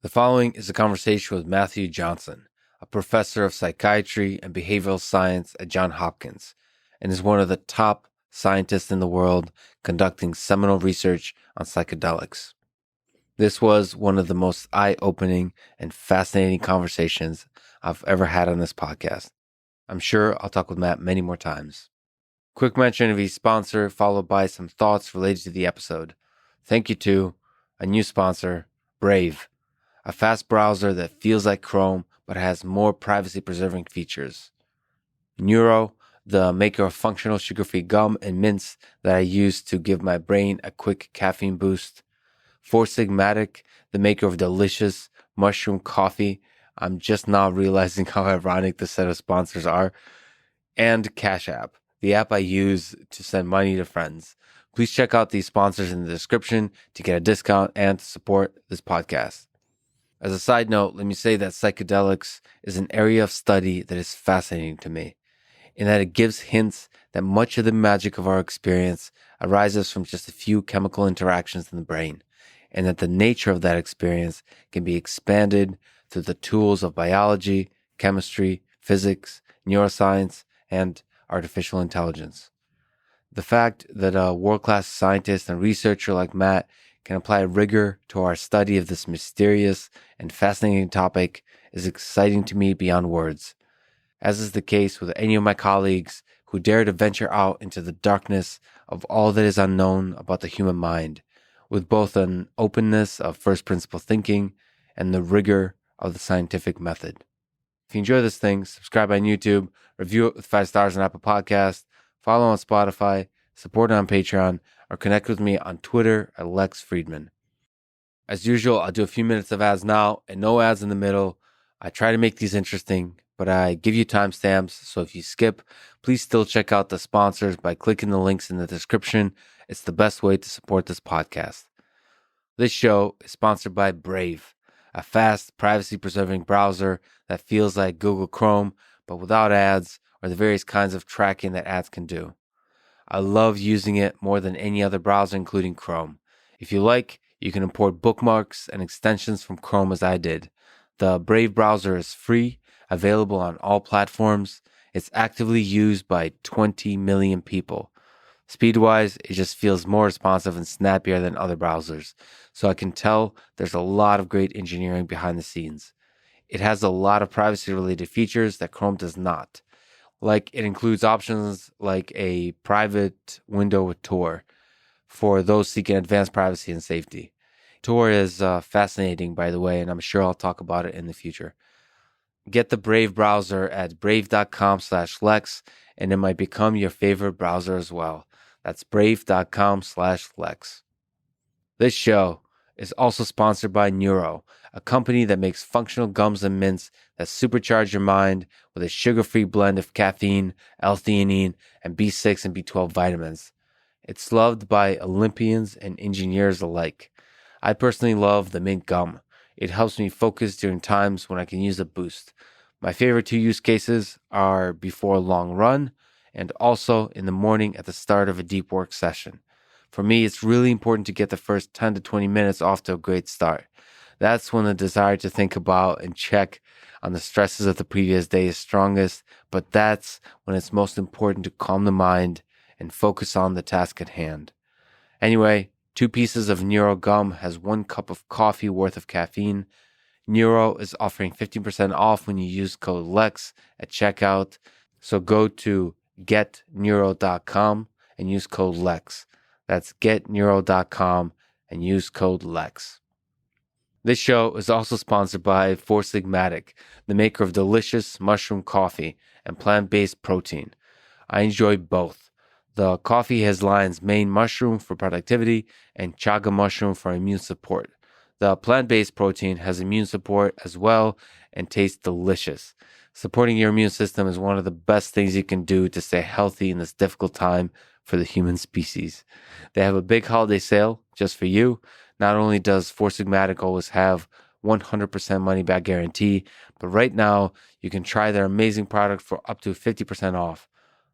The following is a conversation with Matthew Johnson, a professor of psychiatry and behavioral science at Johns Hopkins, and is one of the top scientists in the world conducting seminal research on psychedelics. This was one of the most eye-opening and fascinating conversations I've ever had on this podcast. I'm sure I'll talk with Matt many more times. Quick mention of each sponsor, followed by some thoughts related to the episode. Thank you to a new sponsor, Brave, a fast browser that feels like Chrome but has more privacy-preserving features. Neuro, the maker of functional sugar-free gum and mints that I use to give my brain a quick caffeine boost. Sigmatic, the maker of delicious mushroom coffee. I'm just now realizing how ironic this set of sponsors are. And Cash App, the app I use to send money to friends. Please check out these sponsors in the description to get a discount and to support this podcast. As a side note, let me say that psychedelics is an area of study that is fascinating to me, in that it gives hints that much of the magic of our experience arises from just a few chemical interactions in the brain, and that the nature of that experience can be expanded through the tools of biology, chemistry, physics, neuroscience, and artificial intelligence. The fact that a world-class scientist and researcher like Matt can apply rigor to our study of this mysterious and fascinating topic is exciting to me beyond words, as is the case with any of my colleagues who dare to venture out into the darkness of all that is unknown about the human mind, with both an openness of first principle thinking and the rigor of the scientific method. If you enjoy this thing, subscribe on YouTube, review it with 5 stars on Apple Podcasts, follow on Spotify, support on Patreon, or connect with me on Twitter at Lex Friedman. As usual, I'll do a few minutes of ads now and no ads in the middle. I try to make these interesting, but I give you timestamps, so if you skip, please still check out the sponsors by clicking the links in the description. It's the best way to support this podcast. This show is sponsored by Brave, a fast, privacy-preserving browser that feels like Google Chrome, but without ads or the various kinds of tracking that ads can do. I love using it more than any other browser, including Chrome. If you like, you can import bookmarks and extensions from Chrome as I did. The Brave browser is free, available on all platforms. It's actively used by 20 million people. Speed-wise, it just feels more responsive and snappier than other browsers, so I can tell there's a lot of great engineering behind the scenes. It has a lot of privacy-related features that Chrome does not. Like, it includes options like a private window with Tor for those seeking advanced privacy and safety. Tor is fascinating, by the way, and I'm sure I'll talk about it in the future. Get the Brave browser at brave.com/Lex, and it might become your favorite browser as well. That's brave.com/Lex. This show is also sponsored by Neuro, a company that makes functional gums and mints that supercharge your mind with a sugar-free blend of caffeine, L-theanine, and B6 and B12 vitamins. It's loved by Olympians and engineers alike. I personally love the mint gum. It helps me focus during times when I can use a boost. My favorite 2 use cases are before a long run and also in the morning at the start of a deep work session. For me, it's really important to get the first 10 to 20 minutes off to a great start. That's when the desire to think about and check on the stresses of the previous day is strongest, but that's when it's most important to calm the mind and focus on the task at hand. Anyway, 2 pieces of Neuro gum has 1 cup of coffee worth of caffeine. Neuro is offering 15% off when you use code LEX at checkout, so go to getneuro.com and use code LEX. That's getneuro.com and use code LEX. This show is also sponsored by Sigmatic, the maker of delicious mushroom coffee and plant-based protein. I enjoy both. The coffee has lion's mane mushroom for productivity and chaga mushroom for immune support. The plant-based protein has immune support as well and tastes delicious. Supporting your immune system is one of the best things you can do to stay healthy in this difficult time for the human species. They have a big holiday sale just for you. Not only does Sigmatic always have 100% money back guarantee, but right now you can try their amazing product for up to 50% off.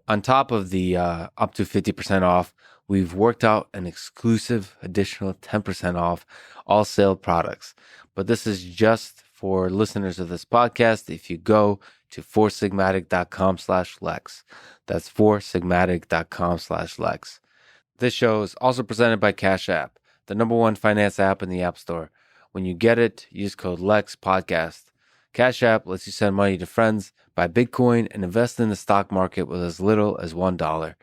On top of the up to 50% off, we've worked out an exclusive additional 10% off all sale products. But this is just for listeners of this podcast. If you go to foursigmatic.com/Lex, that's foursigmatic.com/Lex. This show is also presented by Cash App, the number one finance app in the App Store. When you get it, use code LEX Podcast. Cash App lets you send money to friends, buy Bitcoin, and invest in the stock market with as little as $1.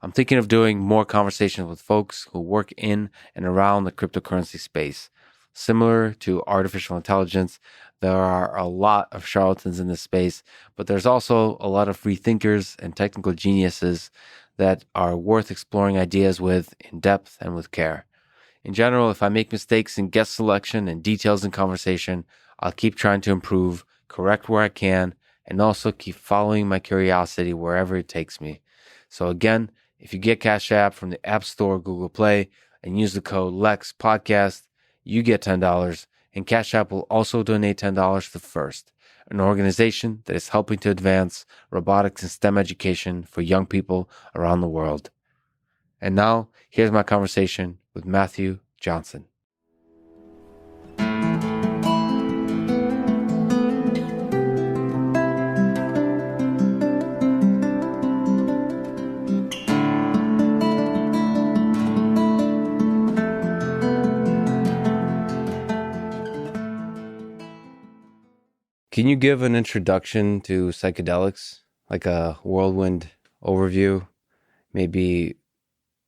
I'm thinking of doing more conversations with folks who work in and around the cryptocurrency space. Similar to artificial intelligence, there are a lot of charlatans in this space, but there's also a lot of free thinkers and technical geniuses that are worth exploring ideas with in depth and with care. In general, if I make mistakes in guest selection and details in conversation, I'll keep trying to improve, correct where I can, and also keep following my curiosity wherever it takes me. So again, if you get Cash App from the App Store or Google Play and use the code LEX Podcast, you get $10, and Cash App will also donate $10 to FIRST, an organization that is helping to advance robotics and STEM education for young people around the world. And now, here's my conversation with Matthew Johnson. Can you give an introduction to psychedelics, like a whirlwind overview? Maybe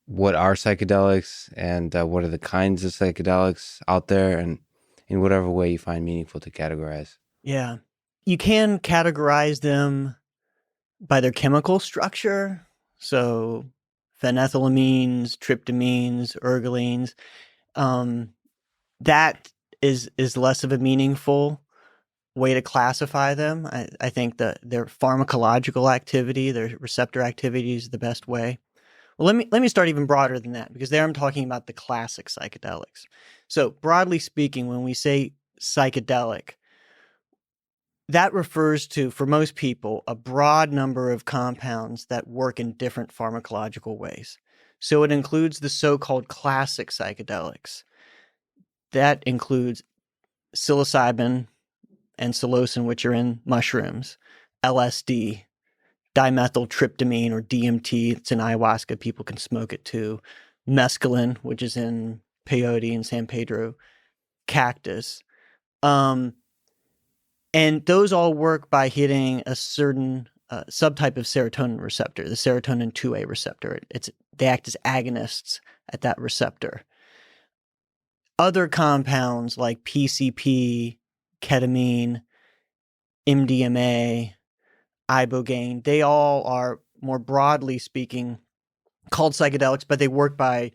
what are psychedelics and what are the kinds of psychedelics out there, and in whatever way you find meaningful to categorize? Yeah. You can categorize them by their chemical structure. So phenethylamines, tryptamines, ergolines. That is less of a meaningful way to classify them. I think that their pharmacological activity, their receptor activity is the best way. Well, let me start even broader than that, because there I'm talking about the classic psychedelics. So broadly speaking, when we say psychedelic, that refers to, for most people, a broad number of compounds that work in different pharmacological ways. So it includes the so-called classic psychedelics. That includes psilocybin and psilocin, which are in mushrooms, LSD, dimethyltryptamine or DMT, it's in ayahuasca, people can smoke it too, mescaline, which is in peyote and San Pedro cactus. And those all work by hitting a certain subtype of serotonin receptor, the serotonin 2A receptor. They act as agonists at that receptor. Other compounds like PCP, ketamine, MDMA, ibogaine, they all are, more broadly speaking, called psychedelics, but they work by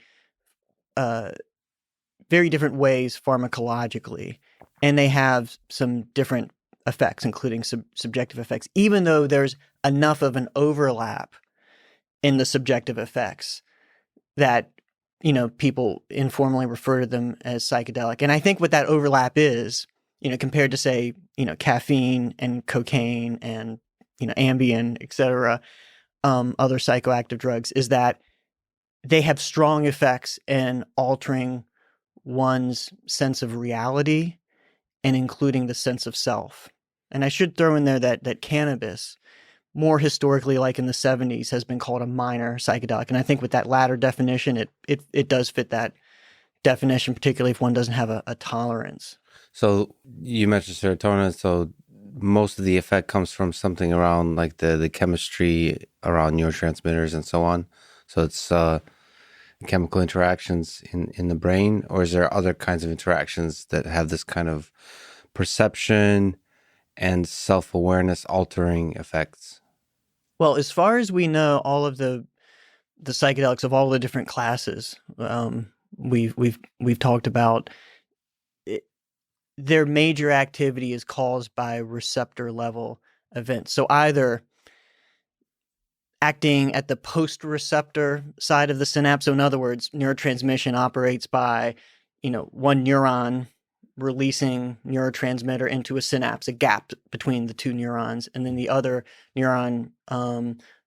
very different ways pharmacologically. And they have some different effects, including subjective effects, even though there's enough of an overlap in the subjective effects that, people informally refer to them as psychedelic. And I think what that overlap is, compared to, say, caffeine and cocaine and, Ambien, et cetera, other psychoactive drugs, is that they have strong effects in altering one's sense of reality and including the sense of self. And I should throw in there that cannabis, more historically, like in the 70s, has been called a minor psychedelic. And I think with that latter definition, it does fit that definition, particularly if one doesn't have a tolerance. So you mentioned serotonin, so most of the effect comes from something around like the chemistry around neurotransmitters and so on. So it's chemical interactions in the brain, or is there other kinds of interactions that have this kind of perception and self-awareness altering effects? Well, as far as we know, all of the psychedelics of all the different classes we've talked about, their major activity is caused by receptor level events. So either acting at the post-receptor side of the synapse. So in other words, neurotransmission operates by, one neuron releasing neurotransmitter into a synapse, a gap between the two neurons, and then the other neuron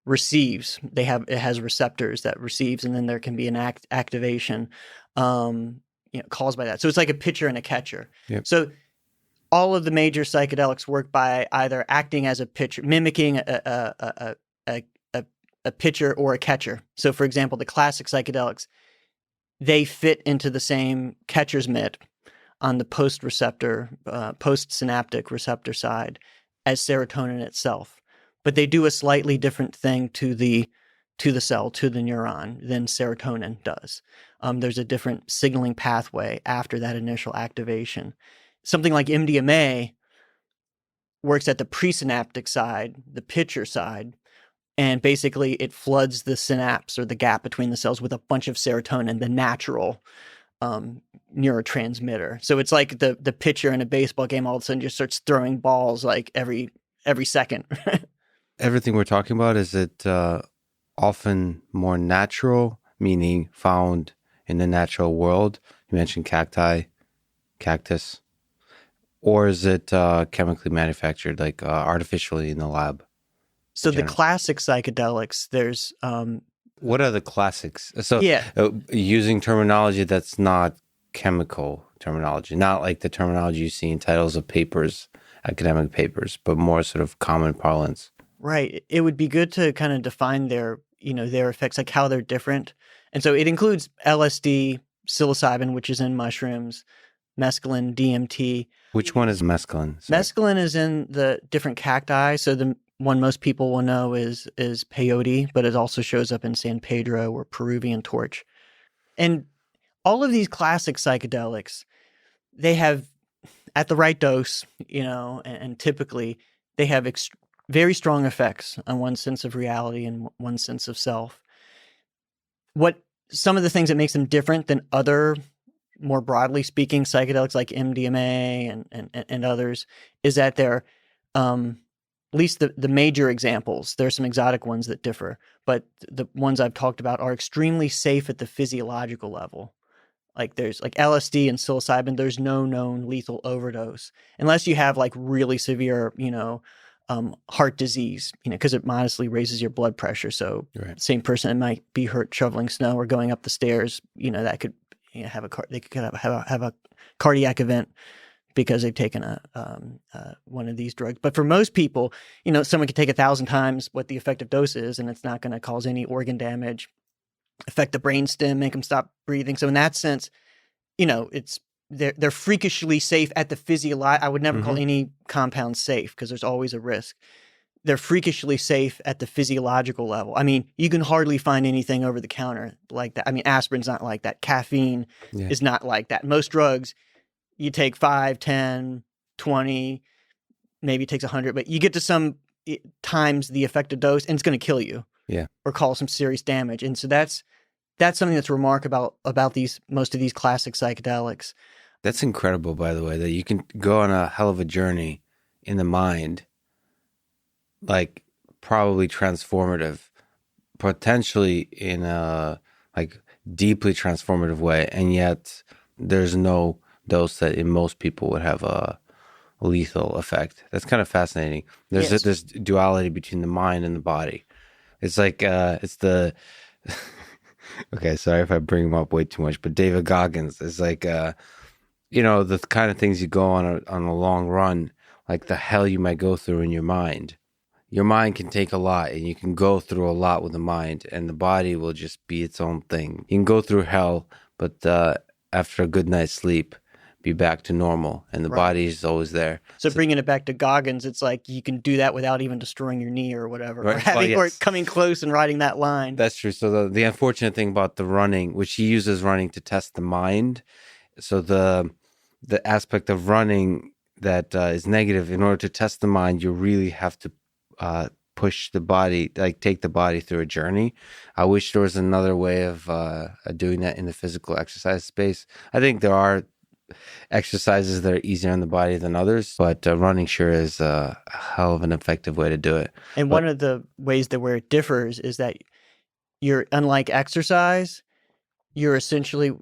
receives. It has receptors that receives, and then there can be an activation caused by that. So it's like a pitcher and a catcher. Yep. So all of the major psychedelics work by either acting as a pitcher, mimicking a pitcher or a catcher. So for example, the classic psychedelics, they fit into the same catcher's mitt on the postsynaptic receptor side as serotonin itself. But they do a slightly different thing to the cell, to the neuron, than serotonin does. There's a different signaling pathway after that initial activation. Something like MDMA works at the presynaptic side, the pitcher side, and basically it floods the synapse or the gap between the cells with a bunch of serotonin, the natural neurotransmitter. So it's like the pitcher in a baseball game all of a sudden just starts throwing balls like every second. Everything we're talking about, is it often more natural, meaning found in the natural world? You mentioned cactus. Or is it chemically manufactured, like artificially in the lab? So the classic psychedelics, there's... what are the classics? So yeah. Using terminology that's not chemical terminology, not like the terminology you see in titles of papers, academic papers, but more sort of common parlance. Right. It would be good to kind of define their effects, like how they're different. And so it includes LSD, psilocybin, which is in mushrooms, mescaline, DMT. Which one is mescaline? Sorry. Mescaline is in the different cacti. So the one most people will know is peyote, but it also shows up in San Pedro or Peruvian torch. And all of these classic psychedelics, they have, at the right dose, and typically they have very strong effects on one's sense of reality and one's sense of self. What some of the things that makes them different than other, more broadly speaking, psychedelics like MDMA and others is that they're, at least the major examples, there are some exotic ones that differ, but the ones I've talked about are extremely safe at the physiological level. Like there's like LSD and psilocybin, there's no known lethal overdose unless you have like really severe, heart disease, because it modestly raises your blood pressure. So right. Same person that might be hurt shoveling snow or going up the stairs, that could have a cardiac event because they've taken one of these drugs. But for most people, someone could take 1,000 times what the effective dose is, and it's not going to cause any organ damage, affect the brainstem, make them stop breathing. So in that sense, they're freakishly safe at the I would never call any compound safe because there's always a risk. They're freakishly safe at the physiological level. I mean, you can hardly find anything over the counter like that. I mean, aspirin's not like that. Caffeine is not like that. Most drugs, you take 5, 10, 20, maybe it takes 100, but you get to some times the effective dose and it's going to kill you. Yeah. Or cause some serious damage. And so that's something that's remarkable about most of these classic psychedelics. That's incredible, by the way, that you can go on a hell of a journey in the mind, like probably transformative, potentially in a like deeply transformative way, and yet there's no dose that in most people would have a lethal effect. That's kind of fascinating. There's this duality between the mind and the body. It's like it's the okay, sorry if I bring him up way too much, but David Goggins is like the kind of things you go on a long run, like the hell you might go through in your mind. Your mind can take a lot, and you can go through a lot with the mind, and the body will just be its own thing. You can go through hell, but after a good night's sleep, be back to normal, and the body is always there. So bringing it back to Goggins, it's like you can do that without even destroying your knee or whatever, right. or coming close and riding that line. That's true. So the unfortunate thing about the running, which he uses running to test the mind, so the aspect of running that is negative, in order to test the mind, you really have to push the body, like take the body through a journey. I wish there was another way of doing that in the physical exercise space. I think there are exercises that are easier on the body than others, but running sure is a hell of an effective way to do it. And one of the ways that where it differs is that unlike exercise, you're essentially,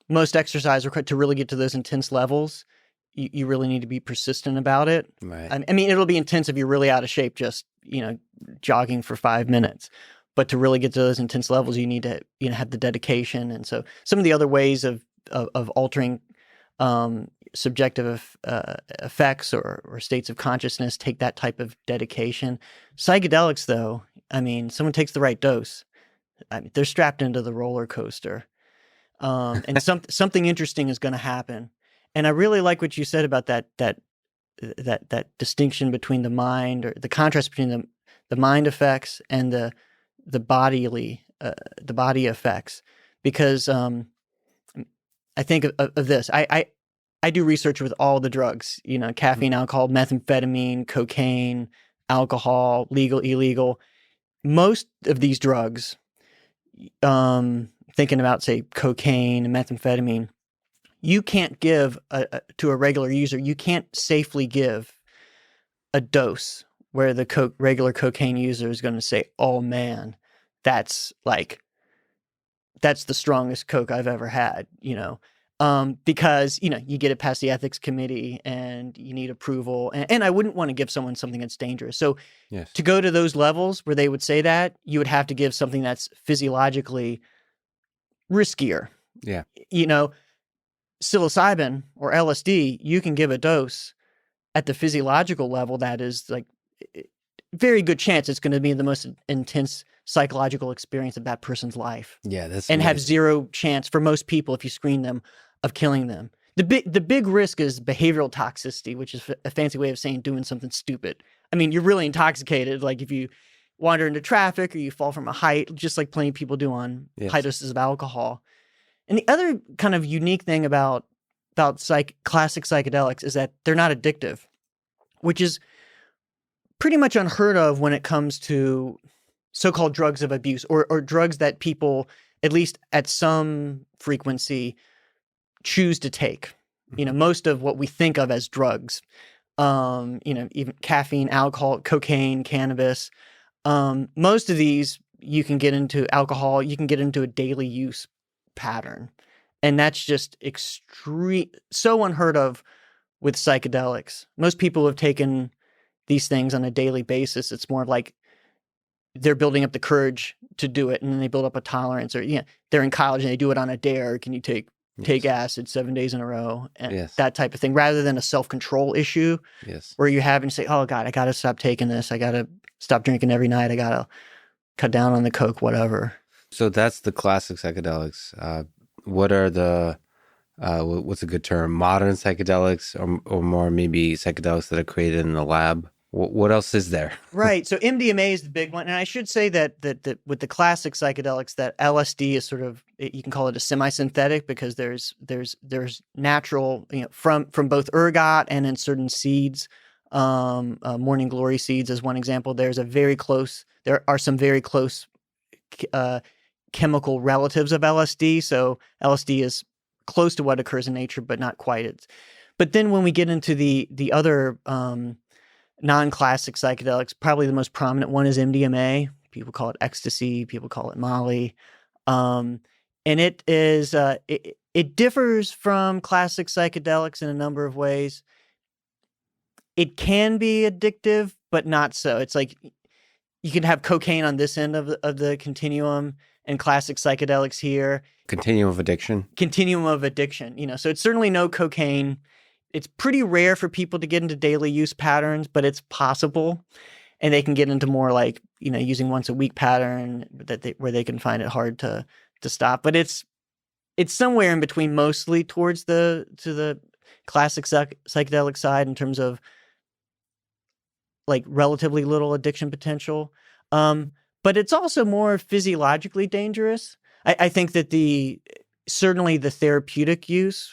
most exercise required to really get to those intense levels. you really need to be persistent about it. Right. I mean, it'll be intense if you're really out of shape, just, jogging for 5 minutes. But to really get to those intense levels, you need to, have the dedication. And so some of the other ways of altering subjective effects or states of consciousness take that type of dedication. Psychedelics, though, I mean, someone takes the right dose, I mean, they're strapped into the roller coaster. And something interesting is going to happen. And I really like what you said about that distinction between the mind, or the contrast between the mind effects and the body effects, because I think of this. I do research with all the drugs, caffeine, alcohol, methamphetamine, cocaine, alcohol, legal, illegal. Most of these drugs, thinking about, say, cocaine and methamphetamine, you can't give to a regular user, you can't safely give a dose where the regular cocaine user is going to say, oh man, that's the strongest Coke I've ever had, because, you get it past the ethics committee and you need approval. And I wouldn't want to give someone something that's dangerous. So Yes. to go to those levels where they would say that, you would have to give something that's physiologically riskier. Yeah. Psilocybin or LSD, you can give a dose at the physiological level that is very good chance it's going to be the most intense psychological experience of that person's life. Yeah, that's and amazing. Have zero chance for most people, if you screen them, of killing them. The big risk is behavioral toxicity, which is a fancy way of saying doing something stupid. I mean, you're really intoxicated, like if you wander into traffic or you fall from a height, just like plenty of people do on high doses of alcohol. And the other kind of unique thing about classic psychedelics is that they're not addictive, which is pretty much unheard of when it comes to so-called drugs of abuse, or drugs that people, at least at some frequency, choose to take. Most of what we think of as drugs, even caffeine, alcohol, cocaine, cannabis, most of these you can get into alcohol, you can get into a daily use pattern. And that's just so unheard of with psychedelics. Most people have taken these things on a daily basis. It's more like they're building up the courage to do it, and then they build up a tolerance, or they're in college and they do it on a dare. Can you take acid 7 days in a row, and that type of thing, rather than a self-control issue where you have and say, oh God, I got to stop taking this. I got to stop drinking every night. I got to cut down on the Coke, whatever. So that's the classic psychedelics. What are the, what's a good term? Modern psychedelics, or more maybe psychedelics that are created in the lab? What else is there? Right. So MDMA is the big one. And I should say that with the classic psychedelics, that LSD is sort of, you can call it a semi-synthetic, because there's natural, from both ergot and in certain seeds. Morning glory seeds is one example. There are some very close chemical relatives of LSD. So LSD is close to what occurs in nature, but not quite. But then when we get into the other non-classic psychedelics, probably the most prominent one is MDMA. People call it ecstasy. People call it Molly. And it is it differs from classic psychedelics in a number of ways. It can be addictive, but not so. It's like you can have cocaine on this end of the continuum, and classic psychedelics here. Continuum of addiction. So it's certainly no cocaine. It's pretty rare for people to get into daily use patterns, but it's possible. And they can get into more like, using once a week pattern where they can find it hard to stop. But it's somewhere in between, mostly towards the classic psychedelic side in terms of like relatively little addiction potential. But it's also more physiologically dangerous. I think that certainly the therapeutic use,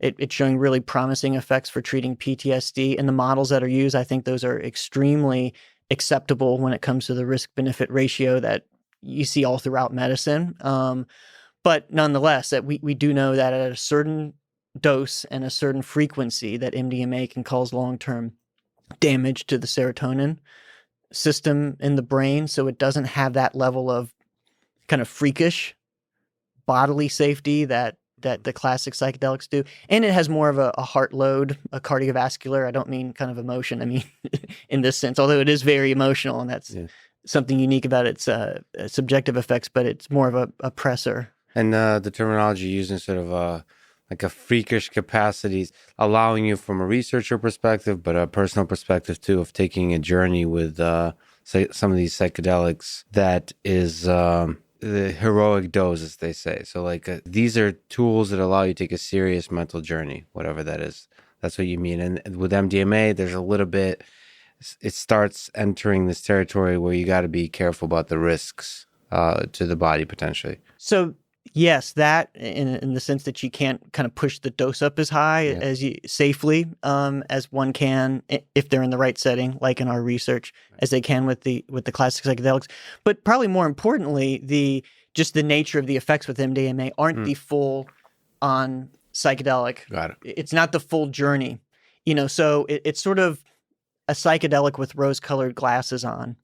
it's showing really promising effects for treating PTSD. And the models that are used, I think those are extremely acceptable when it comes to the risk-benefit ratio that you see all throughout medicine. But nonetheless, that we do know that at a certain dose and a certain frequency, that MDMA can cause long-term damage to the serotonin system in the brain. So it doesn't have that level of kind of freakish bodily safety that that the classic psychedelics do. And it has more of a heart load, a cardiovascular. I don't mean kind of emotion. I mean, in this sense, although it is very emotional, and that's something unique about its subjective effects, but it's more of a pressor. And the terminology used instead of like a freakish capacities, allowing you from a researcher perspective, but a personal perspective too, of taking a journey with some of these psychedelics that is the heroic dose, as they say. So like these are tools that allow you to take a serious mental journey, whatever that is. That's what you mean. And with MDMA, there's a little bit, it starts entering this territory where you got to be careful about the risks to the body potentially. So yes, that in the sense that you can't kind of push the dose up as high as you safely as one can if they're in the right setting, like in our research, as they can with the classic psychedelics. But probably more importantly, just the nature of the effects with MDMA aren't the full on psychedelic. Got it. It's not the full journey, So it's sort of a psychedelic with rose-colored glasses on.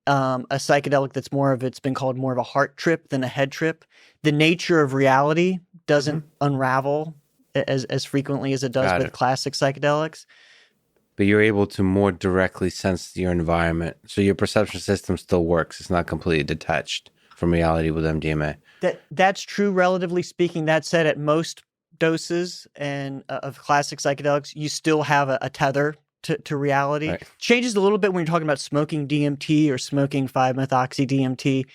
A psychedelic that's it's been called more of a heart trip than a head trip. The nature of reality doesn't unravel as frequently as it does with classic psychedelics. But you're able to more directly sense your environment. So your perception system still works. It's not completely detached from reality with MDMA. That's true, relatively speaking. That said, at most doses of classic psychedelics, you still have a tether to reality. Right. Changes a little bit when you're talking about smoking DMT or smoking 5-methoxy-DMT,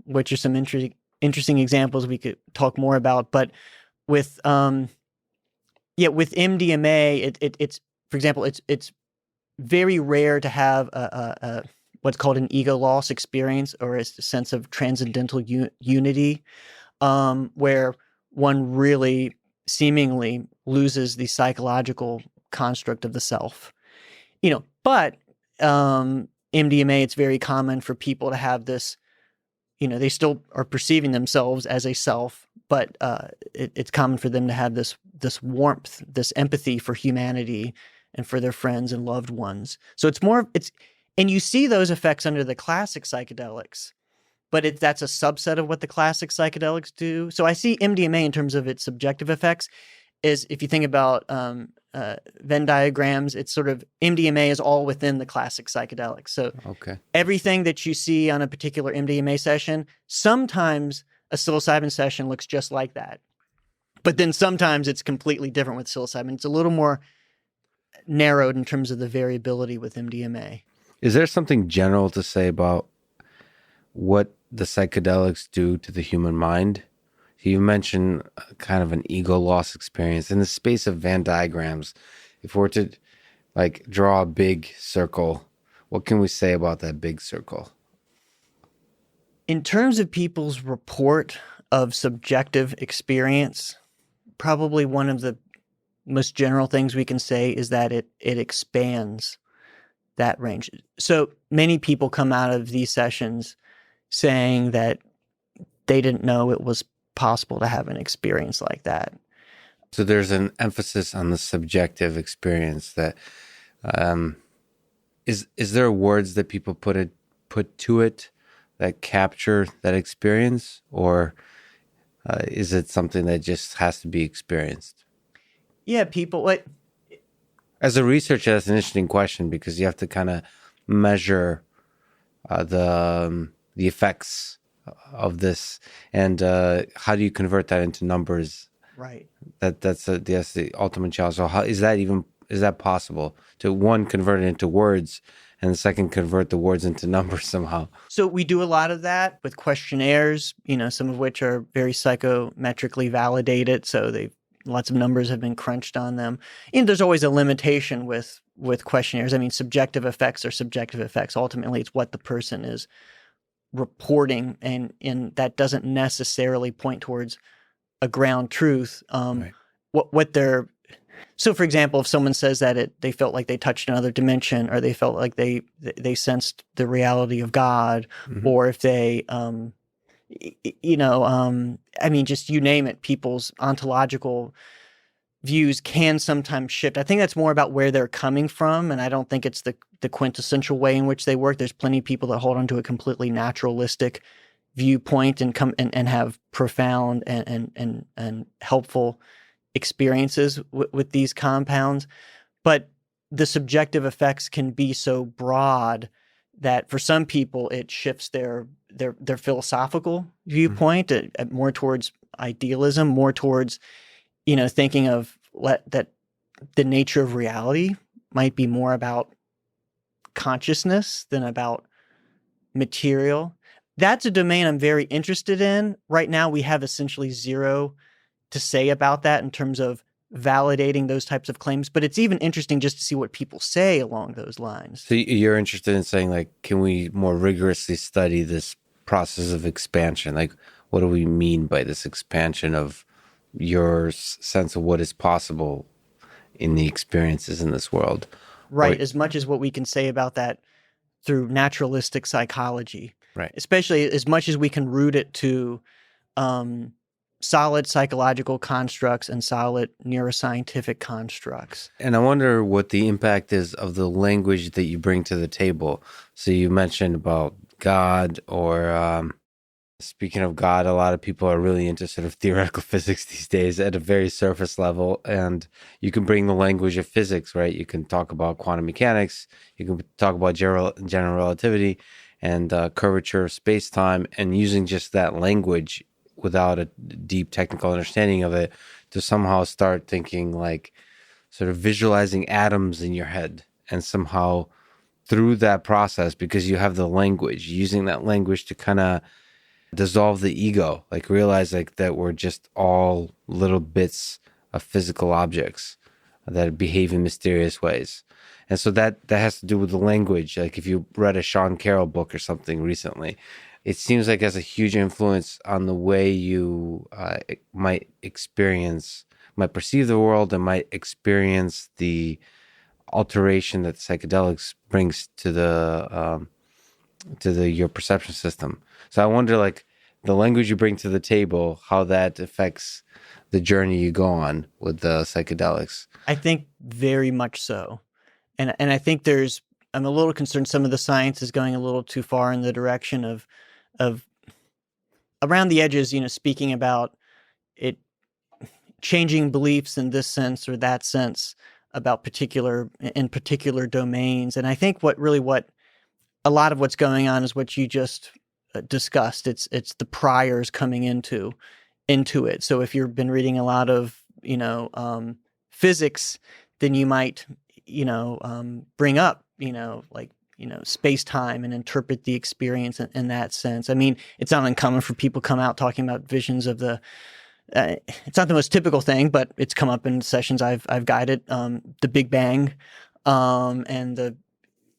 which are some interesting examples we could talk more about. But with MDMA, it's for example, it's very rare to have a what's called an ego loss experience, or a sense of transcendental unity, where one really seemingly loses the psychological construct of the self, but MDMA, it's very common for people to have this, they still are perceiving themselves as a self, but it's common for them to have this warmth, this empathy for humanity and for their friends and loved ones. So and you see those effects under the classic psychedelics, but that's a subset of what the classic psychedelics do. So I see MDMA in terms of its subjective effects is, if you think about Venn diagrams, it's sort of MDMA is all within the classic psychedelics. So everything that you see on a particular MDMA session, sometimes a psilocybin session looks just like that. But then sometimes it's completely different with psilocybin. It's a little more narrowed in terms of the variability with MDMA. Is there something general to say about what the psychedelics do to the human mind? You mentioned kind of an ego loss experience. In the space of Venn diagrams, if we were to draw a big circle, what can we say about that big circle? In terms of people's report of subjective experience, probably one of the most general things we can say is that it expands that range. So many people come out of these sessions saying that they didn't know it was possible to have an experience like that. So there's an emphasis on the subjective experience. That is there words that people put to it that capture that experience, or is it something that just has to be experienced? Yeah, people. As a researcher, that's an interesting question, because you have to kind of measure the effects of this, and how do you convert that into numbers? Right. That's the ultimate challenge. So how is that possible to, one, convert it into words, and the second, convert the words into numbers somehow? So we do a lot of that with questionnaires, some of which are very psychometrically validated. So lots of numbers have been crunched on them. There's always a limitation with questionnaires. I mean, subjective effects are subjective effects. Ultimately, it's what the person is reporting, and that doesn't necessarily point towards a ground truth. Right. So for example, if someone says that they felt like they touched another dimension, or they felt like they sensed the reality of God, or if they, just you name it, people's ontological views can sometimes shift. I think that's more about where they're coming from, and I don't think it's the quintessential way in which they work. There's plenty of people that hold on to a completely naturalistic viewpoint and and have profound and helpful experiences with these compounds. But the subjective effects can be so broad that for some people it shifts their philosophical viewpoint more towards idealism, more towards, thinking of that the nature of reality might be more about consciousness than about material. That's a domain I'm very interested in. Right now, we have essentially zero to say about that in terms of validating those types of claims, but it's even interesting just to see what people say along those lines. So you're interested in saying, like, can we more rigorously study this process of expansion? Like, what do we mean by this expansion of your sense of what is possible in the experiences in this world? Right, as much as what we can say about that through naturalistic psychology. Right. Especially as much as we can root it to solid psychological constructs and solid neuroscientific constructs. And I wonder what the impact is of the language that you bring to the table. So you mentioned about God, or speaking of God, a lot of people are really into sort of theoretical physics these days at a very surface level. And you can bring the language of physics, right? You can talk about quantum mechanics. You can talk about general relativity and curvature of space-time, and using just that language without a deep technical understanding of it to somehow start thinking, like, sort of visualizing atoms in your head, and somehow through that process, because you have the language, using that language to kind of dissolve the ego, like realize like that we're just all little bits of physical objects that behave in mysterious ways. And so that has to do with the language. Like if you read a Sean Carroll book or something recently, it seems like it has a huge influence on the way you might perceive the world, and might experience the alteration that psychedelics brings to your perception system. So I wonder, like, the language you bring to the table, how that affects the journey you go on with the psychedelics. I think very much so. And I think I'm a little concerned some of the science is going a little too far in the direction of around the edges, speaking about it changing beliefs in this sense or that sense about particular domains. And I think what a lot of what's going on is what you just discussed. It's the priors coming into it. So if you've been reading a lot of, physics, then you might, bring up, space-time and interpret the experience in that sense. I mean, it's not uncommon for people come out talking about visions of it's not the most typical thing, but it's come up in sessions I've guided, the Big Bang, and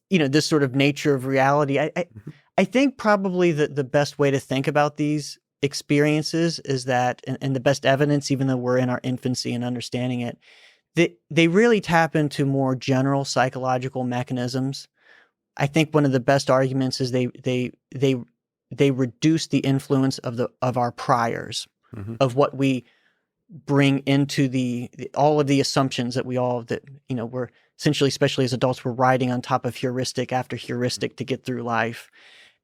this sort of nature of reality. I think probably the best way to think about these experiences is that, and the best evidence, even though we're in our infancy and understanding it, they really tap into more general psychological mechanisms. I think one of the best arguments is they reduce the influence of our priors, mm-hmm. of what we bring into all of the assumptions that we're essentially, especially as adults, we're riding on top of heuristic after heuristic to get through life.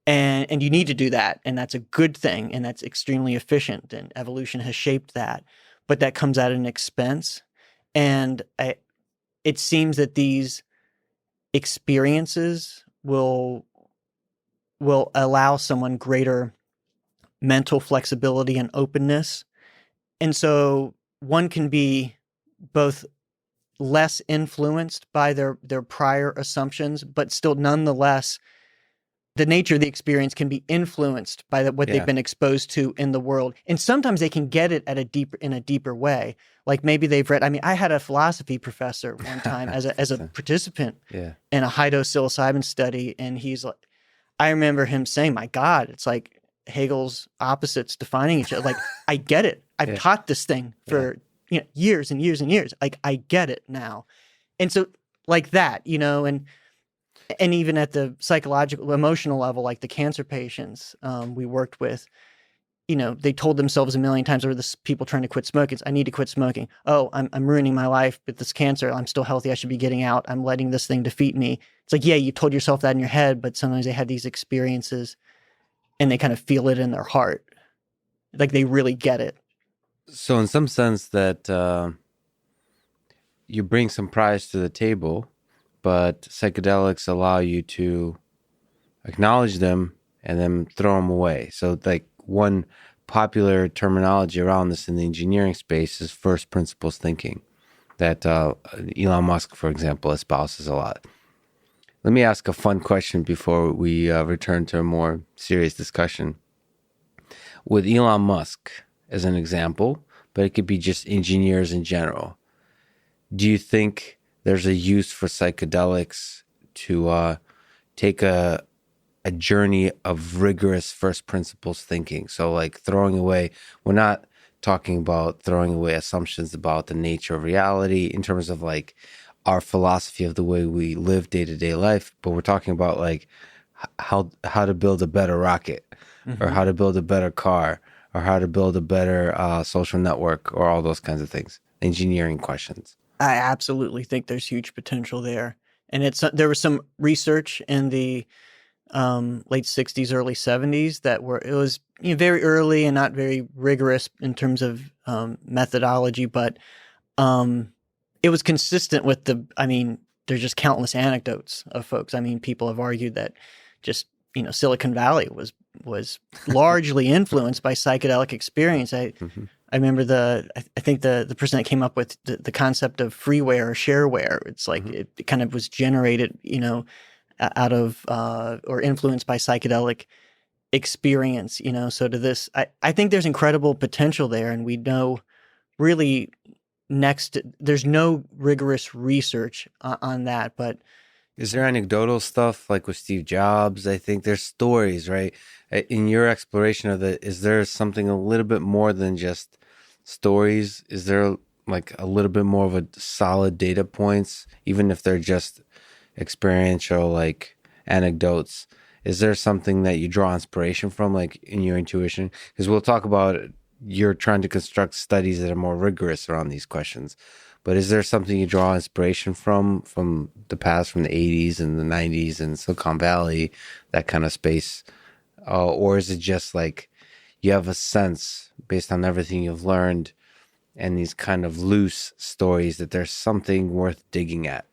And you need to do that. And that's a good thing. And that's extremely efficient. And evolution has shaped that. But that comes at an expense. And it seems that these experiences will allow someone greater mental flexibility and openness. And so one can be both less influenced by their prior assumptions, but still nonetheless, the nature of the experience can be influenced by what they've been exposed to in the world. And sometimes they can get it in a deeper way. Like maybe they've read, I had a philosophy professor one time as a participant in a high-dose psilocybin study. And he's like, I remember him saying, my God, it's like Hegel's opposites defining each other. Like, I get it. I've taught this thing for years and years and years. Like, I get it now. And so like that, and even at the psychological, emotional level, like the cancer patients we worked with, they told themselves a million times, or the people trying to quit smoking, I need to quit smoking. Oh, I'm ruining my life with this cancer. I'm still healthy. I should be getting out. I'm letting this thing defeat me. It's like, yeah, you told yourself that in your head, but sometimes they had these experiences and they kind of feel it in their heart. Like they really get it. So in some sense that you bring some prize to the table, but psychedelics allow you to acknowledge them and then throw them away. So like one popular terminology around this in the engineering space is first principles thinking that Elon Musk, for example, espouses a lot. Let me ask a fun question before we return to a more serious discussion. With Elon Musk as an example, but it could be just engineers in general, do you think there's a use for psychedelics to take a journey of rigorous first principles thinking? So like throwing away, we're not talking about throwing away assumptions about the nature of reality in terms of like our philosophy of the way we live day-to-day life, but we're talking about like how to build a better rocket, or how to build a better car, or how to build a better social network, or all those kinds of things, engineering questions. I absolutely think there's huge potential there. And there was some research in the late 60s, early 70s it was very early and not very rigorous in terms of methodology, but it was consistent with there's just countless anecdotes of folks. I mean, people have argued that just, Silicon Valley was largely influenced by psychedelic experience. I remember I think the person that came up with the concept of freeware or shareware, it's like it kind of was generated, out of or influenced by psychedelic experience, So to this, I think there's incredible potential there, and we know really there's no rigorous research on that, but is there anecdotal stuff like with Steve Jobs? I think there's stories, right? In your exploration of it, is there something a little bit more than just stories? Is there like a little bit more of a solid data points, even if they're just experiential, like anecdotes? Is there something that you draw inspiration from, like in your intuition? Because we'll talk about you're trying to construct studies that are more rigorous around these questions. But is there something you draw inspiration from the past, from the 80s and the 90s and Silicon Valley, that kind of space? Or is it just like you have a sense based on everything you've learned and these kind of loose stories that there's something worth digging at?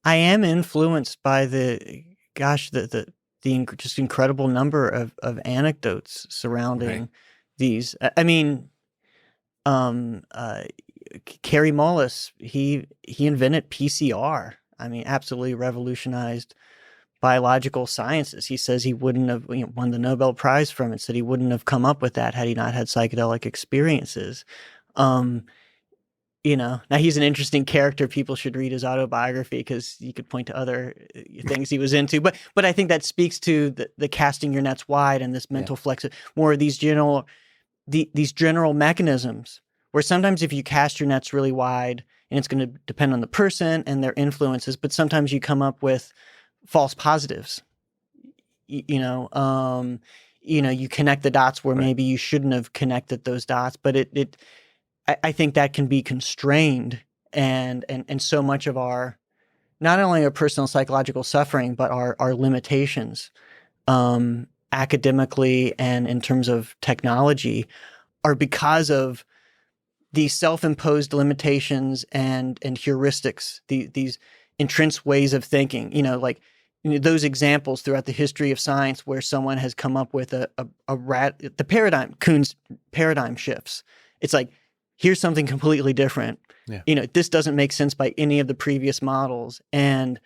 I am influenced by the just incredible number of anecdotes surrounding these. I mean, Kerry Mullis, he invented PCR. I mean, absolutely revolutionized biological sciences. He says he wouldn't have won the Nobel Prize from it. Said he wouldn't have come up with that had he not had psychedelic experiences. Now he's an interesting character. People should read his autobiography because you could point to other things he was into. But I think that speaks to the casting your nets wide and this mental flex, more of these general mechanisms where sometimes if you cast your nets really wide, and it's going to depend on the person and their influences, but sometimes you come up with false positives. You connect the dots where maybe you shouldn't have connected those dots, but I think that can be constrained and so much of our, not only our personal psychological suffering, but our limitations, academically and in terms of technology, are because of these self-imposed limitations and heuristics, these entrenched ways of thinking, those examples throughout the history of science where someone has come up with Kuhn's paradigm shifts. It's like, here's something completely different. Yeah. This doesn't make sense by any of the previous models. And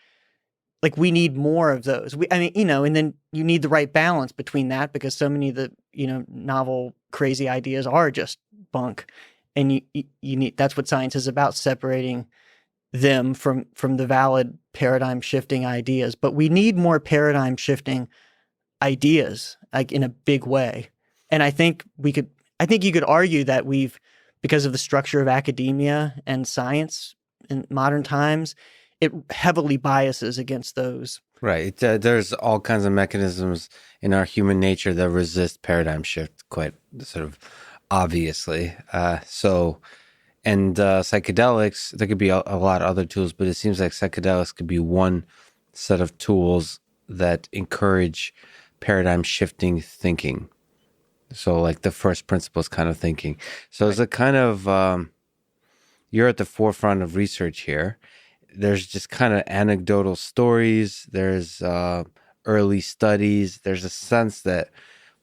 like, we need more of those. And then you need the right balance between that, because so many of the, novel, crazy ideas are just bunk. And you need, that's what science is about, separating them from the valid paradigm shifting ideas. But we need more paradigm shifting ideas, like in a big way. And I think you could argue that because of the structure of academia and science in modern times, it heavily biases against those. Right. There's all kinds of mechanisms in our human nature that resist paradigm shift quite sort of obviously. Psychedelics, there could be a lot of other tools, but it seems like psychedelics could be one set of tools that encourage paradigm shifting thinking. So like the first principles kind of thinking. So it's a kind of, you're at the forefront of research here. There's just kind of anecdotal stories. There's early studies. There's a sense that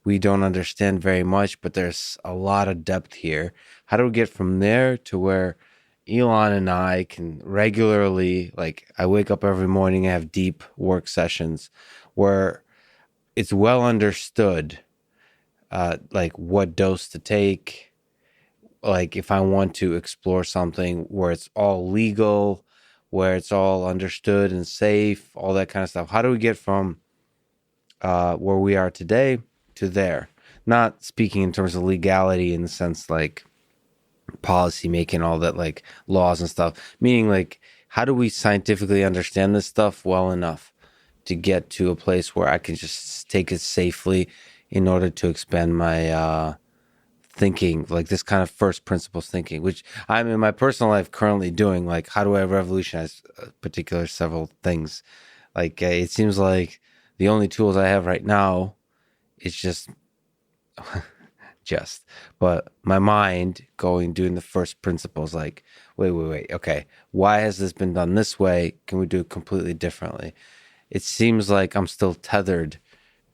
we don't understand very much, but there's a lot of depth here. How do we get from there to where Elon and I can regularly, like I wake up every morning and have deep work sessions where it's well understood, like what dose to take, like if I want to explore something where it's all legal, where it's all understood and safe, all that kind of stuff. How do we get from where we are today to there? Not speaking in terms of legality in the sense like policy making, all that like laws and stuff, meaning like how do we scientifically understand this stuff well enough to get to a place where I can just take it safely in order to expand my thinking, like this kind of first principles thinking, which I'm in my personal life currently doing. Like, how do I revolutionize particular several things? Like, it seems like the only tools I have right now is but my mind doing the first principles, like, wait, okay, why has this been done this way? Can we do it completely differently? It seems like I'm still tethered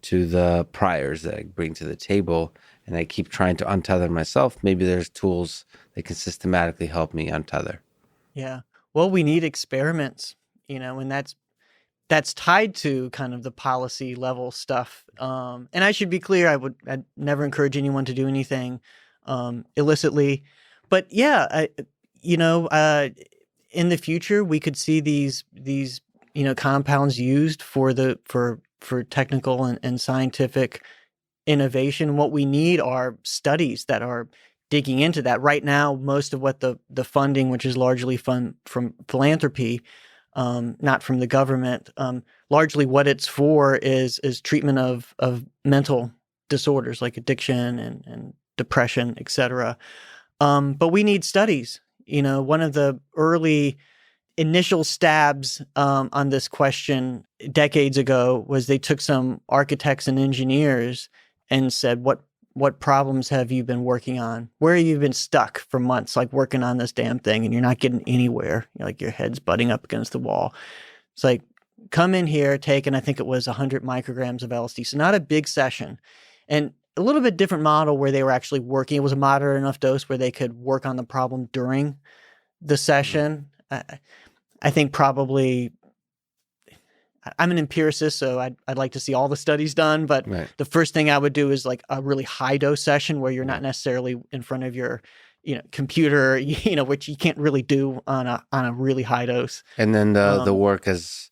to the priors that I bring to the table, and I keep trying to untether myself. Maybe there's tools that can systematically help me untether. Yeah. Well, we need experiments, and that's tied to kind of the policy level stuff. And I should be clear, I'd never encourage anyone to do anything illicitly. But yeah, in the future, we could see these compounds used for technical and scientific innovation. What we need are studies that are digging into that. Right now, most of what the funding, which is largely from philanthropy, not from the government, largely what it's for is treatment of mental disorders like addiction and depression, etc. But we need studies. One of the early initial stabs on this question decades ago was they took some architects and engineers and said, what problems have you been working on? Where have you been stuck for months, like working on this damn thing and you're not getting anywhere? Like your head's butting up against the wall. It's like, come in here, and I think it was 100 micrograms of LSD. So not a big session. And a little bit different model where they were actually working. It was a moderate enough dose where they could work on the problem during the session. I think probably I'm an empiricist, so I'd like to see all the studies done. But Right. The first thing I would do is like a really high dose session where you're not necessarily in front of your computer, which you can't really do on a really high dose. And then the work has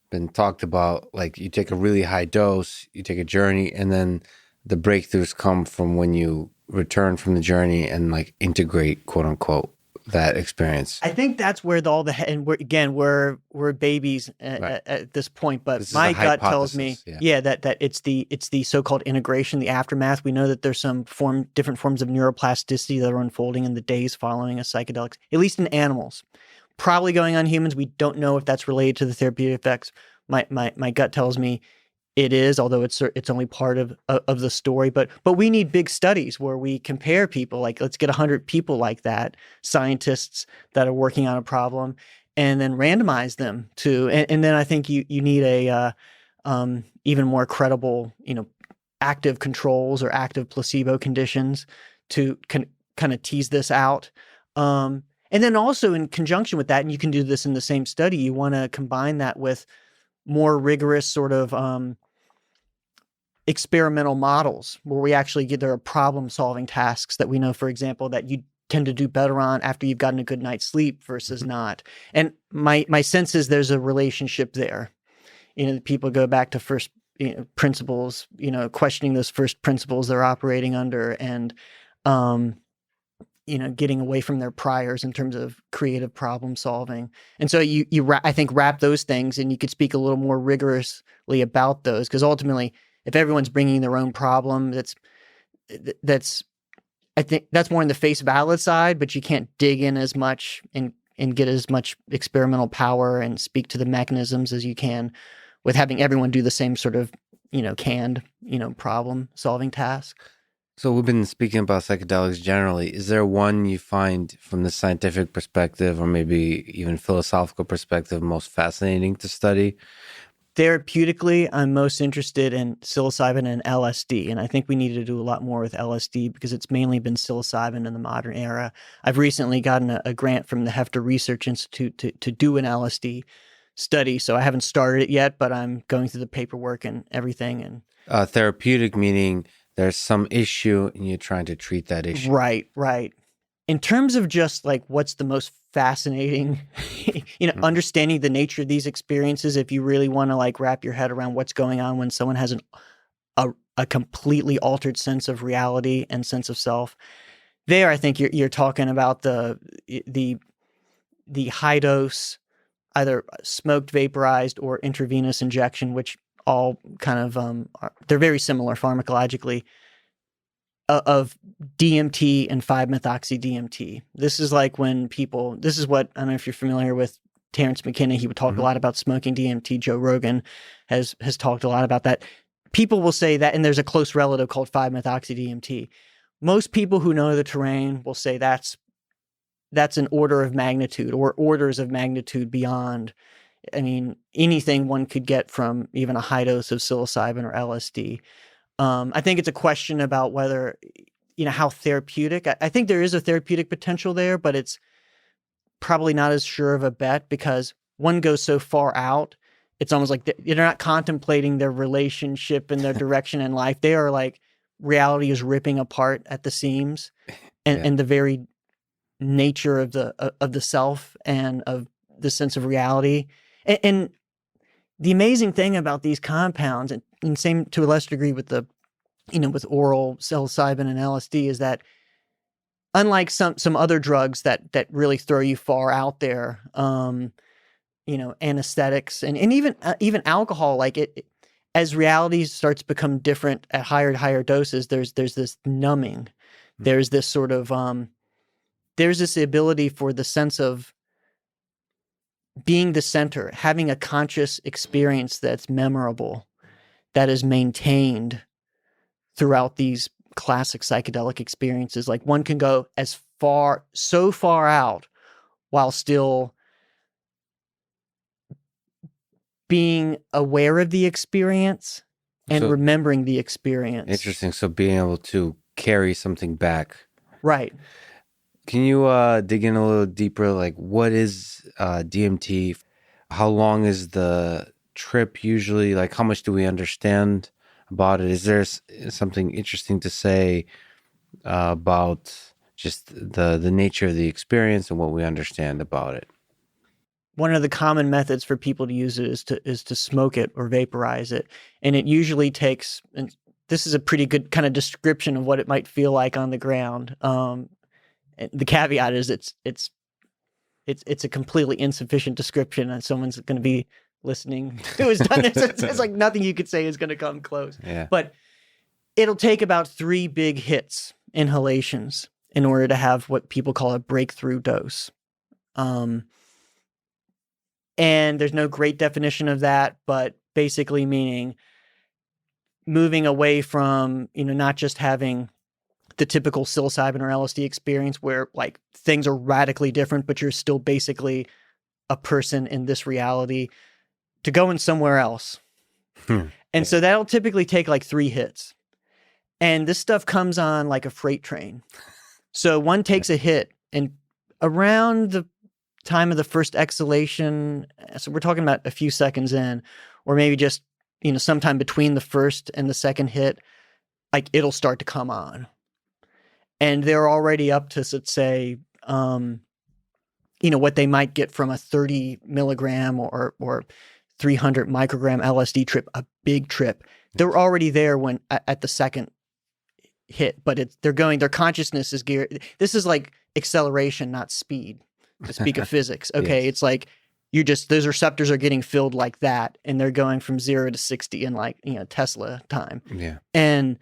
been talked about, like you take a really high dose, you take a journey, and then the breakthroughs come from when you return from the journey and like integrate, quote unquote, that experience. I think that's where we're babies at this point, but This my is a gut tells me, hypothesis, that it's the so-called integration, the aftermath. We know that there's some different forms of neuroplasticity that are unfolding in the days following a psychedelics, at least in animals. Probably going on humans. We don't know if that's related to the therapeutic effects. My gut tells me it is, although it's only part of the story. But we need big studies where we compare people. Like, let's get 100 people like that, scientists that are working on a problem, and then randomize them to. And then I think you need a even more credible, active controls or active placebo conditions to kind of tease this out. And then also in conjunction with that, and you can do this in the same study, you want to combine that with more rigorous sort of experimental models where we actually there are problem-solving tasks that we know, for example, that you tend to do better on after you've gotten a good night's sleep versus not. And my sense is there's a relationship there. People go back to first principles, questioning those first principles they're operating under, and getting away from their priors in terms of creative problem solving. And so I think wrap those things, and you could speak a little more rigorously about those, because ultimately, if everyone's bringing their own problem, that's I think that's more in the face valid side, but you can't dig in as much and get as much experimental power and speak to the mechanisms as you can with having everyone do the same sort of canned, problem solving task. So we've been speaking about psychedelics generally. Is there one you find from the scientific perspective or maybe even philosophical perspective most fascinating to study? Therapeutically, I'm most interested in psilocybin and LSD, and I think we need to do a lot more with LSD because it's mainly been psilocybin in the modern era. I've recently gotten a grant from the Hefter Research Institute to do an LSD study, so I haven't started it yet, but I'm going through the paperwork and everything. And Therapeutic meaning there's some issue and you're trying to treat that issue. Right. In terms of just like what's the most fascinating, understanding the nature of these experiences, if you really want to like wrap your head around what's going on when someone has a completely altered sense of reality and sense of self, there I think you're talking about the high dose, either smoked, vaporized, or intravenous injection, which all kind of they're very similar pharmacologically, of DMT and 5-methoxy-DMT. This is like when this is what, I don't know if you're familiar with Terrence McKenna, he would talk a lot about smoking DMT. Joe Rogan has talked a lot about that. People will say that, and there's a close relative called 5-methoxy-DMT. Most people who know the terrain will say that's an order of magnitude or orders of magnitude beyond. I mean, anything one could get from even a high dose of psilocybin or LSD. I think it's a question about whether, how therapeutic. I think there is a therapeutic potential there, but it's probably not as sure of a bet because one goes so far out. It's almost like they're not contemplating their relationship and their direction in life. They are like, reality is ripping apart at the seams, and the very nature of the self and of the sense of reality. And the amazing thing about these compounds, and same to a lesser degree with with oral psilocybin and LSD, is that unlike some other drugs that really throw you far out there, anesthetics and even alcohol, like it as reality starts to become different at higher and higher doses, there's this numbing, there's this sort of there's this ability for the sense of being the center, having a conscious experience that's memorable, that is maintained throughout these classic psychedelic experiences. Like one can go so far out while still being aware of the experience and remembering the experience. Interesting. So being able to carry something back. Right. Can you dig in a little deeper? Like, what is DMT? How long is the trip usually? Like, how much do we understand about it? Is there something interesting to say about just the nature of the experience and what we understand about it? One of the common methods for people to use it is to smoke it or vaporize it, and it usually takes. And this is a pretty good kind of description of what it might feel like on the ground. The caveat is it's a completely insufficient description, and someone's going to be listening who has done this. It's like nothing you could say is going to come close. Yeah. But it'll take about 3 big hits, inhalations, in order to have what people call a breakthrough dose. And there's no great definition of that, but basically meaning moving away from, not just having the typical psilocybin or LSD experience where like things are radically different, but you're still basically a person in this reality, to going somewhere else. And so that'll typically take like 3 hits. And this stuff comes on like a freight train. So one takes a hit, and around the time of the first exhalation, so we're talking about a few seconds in, or maybe just, sometime between the first and the second hit, like it'll start to come on. And they're already up to, let's say, what they might get from a 30 milligram or 300 microgram LSD trip, a big trip. They're already there when at the second hit, but their consciousness is geared. This is like acceleration, not speed, to speak of physics. Okay. Yes. It's like those receptors are getting filled like that, and they're going from 0 to 60 in like, Tesla time. Yeah. And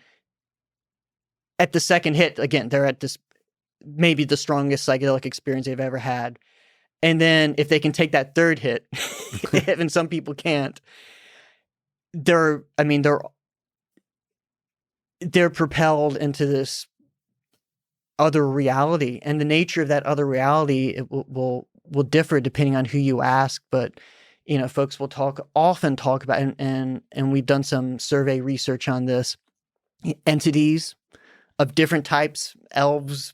at the second hit, again, they're at this, maybe the strongest psychedelic experience they've ever had. And then if they can take that third hit, and some people can't, they're they're propelled into this other reality, and the nature of that other reality it will differ depending on who you ask. But folks will often talk about, and we've done some survey research on this, entities of different types. Elves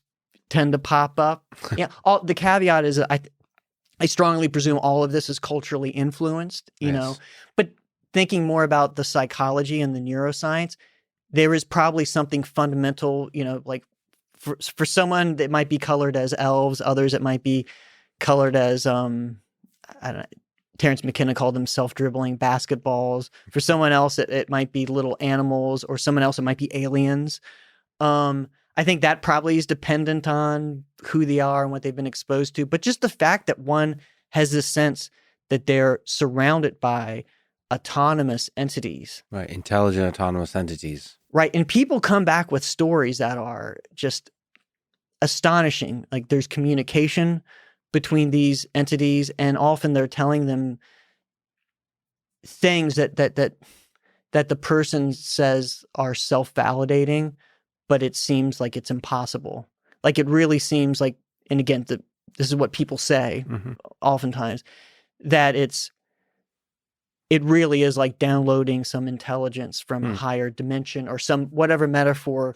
tend to pop up. Yeah. The caveat is I strongly presume all of this is culturally influenced, Yes. but thinking more about the psychology and the neuroscience, there is probably something fundamental, like for someone that might be colored as elves, others it might be colored as, I don't know, Terrence McKenna called them self-dribbling basketballs. For someone else, it might be little animals, or someone else, it might be aliens. I think that probably is dependent on who they are and what they've been exposed to. But just the fact that one has this sense that they're surrounded by autonomous entities. Right. Intelligent autonomous entities. Right. And people come back with stories that are just astonishing. Like there's communication between these entities, and often they're telling them things that the person says are self-validating, but it seems like it's impossible. Like it really seems like, and again, this is what people say oftentimes, that it really is like downloading some intelligence from a higher dimension, or some whatever metaphor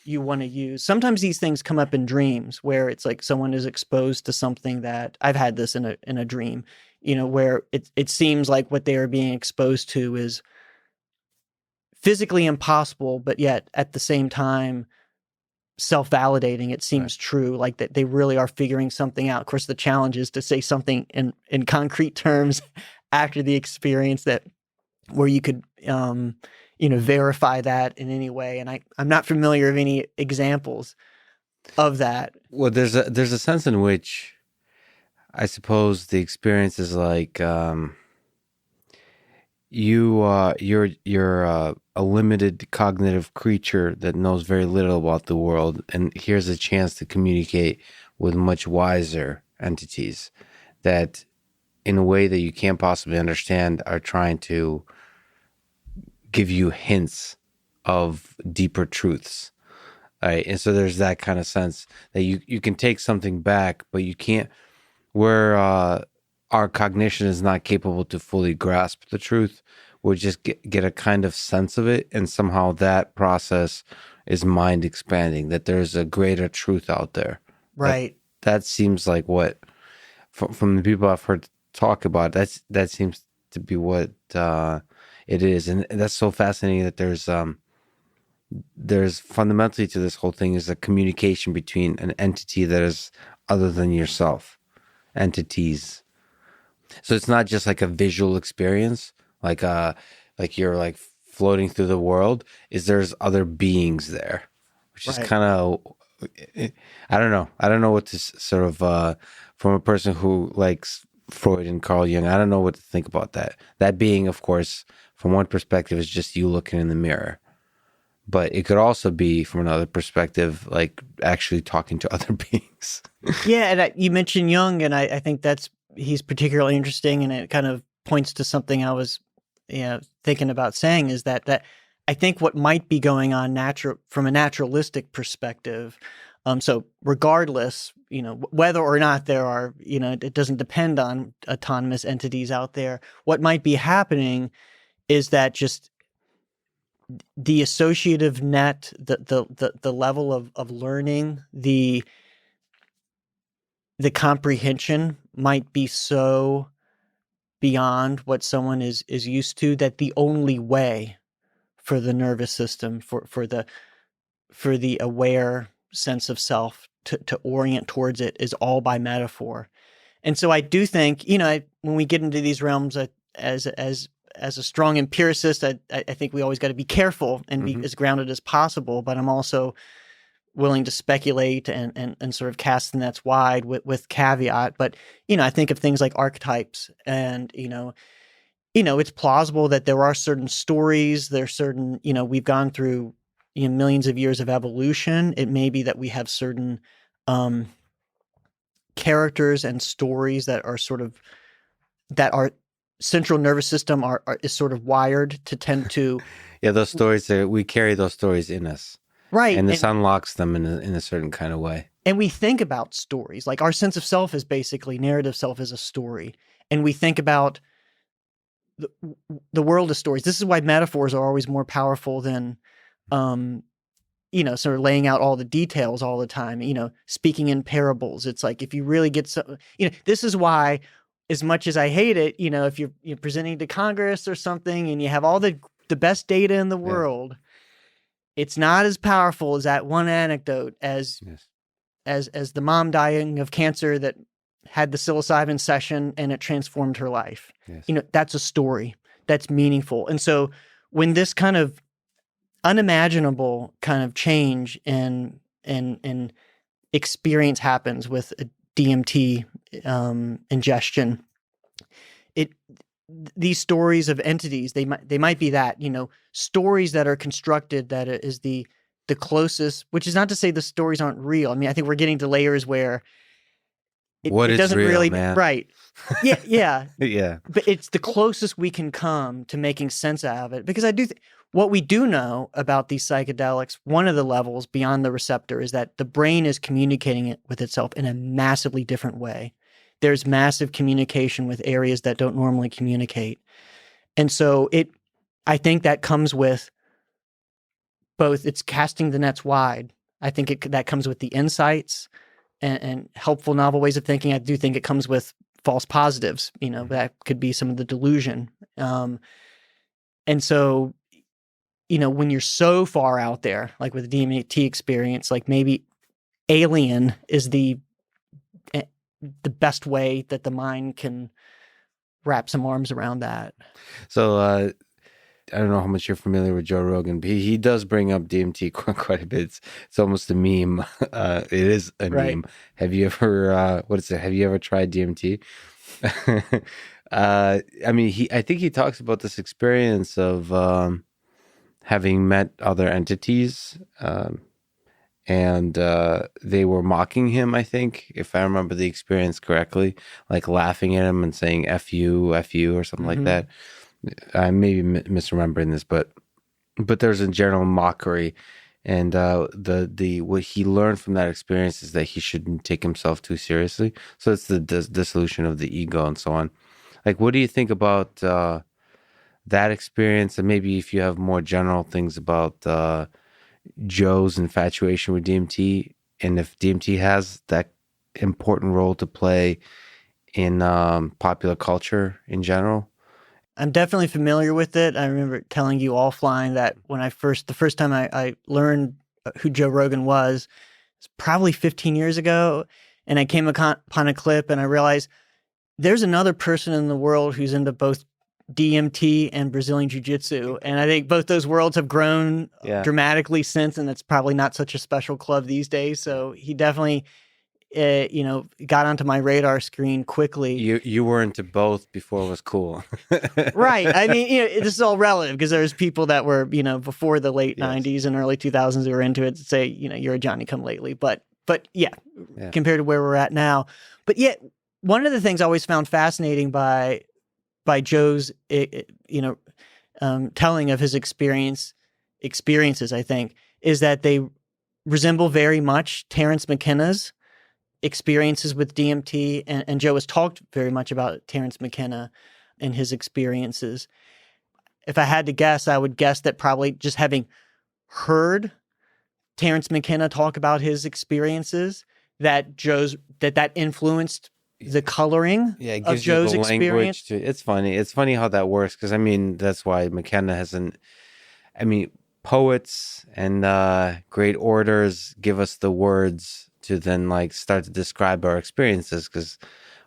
you want to use. Sometimes these things come up in dreams where it's like someone is exposed to something that I've had this in a dream, where it seems like what they are being exposed to is physically impossible, but yet at the same time self-validating. It seems true, like that they really are figuring something out. Of course, the challenge is to say something in concrete terms after the experience where you could verify that in any way. And I'm not familiar of any examples of that. Well, there's a sense in which I suppose the experience is like you're a limited cognitive creature that knows very little about the world, and here's a chance to communicate with much wiser entities that, in a way that you can't possibly understand, are trying to give you hints of deeper truths. Right? And so there's that kind of sense that you can take something back, but you can't, where our cognition is not capable to fully grasp the truth. We'll just get a kind of sense of it, and somehow that process is mind expanding, that there's a greater truth out there. Right. That seems like what, from the people I've heard talk about, that seems to be what it is. And that's so fascinating that there's fundamentally to this whole thing is a communication between an entity that is other than yourself, entities. So it's not just like a visual experience, like you're like floating through the world. There's other beings there, which is kind of, I don't know what to sort of, from a person who likes Freud and Carl Jung, I don't know what to think about that. That being, of course, from one perspective is just you looking in the mirror. But it could also be, from another perspective, like actually talking to other beings. Yeah, and you mentioned Jung, and I think he's particularly interesting, and it kind of points to something I was thinking about saying, is that I think what might be going on from a naturalistic perspective. So regardless, whether or not there are, it doesn't depend on autonomous entities out there. What might be happening is that just the associative net, the level of learning, the comprehension might be so beyond what someone is used to, that the only way for the nervous system, for the aware sense of self to orient towards it, is all by metaphor. And so I do think, when we get into these realms, as a strong empiricist, I think we always got to be careful and be as grounded as possible. But I'm also willing to speculate and sort of cast the nets wide with caveat. But, I think of things like archetypes, and, it's plausible that there are certain stories, there's certain, we've gone through millions of years of evolution. It may be that we have certain characters and stories that are central nervous system is sort of wired to tend to. Yeah, those stories, we carry those stories in us. Right. And this unlocks them in a certain kind of way. And we think about stories. Like our sense of self is basically, narrative self is a story. And we think about the world of stories. This is why metaphors are always more powerful than, sort of laying out all the details all the time, speaking in parables. It's like, if you really get this is why, as much as I hate it, if you're presenting to Congress or something and you have all the best data in the world, it's not as powerful as that one anecdote as the mom dying of cancer that had the psilocybin session and it transformed her life. Yes. That's a story that's meaningful. And so when this kind of unimaginable kind of change in experience happens with a DMT ingestion, these stories of entities, they might be that, stories that are constructed that is the closest, which is not to say the stories aren't real. I mean, I think we're getting to layers where it doesn't real, really, man? Right. Yeah. Yeah. Yeah. But it's the closest we can come to making sense out of it. Because I do what we do know about these psychedelics, one of the levels beyond the receptor is that the brain is communicating it with itself in a massively different way. There's massive communication with areas that don't normally communicate. And so I think that comes with both, it's casting the nets wide. I think that comes with the insights and helpful novel ways of thinking. I do think it comes with false positives, that could be some of the delusion. And so, when you're so far out there, like with the DMT experience, like maybe alien is the best way that the mind can wrap some arms around that. So I don't know how much you're familiar with Joe Rogan, but he does bring up DMT quite a bit. It's almost a meme. It is a meme. Have you ever, have you ever tried DMT? I think he talks about this experience of having met other entities, and they were mocking him, I think, if I remember the experience correctly, like laughing at him and saying F you, or something like that. I may be misremembering this, but there's a general mockery, and what he learned from that experience is that he shouldn't take himself too seriously. So it's the dissolution of the ego and so on. Like, what do you think about that experience, and maybe if you have more general things about Joe's infatuation with DMT, and if DMT has that important role to play in popular culture in general? I'm definitely familiar with it. I remember telling you offline that when the first time I learned who Joe Rogan was probably 15 years ago, and I came upon a clip and I realized there's another person in the world who's into both DMT and Brazilian Jiu-Jitsu. And I think both those worlds have grown dramatically since, and it's probably not such a special club these days. So he definitely got onto my radar screen quickly. You were into both before it was cool. Right. I mean, this is all relative because there's people that were, before the late 90s and early 2000s who were into it, say, you're a Johnny-come-lately. But yeah, compared to where we're at now. But yet, one of the things I always found fascinating by Joe's, telling of his experiences, I think, is that they resemble very much Terence McKenna's experiences with DMT, and Joe has talked very much about Terence McKenna and his experiences. If I had to guess, I would guess that probably just having heard Terence McKenna talk about his experiences, that influenced the coloring of Joe's experience. It's funny. It's funny how that works, because that's why McKenna hasn't. Poets and great orators give us the words to then start to describe our experiences, because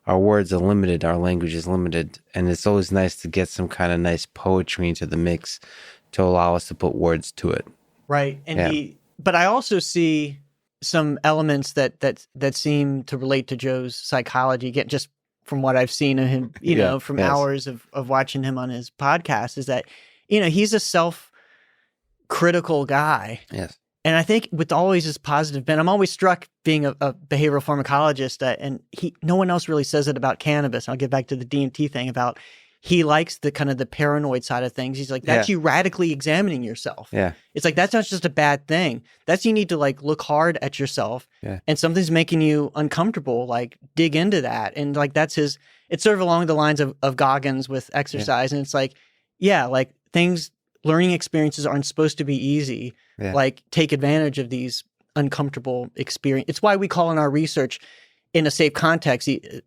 our words are limited, our language is limited, and it's always nice to get some kind of nice poetry into the mix to allow us to put words to it. Right, and but I also see some elements that seem to relate to Joe's psychology. Again, just from what I've seen of him, from hours of watching him on his podcast, is that he's a self-critical guy. Yes. And I think with always his positive bent, I'm always struck being a behavioral pharmacologist, and no one else really says it about cannabis. I'll get back to the DMT thing about he likes the kind of the paranoid side of things. He's like, that's you radically examining yourself. Yeah. It's like, that's not just a bad thing. That's you need to like look hard at yourself. Yeah. And something's making you uncomfortable, like dig into that. And like, it's sort of along the lines of Goggins with exercise. And it's like, like learning experiences aren't supposed to be easy. Yeah. Like take advantage of these uncomfortable experience. It's why we call in our research in a safe context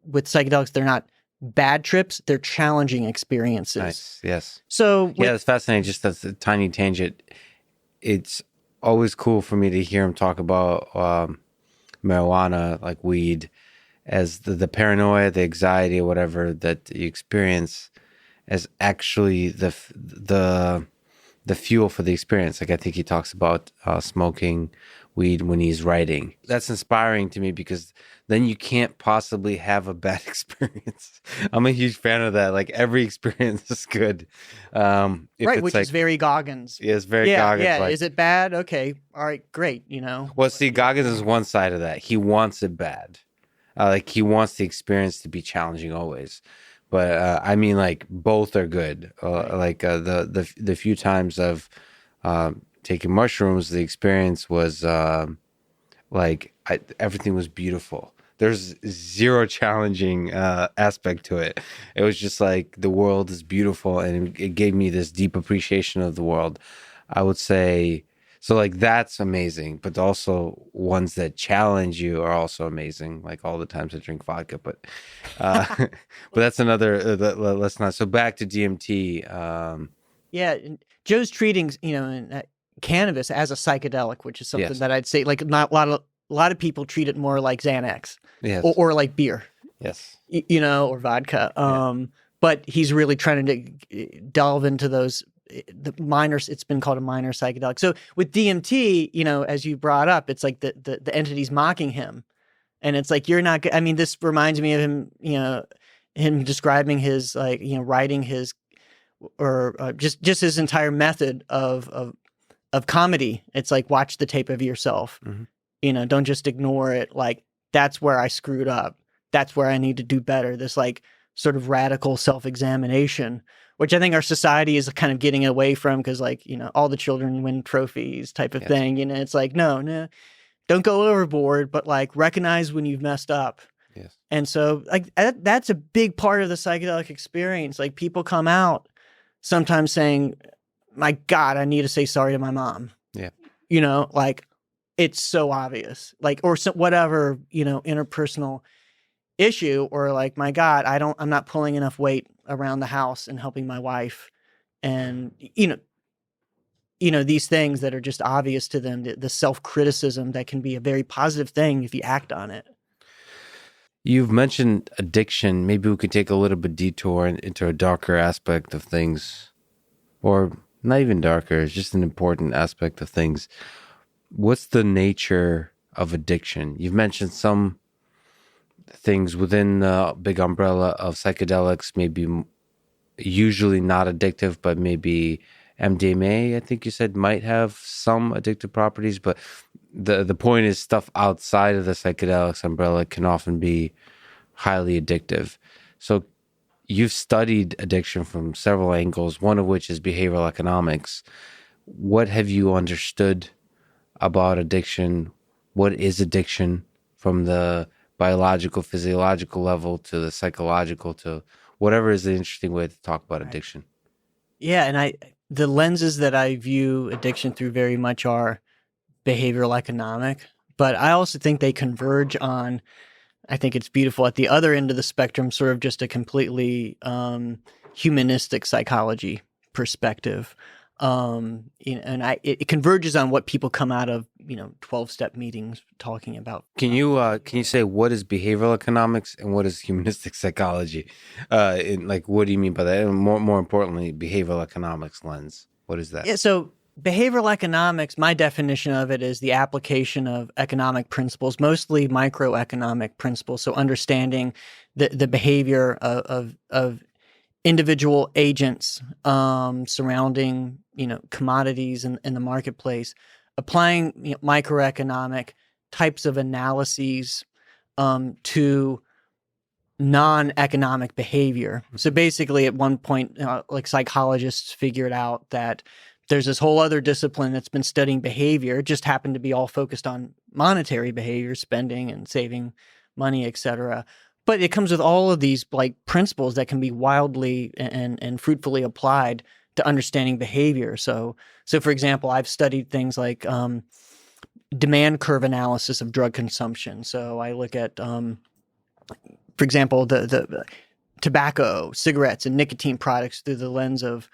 with psychedelics, they're not bad trips, they're challenging experiences. Nice. Yes. So it's fascinating. Just as a tiny tangent, it's always cool for me to hear him talk about marijuana, like weed, as the paranoia, the anxiety, or whatever that you experience, as actually the fuel for the experience. Like I think he talks about smoking weed when he's writing. That's inspiring to me because then you can't possibly have a bad experience. I'm a huge fan of that. Like every experience is good. Right, which is very Goggins. Yeah, it's very Goggins. Yeah, is it bad? Okay, all right, great, Well, see, Goggins is one side of that. He wants it bad. Like he wants the experience to be challenging always. But I mean, like both are good. Like the few times of taking mushrooms, the experience was everything was beautiful. There's zero challenging aspect to it. It was just like the world is beautiful, and it gave me this deep appreciation of the world. I would say so. Like that's amazing, but also ones that challenge you are also amazing. Like all the times I drink vodka, but but that's another. Let's not. So back to DMT. Joe's treating cannabis as a psychedelic, which is something that I'd say like not a lot of people treat it more like Xanax, or like beer, or vodka. But he's really trying to delve into those the minor. It's been called a minor psychedelic. So with DMT, as you brought up, it's like the entity's mocking him, and it's like you're not. I mean, this reminds me of him. Him describing his writing his or just his entire method of comedy. It's like watch the tape of yourself. Mm-hmm. Don't just ignore it. Like that's where I screwed up. That's where I need to do better. This like sort of radical self-examination, which I think our society is kind of getting away from because like, all the children win trophies type of thing. It's like, no, don't go overboard, but like recognize when you've messed up. Yes. And so like that's a big part of the psychedelic experience. Like people come out sometimes saying, my God, I need to say sorry to my mom. Yeah. Like it's so obvious, like, or whatever, interpersonal issue, or like, my God, I'm not pulling enough weight around the house and helping my wife. And, these things that are just obvious to them, the self-criticism that can be a very positive thing if you act on it. You've mentioned addiction. Maybe we could take a little bit detour into a darker aspect of things, or not even darker. It's just an important aspect of things. What's the nature of addiction? You've mentioned some things within the big umbrella of psychedelics, maybe usually not addictive, but maybe MDMA, I think you said, might have some addictive properties. But the point is stuff outside of the psychedelics umbrella can often be highly addictive. So you've studied addiction from several angles, one of which is behavioral economics. What have you understood about addiction? What is addiction from the biological, physiological level to the psychological, to whatever is the interesting way to talk about addiction? Yeah, and the lenses that I view addiction through very much are behavioral economic, but I also think they converge on, I think it's beautiful at the other end of the spectrum, sort of just a completely humanistic psychology perspective. And it converges on what people come out of 12-step meetings talking about. Can you say what is behavioral economics and what is humanistic psychology? What do you mean by that? And more importantly, behavioral economics lens. What is that? Yeah, so behavioral economics, my definition of it is the application of economic principles, mostly microeconomic principles. So understanding the behavior of individual agents surrounding commodities in the marketplace, applying microeconomic types of analyses to non-economic behavior. So basically, at one point, like psychologists figured out that there's this whole other discipline that's been studying behavior. It just happened to be all focused on monetary behavior, spending and saving money, etc. But it comes with all of these like principles that can be wildly and fruitfully applied to understanding behavior. So for example, I've studied things like demand curve analysis of drug consumption. So I look at, for example, the tobacco, cigarettes, and nicotine products through the lens of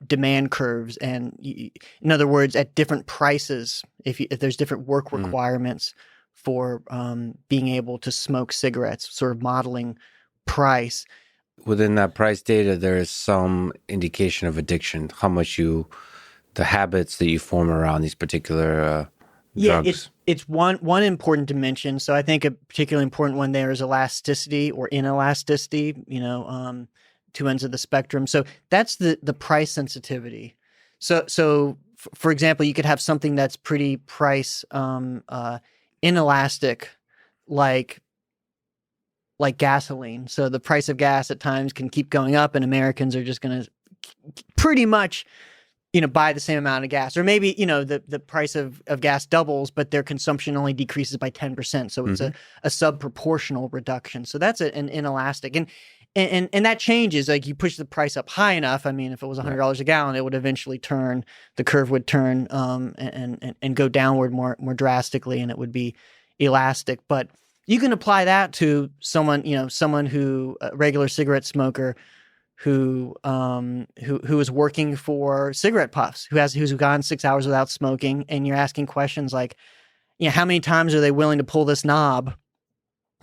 demand curves, and in other words, at different prices, if there's different work requirements for being able to smoke cigarettes, sort of modeling price. Within that price data, there is some indication of addiction, how much the habits that you form around these particular drugs. It's one important dimension. So I think a particularly important one there is elasticity or inelasticity, two ends of the spectrum. So that's the price sensitivity. So for example, you could have something that's pretty price inelastic, like gasoline. So the price of gas at times can keep going up, and Americans are just going to pretty much buy the same amount of gas. Or maybe, the price of gas doubles, but their consumption only decreases by 10%. So it's a sub-proportional reduction. So that's an inelastic. And that changes. Like you push the price up high enough. I mean, if it was $100 a gallon, it would eventually turn, the curve would turn and go downward more drastically, and it would be elastic. But you can apply that to someone who, a regular cigarette smoker, who is working for cigarette puffs, who's gone 6 hours without smoking, and you're asking questions like, how many times are they willing to pull this knob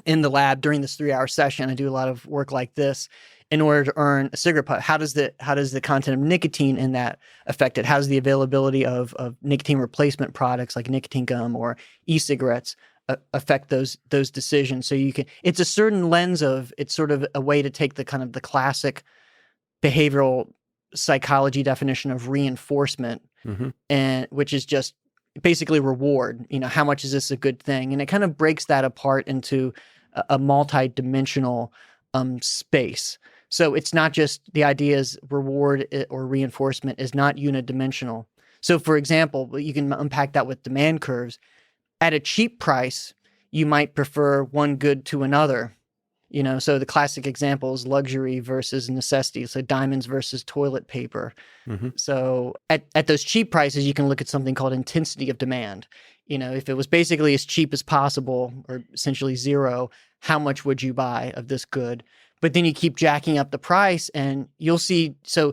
in the lab during this 3-hour session? I do a lot of work like this in order to earn a cigarette puff. How does the content of nicotine in that affect it? How does the availability of nicotine replacement products like nicotine gum or e-cigarettes affect those decisions? So it's a certain lens of, it's sort of a way to take the kind of the classic behavioral psychology definition of reinforcement, and which is just basically reward. How much is this a good thing? And it kind of breaks that apart into a multi-dimensional space. So it's not just the idea is reward or reinforcement is not unidimensional. So for example, you can unpack that with demand curves. At a cheap price, you might prefer one good to another. So the classic example is luxury versus necessity. So diamonds versus toilet paper. So at those cheap prices, you can look at something called intensity of demand. If it was basically as cheap as possible or essentially zero, how much would you buy of this good? But then you keep jacking up the price and you'll see, so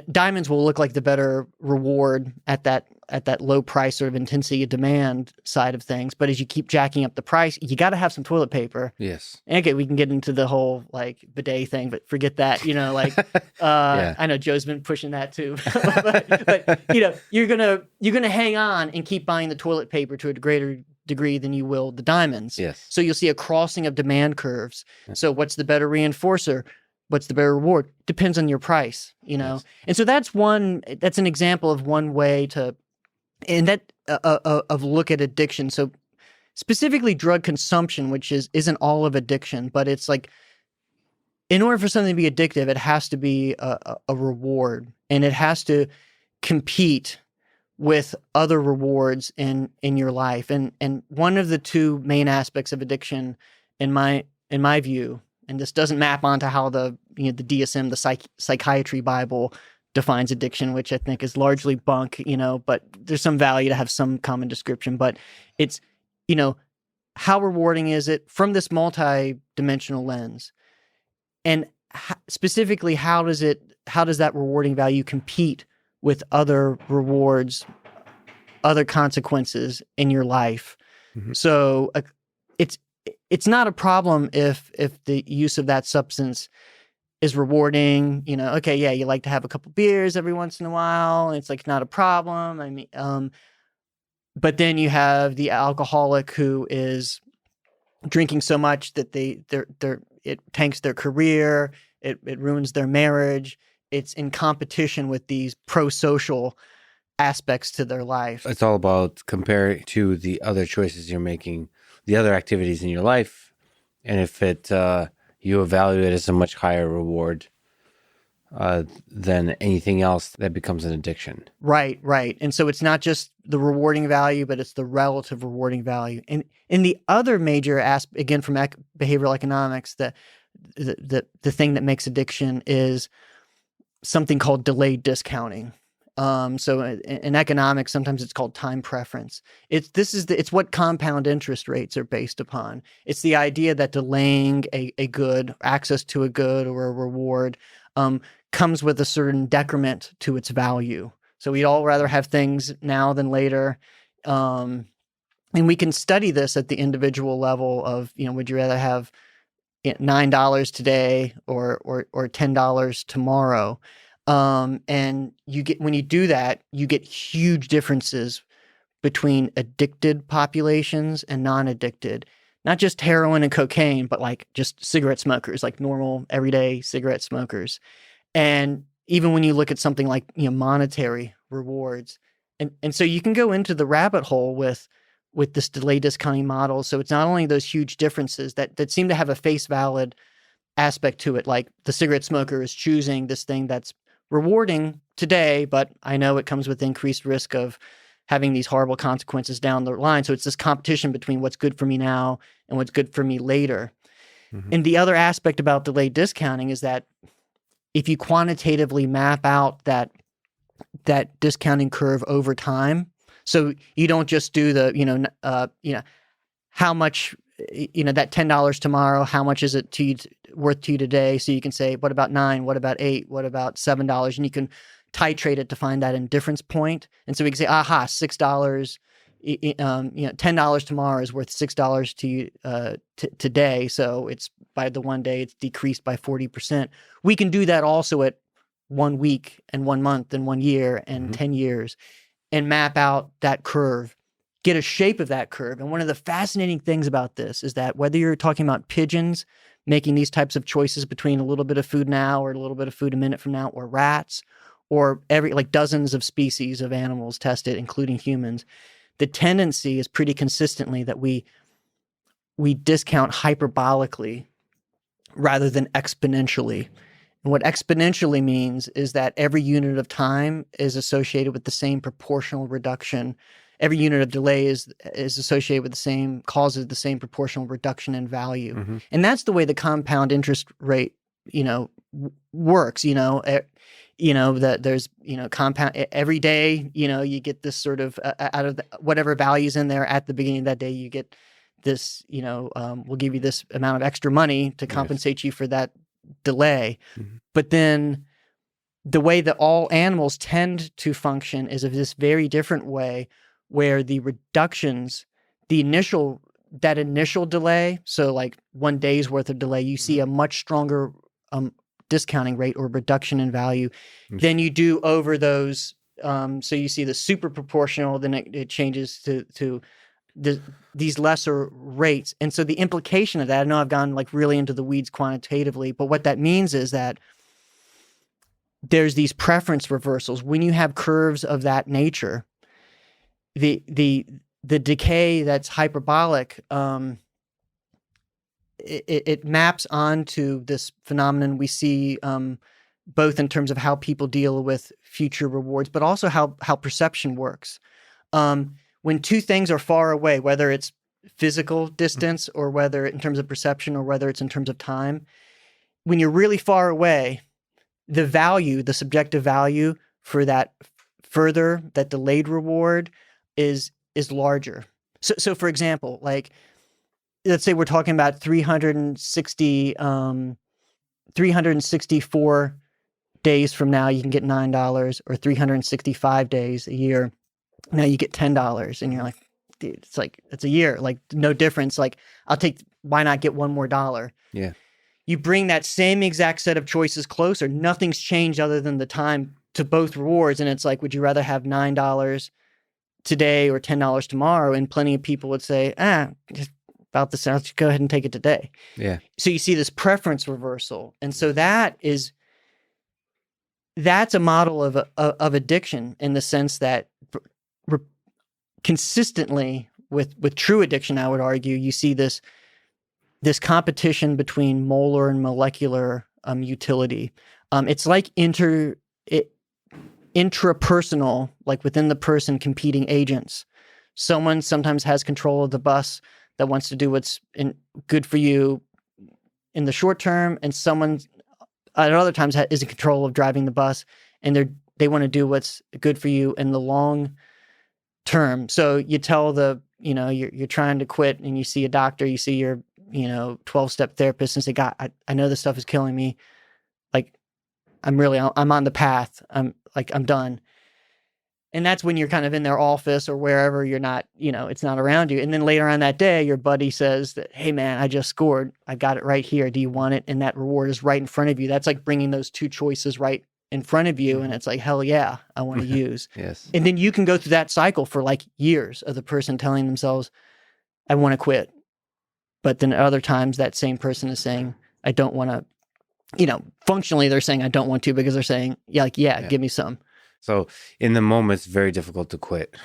diamonds will look like the better reward at that low price sort of intensity of demand side of things. But as you keep jacking up the price, you got to have some toilet paper. Yes. Okay, we can get into the whole like bidet thing, but forget that. I know Joe's been pushing that too. but you're gonna hang on and keep buying the toilet paper to a greater degree than you will the diamonds. Yes. So you'll see a crossing of demand curves. So what's the better reinforcer? What's the better reward? Depends on your price, Yes. And so that's an example of one way to, and that of look at addiction. So specifically drug consumption, which isn't all of addiction, but it's like, in order for something to be addictive, it has to be a reward, and it has to compete with other rewards in your life. And one of the two main aspects of addiction, in my view, and this doesn't map onto how the DSM, the psychiatry Bible, defines addiction, which I think is largely bunk, but there's some value to have some common description. But it's, how rewarding is it from this multi-dimensional lens? And specifically, how does that rewarding value compete with other rewards, other consequences in your life? So it's not a problem if the use of that substance is rewarding. You like to have a couple beers every once in a while, and it's like not a problem. I mean, but then you have the alcoholic who is drinking so much that it tanks their career, it ruins their marriage. It's in competition with these pro-social aspects to their life. It's all about comparing to the other choices you're making, the other activities in your life, And if you evaluate it as a much higher reward than anything else, that becomes an addiction. Right, right. And so it's not just the rewarding value, but it's the relative rewarding value. And in the other major aspect, again, from behavioral economics, the thing that makes addiction is something called delayed discounting. So in economics, sometimes it's called time preference. It's what compound interest rates are based upon. It's the idea that delaying a good, access to a good or a reward, comes with a certain decrement to its value. So we'd all rather have things now than later. And we can study this at the individual level of, would you rather have $9 today or $10 tomorrow? And when you do that, you get huge differences between addicted populations and non-addicted. Not just heroin and cocaine, but like just cigarette smokers, like normal everyday cigarette smokers. And even when you look at something like monetary rewards, and so you can go into the rabbit hole with this delay discounting model. So it's not only those huge differences that seem to have a face valid aspect to it, like the cigarette smoker is choosing this thing that's rewarding today, but I know it comes with increased risk of having these horrible consequences down the line. So it's this competition between what's good for me now and what's good for me later. Mm-hmm. And the other aspect about delayed discounting is that if you quantitatively map out that discounting curve over time, so you don't just do the, how much, that $10 tomorrow, how much is it worth to you today? So you can say, what about 9? What about 8? What about $7? And you can titrate it to find that indifference point. And so we can say, aha, $6, $10 tomorrow is worth $6 to you today. So it's by the one day, it's decreased by 40%. We can do that also at 1 week and 1 month and 1 year and 10 years and map out that curve, get a shape of that curve. And one of the fascinating things about this is that whether you're talking about pigeons making these types of choices between a little bit of food now or a little bit of food a minute from now, or rats, or dozens of species of animals tested, including humans, the tendency is pretty consistently that we discount hyperbolically rather than exponentially. And what exponentially means is that every unit of time is associated with the same proportional reduction. Every unit of delay is associated with causes the same proportional reduction in value. Mm-hmm. And that's the way the compound interest rate, works, that there's, compound every day, you get this sort of out of whatever value's in there at the beginning of that day, you get this, we'll give you this amount of extra money to compensate you for that delay. Mm-hmm. But then the way that all animals tend to function is of this very different way, where the reductions, that initial delay, so like 1 day's worth of delay, you see a much stronger discounting rate or reduction in value than you do over those. So you see the super proportional, then it changes to these lesser rates. And so the implication of that, I know I've gone like really into the weeds quantitatively, but what that means is that there's these preference reversals. When you have curves of that nature, the decay that's hyperbolic, it maps onto this phenomenon we see both in terms of how people deal with future rewards, but also how perception works. When two things are far away, whether it's physical distance or whether in terms of perception or whether it's in terms of time, when you're really far away, the subjective value for that delayed reward is larger. So for example, like, let's say we're talking about 364 days from now, you can get $9, or 365 days a year. Now you get $10, and you're like, dude, it's a year, like no difference. Like why not get one more dollar? Yeah. You bring that same exact set of choices closer. Nothing's changed other than the time to both rewards. And it's like, would you rather have $9 today or $10 tomorrow? And plenty of people would say, just about the same, let's go ahead and take it today. Yeah. So you see this preference reversal. And so that's a model of addiction, in the sense that consistently with true addiction, I would argue, you see this this competition between molar and molecular utility. It's like intrapersonal, like within the person, competing agents. Someone sometimes has control of the bus that wants to do what's good for you in the short term, and someone at other times is in control of driving the bus, and they want to do what's good for you in the long term. So you tell you're trying to quit, and you see a doctor, you see your 12-step therapist, and say, God, I know this stuff is killing me. Like, I'm on the path. I'm done. And that's when you're kind of in their office or wherever you're not, it's not around you. And then later on that day, your buddy says that, hey man, I just scored. I got it right here. Do you want it? And that reward is right in front of you. That's like bringing those two choices right in front of you. And it's like, hell yeah, I want to use. Yes. And then you can go through that cycle for like years of the person telling themselves, I want to quit. But then at other times that same person is saying, I don't want to, functionally they're saying, I don't want to, because they're saying, give me some. So in the moment, it's very difficult to quit.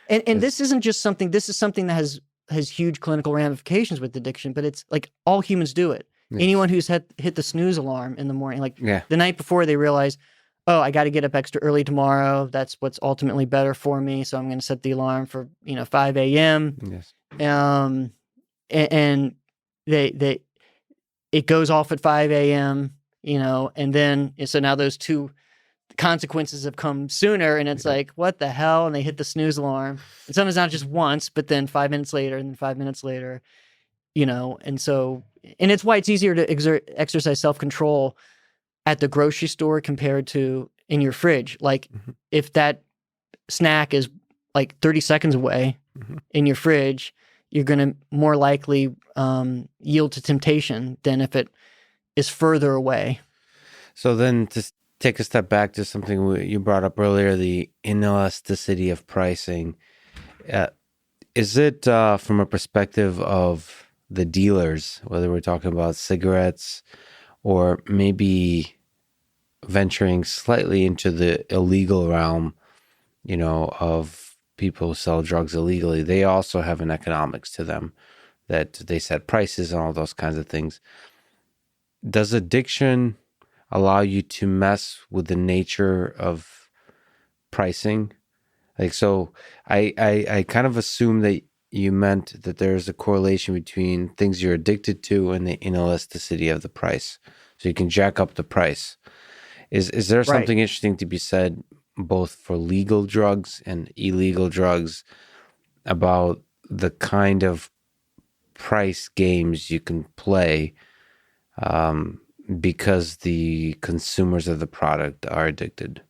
And this isn't just something, this is something that has huge clinical ramifications with addiction, but it's like all humans do it. Yes. Anyone who's hit the snooze alarm in the morning, the night before, they realize, oh, I got to get up extra early tomorrow. That's what's ultimately better for me. So I'm going to set the alarm for, 5 a.m. Yes. And it goes off at 5 a.m., and then, so now those two consequences have come sooner, and it's like, what the hell? And they hit the snooze alarm. And sometimes not just once, but then 5 minutes later, and then 5 minutes later, and so, and it's why it's easier to exercise self-control at the grocery store compared to in your fridge. Like if that snack is like 30 seconds away in your fridge, you're going to more likely yield to temptation than if it is further away. So then to take a step back to something you brought up earlier, the inelasticity of pricing. Is it from a perspective of the dealers, whether we're talking about cigarettes or maybe venturing slightly into the illegal realm, of people who sell drugs illegally? They also have an economics to them, that they set prices and all those kinds of things. Does addiction allow you to mess with the nature of pricing? Like, so I kind of assume that you meant that there's a correlation between things you're addicted to and the inelasticity of the price. So you can jack up the price. Is there something interesting to be said both for legal drugs and illegal drugs about the kind of price games you can play because the consumers of the product are addicted?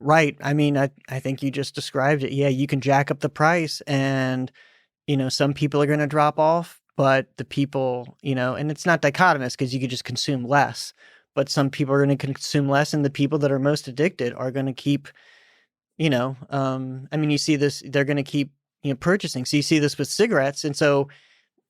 Right. I mean, I think you just described it. Yeah, you can jack up the price, and, some people are going to drop off, but the people, and it's not dichotomous because you could just consume less, but some people are going to consume less, and the people that are most addicted are going to keep, you see this, they're going to keep, purchasing. So you see this with cigarettes. And so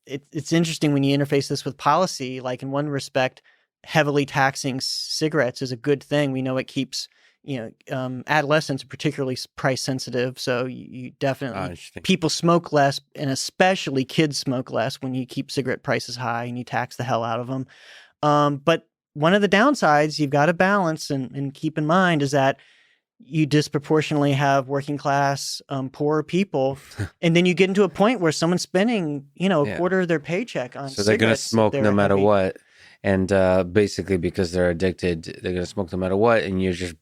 it's interesting when you interface this with policy. Like, in one respect, heavily taxing cigarettes is a good thing. We know it keeps, adolescents are particularly price sensitive. So you definitely, people smoke less, and especially kids smoke less when you keep cigarette prices high and you tax the hell out of them. But one of the downsides you've got to balance and keep in mind is that you disproportionately have working class, poorer people. And then you get into a point where someone's spending, a quarter of their paycheck on cigarettes. So they're going to smoke no matter what. And basically, because they're addicted, they're going to smoke no matter what. And you're just,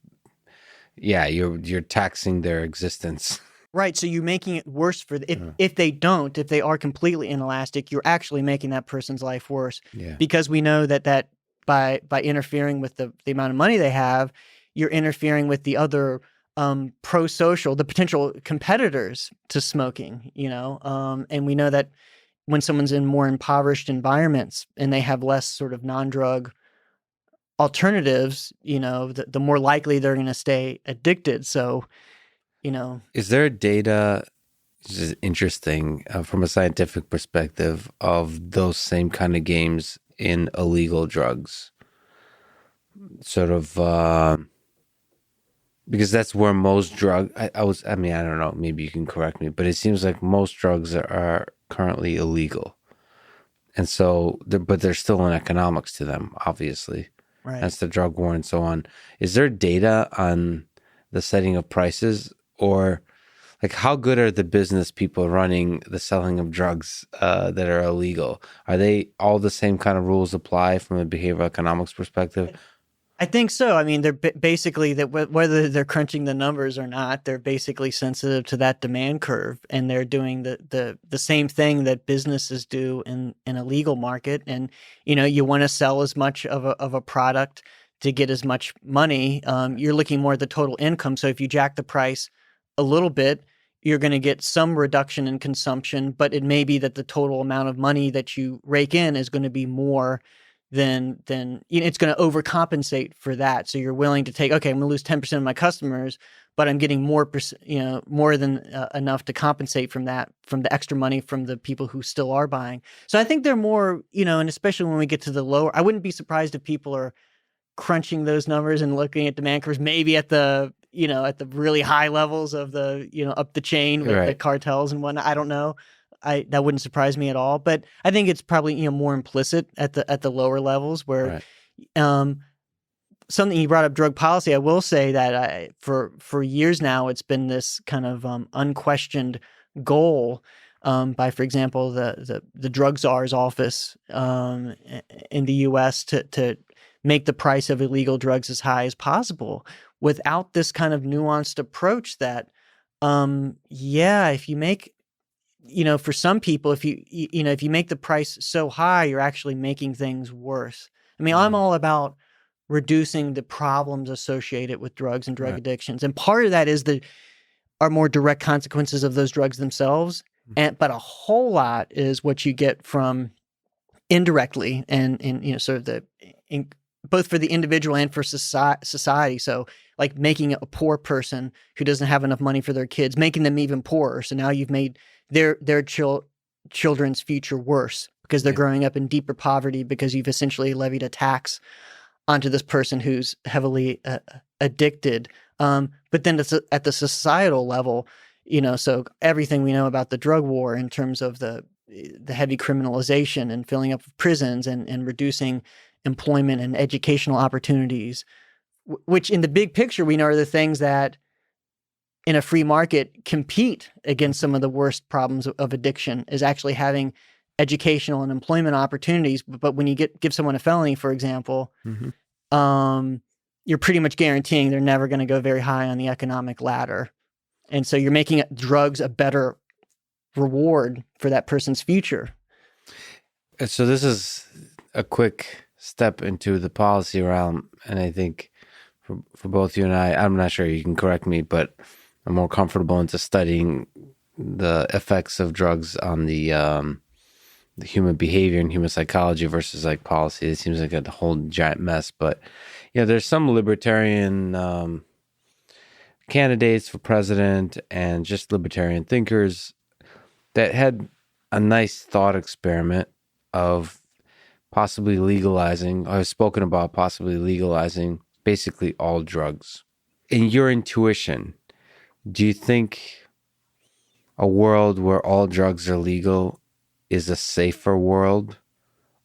you're taxing their existence. Right. So you're making it worse for if they are completely inelastic, you're actually making that person's life worse. Yeah. Because we know that by interfering with the amount of money they have, you're interfering with the other pro-social, the potential competitors to smoking, and we know that when someone's in more impoverished environments and they have less sort of non-drug alternatives, the more likely they're going to stay addicted. So, Is there data, this is interesting, from a scientific perspective, of those same kind of games in illegal drugs? Sort of, because that's where most I don't know, maybe you can correct me, but it seems like most drugs are currently illegal. And so, but there's still an economics to them, obviously. Right. That's the drug war and so on. Is there data on the setting of prices, or like how good are the business people running the selling of drugs that are illegal? Are they all the same kind of rules apply from a behavioral economics perspective? I think so. I mean, they're basically that whether they're crunching the numbers or not, they're basically sensitive to that demand curve, and they're doing the same thing that businesses do in a legal market. And you want to sell as much of a product to get as much money. You're looking more at the total income. So if you jack the price a little bit, you're going to get some reduction in consumption, but it may be that the total amount of money that you rake in is going to be more then it's going to overcompensate for that. So you're willing to take, okay, I'm going to lose 10% of my customers, but I'm getting more than enough to compensate from that, from the extra money from the people who still are buying. So I think they're more, and especially when we get to the lower, I wouldn't be surprised if people are crunching those numbers and looking at demand curves, maybe at the, at the really high levels of the, up the chain with the cartels and whatnot. I don't know. That wouldn't surprise me at all, but I think it's probably more implicit at the lower levels where something you brought up, drug policy. I will say that for years now it's been this kind of unquestioned goal by, for example, the drug czar's office in the U.S. to make the price of illegal drugs as high as possible, without this kind of nuanced approach that if you make for some people, if you make the price so high, you're actually making things worse. I mean, I'm all about reducing the problems associated with drugs and drug addictions. And part of that is are more direct consequences of those drugs themselves. But a whole lot is what you get from indirectly and sort of both for the individual and for society. So like making a poor person who doesn't have enough money for their kids, making them even poorer. So now you've made their children's future worse because they're growing up in deeper poverty because you've essentially levied a tax onto this person who's heavily addicted. But then it's at the societal level, so everything we know about the drug war in terms of the heavy criminalization and filling up of prisons and reducing employment and educational opportunities, which in the big picture we know are the things that in a free market compete against some of the worst problems of addiction, is actually having educational and employment opportunities. But when you give someone a felony, for example, you're pretty much guaranteeing they're never going to go very high on the economic ladder. And so you're making drugs a better reward for that person's future. So this is a quick step into the policy realm. And I think for both you and I'm not sure, you can correct me, but I'm more comfortable into studying the effects of drugs on the human behavior and human psychology versus like policy. It seems like a whole giant mess, but there's some libertarian candidates for president and just libertarian thinkers that had a nice thought experiment of possibly legalizing. I've spoken about possibly legalizing basically all drugs. In your intuition, do you think a world where all drugs are legal is a safer world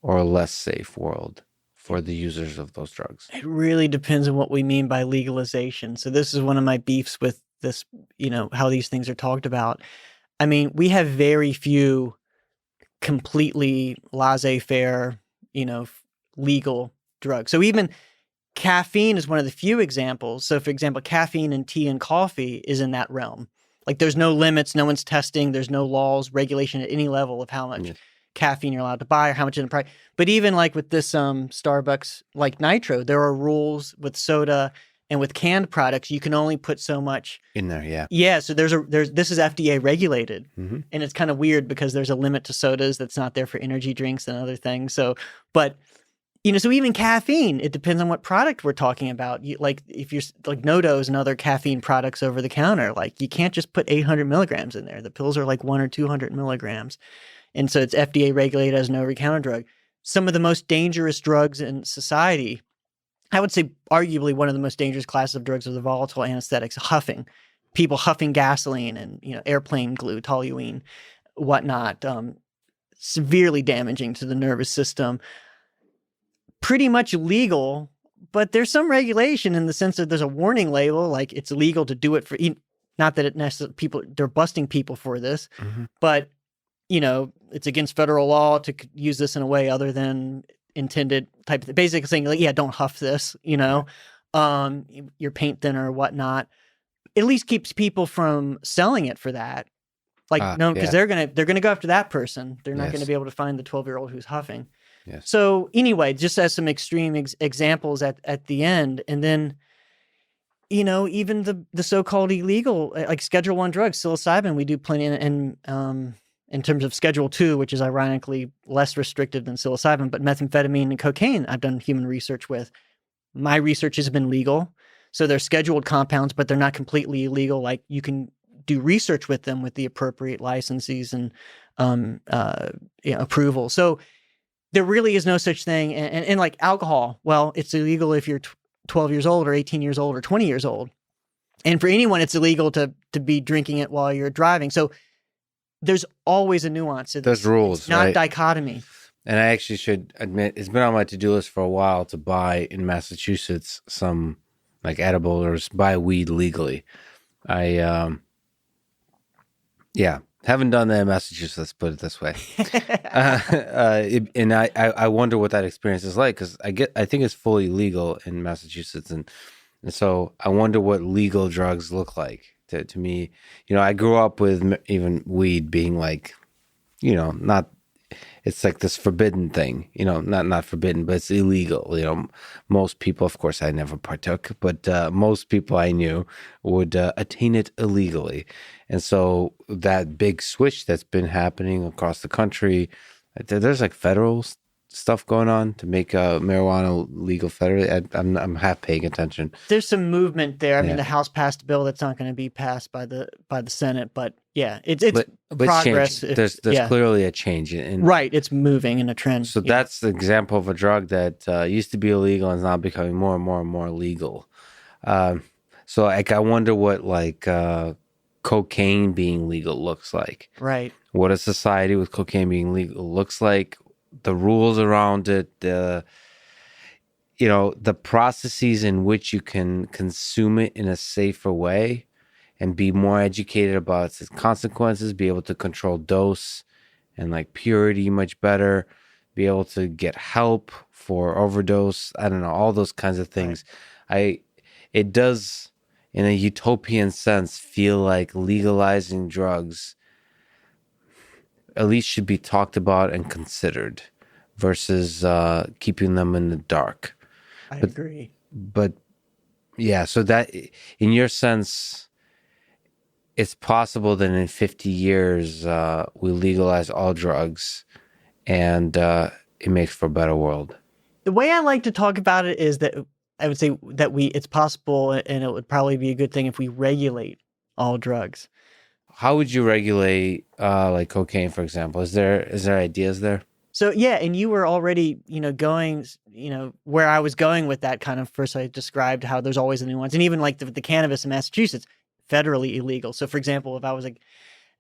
or a less safe world for the users of those drugs? It really depends on what we mean by legalization. So this is one of my beefs with this, how these things are talked about. I mean, we have very few completely laissez-faire, legal drugs. So even caffeine is one of the few examples. So for example, caffeine in tea and coffee is in that realm. Like there's no limits, no one's testing, there's no laws, regulation at any level of how much caffeine you're allowed to buy or how much in the price. But even like with this Starbucks like Nitro, there are rules with soda and with canned products. You can only put so much in there. Yeah. Yeah. So this is FDA regulated, and it's kind of weird because there's a limit to sodas that's not there for energy drinks and other things. So, but so even caffeine, it depends on what product we're talking about. Like if you're like NoDoz and other caffeine products over the counter, like you can't just put 800 milligrams in there. The pills are like 100 or 200 milligrams. And so it's FDA regulated as an over-the-counter drug. Some of the most dangerous drugs in society, I would say arguably one of the most dangerous classes of drugs are the volatile anesthetics, huffing. People huffing gasoline and, airplane glue, toluene, whatnot. severely damaging to the nervous system. Pretty much legal, but there's some regulation in the sense that there's a warning label, like it's illegal to do it for, not that it necessarily they're busting people for this, but it's against federal law to use this in a way other than intended type of thing. Basically saying like, yeah, don't huff this, your paint thinner or whatnot. At least keeps people from selling it for that. Like, no, because they're gonna go after that person. They're not going to be able to find the 12-year-old who's huffing. Yes. So anyway, just as some extreme examples at the end, and then, even the so-called illegal, like Schedule I drugs, psilocybin, we do plenty, and in terms of Schedule II, which is ironically less restrictive than psilocybin, but methamphetamine and cocaine, I've done human research with. My research has been legal, so they're scheduled compounds, but they're not completely illegal. Like you can do research with them with the appropriate licenses and approval. So there really is no such thing. And like alcohol, well, it's illegal if you're 12 years old or 18 years old or 20 years old. And for anyone, it's illegal to be drinking it while you're driving. So there's always a nuance. There's rules, it's not right? Dichotomy. And I actually should admit, it's been on my to-do list for a while to buy in Massachusetts some like edible or buy weed legally. Haven't done that in Massachusetts, let's put it this way. And I wonder what that experience is like, because I think it's fully legal in Massachusetts, and so I wonder what legal drugs look like to me. I grew up with even weed being like, not. It's like this forbidden thing, not forbidden, but it's illegal. Most people, of course, I never partook, but most people I knew would attain it illegally. And so that big switch that's been happening across the country, there's like federal stuff going on to make marijuana legal federally. I'm half paying attention. There's some movement there. I mean, the House passed a bill that's not going to be passed by the Senate, but yeah, it's progress. There's clearly a change right. It's moving in a trend. So that's the example of a drug that used to be illegal and is now becoming more and more and more legal. So like, I wonder what like cocaine being legal looks like. Right. What a society with cocaine being legal looks like. The rules around it, the processes in which you can consume it in a safer way and be more educated about its consequences, be able to control dose and like purity much better, be able to get help for overdose. I don't know, all those kinds of things. Right. It does, in a utopian sense, feel like legalizing drugs at least should be talked about and considered versus keeping them in the dark. I agree. But yeah, so that in your sense, it's possible that in 50 years we legalize all drugs and it makes for a better world. The way I like to talk about it is that I would say that it's possible, and it would probably be a good thing if we regulate all drugs. How would you regulate like cocaine, for example? Is there ideas there? So yeah, and you were already, going, where I was going with that kind of. First, I described how there's always a nuance, and even like the cannabis in Massachusetts, federally illegal. So, for example, if I was like,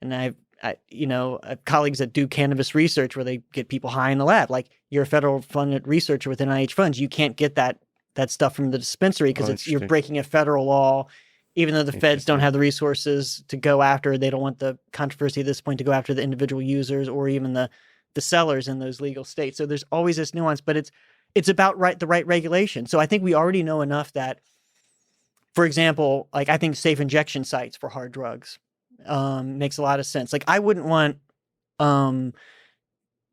and I have colleagues that do cannabis research where they get people high in the lab, like you're a federal funded researcher with NIH funds, you can't get that stuff from the dispensary because you're breaking a federal law. Even though the feds don't have the resources to go after, they don't want the controversy at this point to go after the individual users or even the sellers in those legal states. So there's always this nuance, but it's about the right regulation. So I think we already know enough that, for example, like I think safe injection sites for hard drugs makes a lot of sense. Like I wouldn't want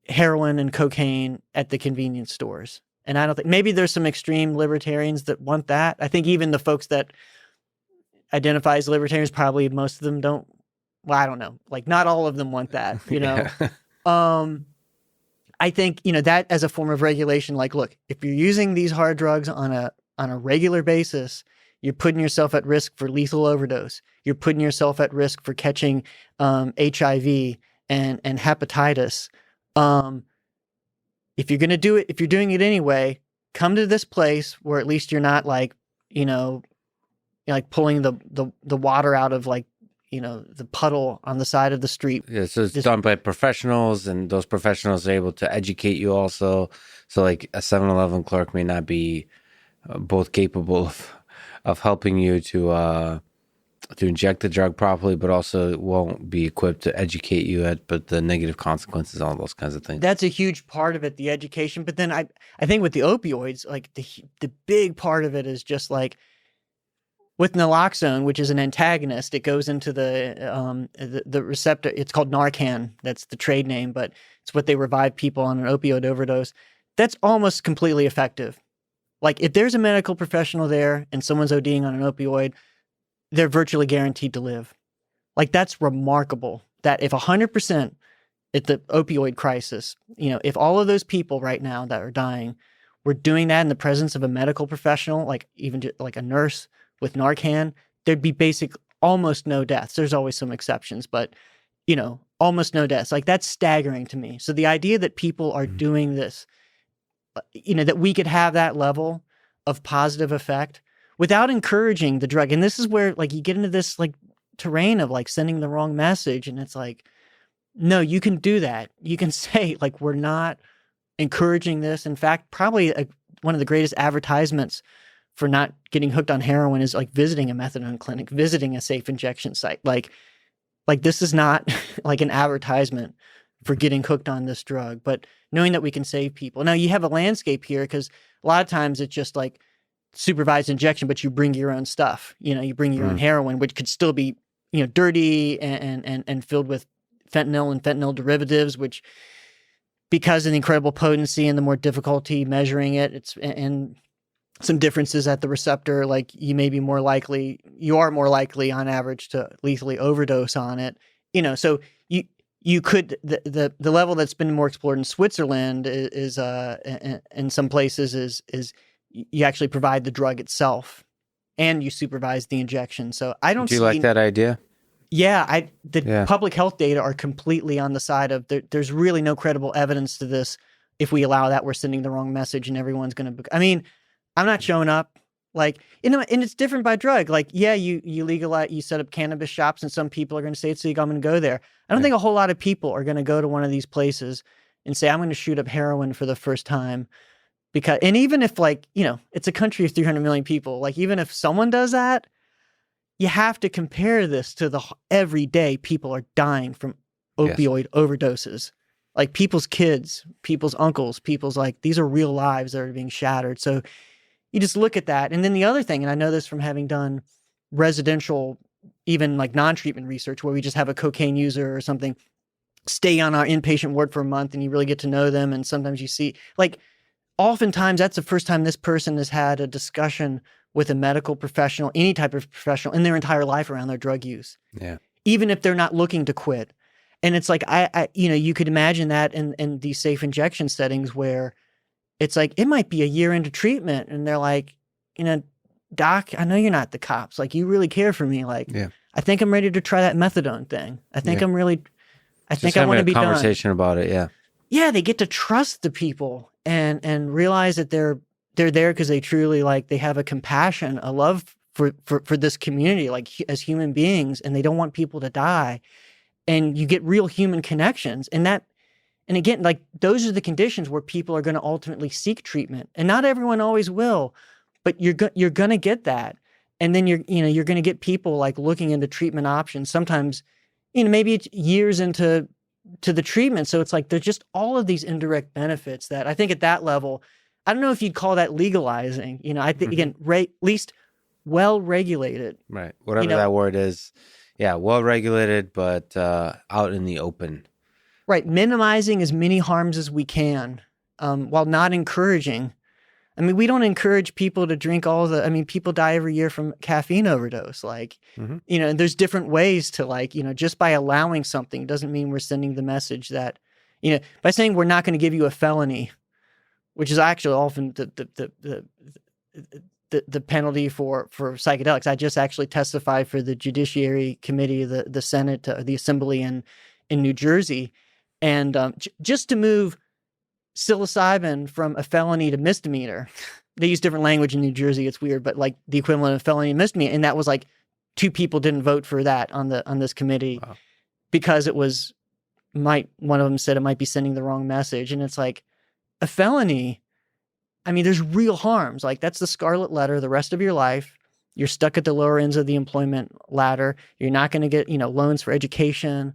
heroin and cocaine at the convenience stores. And I don't think, maybe there's some extreme libertarians that want that. I think even the folks that identify as libertarians, probably most of them don't. Well, I don't know. Like not all of them want that, I think, that as a form of regulation, like, look, if you're using these hard drugs on a regular basis, you're putting yourself at risk for lethal overdose. You're putting yourself at risk for catching HIV and hepatitis. If you're going to do it, if you're doing it anyway, come to this place where at least you're not like, like pulling the water out of like, the puddle on the side of the street. Yeah, so it's done by professionals, and those professionals are able to educate you also. So like a 7-Eleven clerk may not be both capable of helping you to inject the drug properly, but also won't be equipped to educate you but the negative consequences, all those kinds of things. That's a huge part of it, the education. But then I think with the opioids, like the big part of it is just like with naloxone, which is an antagonist, it goes into the receptor. It's called Narcan. That's the trade name, but it's what they revive people on an opioid overdose. That's almost completely effective. Like if there's a medical professional there and someone's ODing on an opioid, they're virtually guaranteed to live. Like that's remarkable that if 100% at the opioid crisis, if all of those people right now that are dying were doing that in the presence of a medical professional, like even like a nurse with Narcan, there'd be almost no deaths. There's always some exceptions, but almost no deaths. Like that's staggering to me. So the idea that people are doing this, that we could have that level of positive effect without encouraging the drug. And this is where like you get into this like terrain of like sending the wrong message. And it's like, no, you can do that. You can say like, we're not encouraging this. In fact, probably one of the greatest advertisements for not getting hooked on heroin is like visiting a methadone clinic, visiting a safe injection site. Like this is not like an advertisement for getting hooked on this drug, but knowing that we can save people. Now you have a landscape here because a lot of times it's just like supervised injection, but you bring your own stuff. You bring your own heroin, which could still be dirty and filled with fentanyl and fentanyl derivatives, which because of the incredible potency and the more difficulty measuring it, and some differences at the receptor, like you are more likely on average to lethally overdose on it. So you could, the level that's been more explored in Switzerland is in some places is you actually provide the drug itself and you supervise the injection. So I don't Do you like that idea? Yeah, public health data are completely on the side of there's really no credible evidence to this. If we allow that, we're sending the wrong message and everyone's going to, I'm not showing up like, and it's different by drug. Like, yeah, you legalize, you set up cannabis shops and some people are going to say it's legal, I'm going to go there. I don't think a whole lot of people are going to go to one of these places and say, I'm going to shoot up heroin for the first time. And even if it's a country of 300 million people, like even if someone does that, you have to compare this to the everyday people are dying from opioid overdoses. Like people's kids, people's uncles, these are real lives that are being shattered. So you just look at that. And then the other thing, and I know this from having done residential, even like non-treatment research where we just have a cocaine user or something stay on our inpatient ward for a month and you really get to know them. And sometimes you see like, oftentimes that's the first time this person has had a discussion with a medical professional, any type of professional in their entire life around their drug use. Yeah. Even if they're not looking to quit. And it's like, you could imagine that in these safe injection settings where it's like, it might be a year into treatment and they're like, doc, I know you're not the cops. Like you really care for me. Like, I think I'm ready to try that methadone thing. I think I want to be done. Conversation about it. Yeah. Yeah. They get to trust the people and realize that they're there because they truly they have a compassion, a love for this community, like as human beings, and they don't want people to die. And you get real human connections. And again, like those are the conditions where people are going to ultimately seek treatment. And not everyone always will, but you're going to get that. And then you're going to get people like looking into treatment options. Sometimes, maybe it's years into the treatment. So it's like, there's just all of these indirect benefits that I think at that level, I don't know if you'd call that legalizing, I think again, at least well-regulated. Right. Whatever that word is. Yeah. Well-regulated, but out in the open. Right. Minimizing as many harms as we can while not encouraging. We don't encourage people to drink people die every year from caffeine overdose. And there's different ways to just by allowing something doesn't mean we're sending the message that, by saying we're not going to give you a felony, which is actually often the penalty for psychedelics. I just actually testified for the Judiciary Committee, the Senate, the Assembly in New Jersey. And just to move psilocybin from a felony to misdemeanor, they use different language in New Jersey. It's weird, but like the equivalent of felony to misdemeanor. And that was like 2 people didn't vote for that on this committee Wow. because one of them said it might be sending the wrong message. And it's like a felony. I mean, there's real harms. Like that's the scarlet letter the rest of your life. You're stuck at the lower ends of the employment ladder. You're not going to get, loans for education,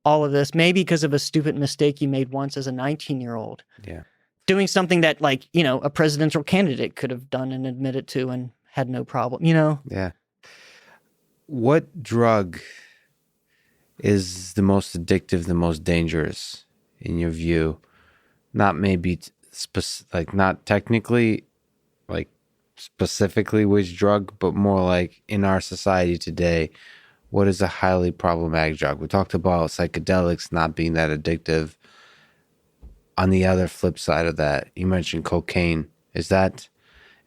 all of this, maybe because of a stupid mistake you made once as a 19-year-old. Yeah. Doing something that a presidential candidate could have done and admitted to and had no problem, Yeah. What drug is the most addictive, the most dangerous in your view? Not maybe not technically, like specifically which drug, but more like in our society today, what is a highly problematic drug? We talked about psychedelics not being that addictive. On the other flip side of that, you mentioned cocaine. Is that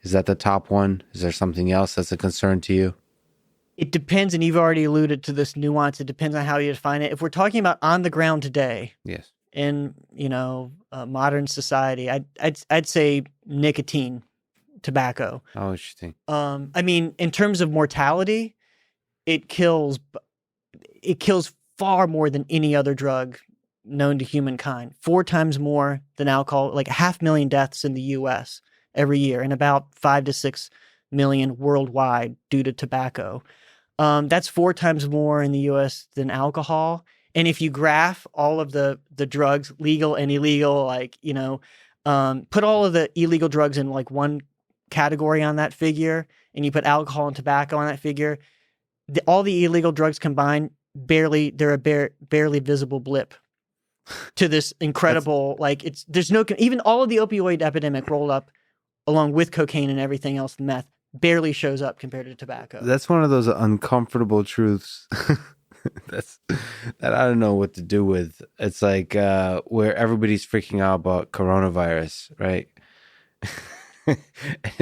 the top one? Is there something else that's a concern to you? It depends, and you've already alluded to this nuance. It depends on how you define it. If we're talking about on the ground today, Yes. in modern society, I'd say nicotine, tobacco. Oh, interesting. I mean, in terms of mortality, it kills far more than any other drug known to humankind. 4 times more than alcohol, like 500,000 deaths in the U.S. every year, and about 5 to 6 million worldwide due to tobacco. That's 4 times more in the U.S. than alcohol. And if you graph all of the drugs, legal and illegal, put all of the illegal drugs in like one category on that figure, and you put alcohol and tobacco on that figure, all the illegal drugs combined, they're a barely visible blip to this incredible, even all of the opioid epidemic rolled up along with cocaine and everything else, meth, barely shows up compared to tobacco. That's one of those uncomfortable truths that I don't know what to do with. It's like where everybody's freaking out about coronavirus, right?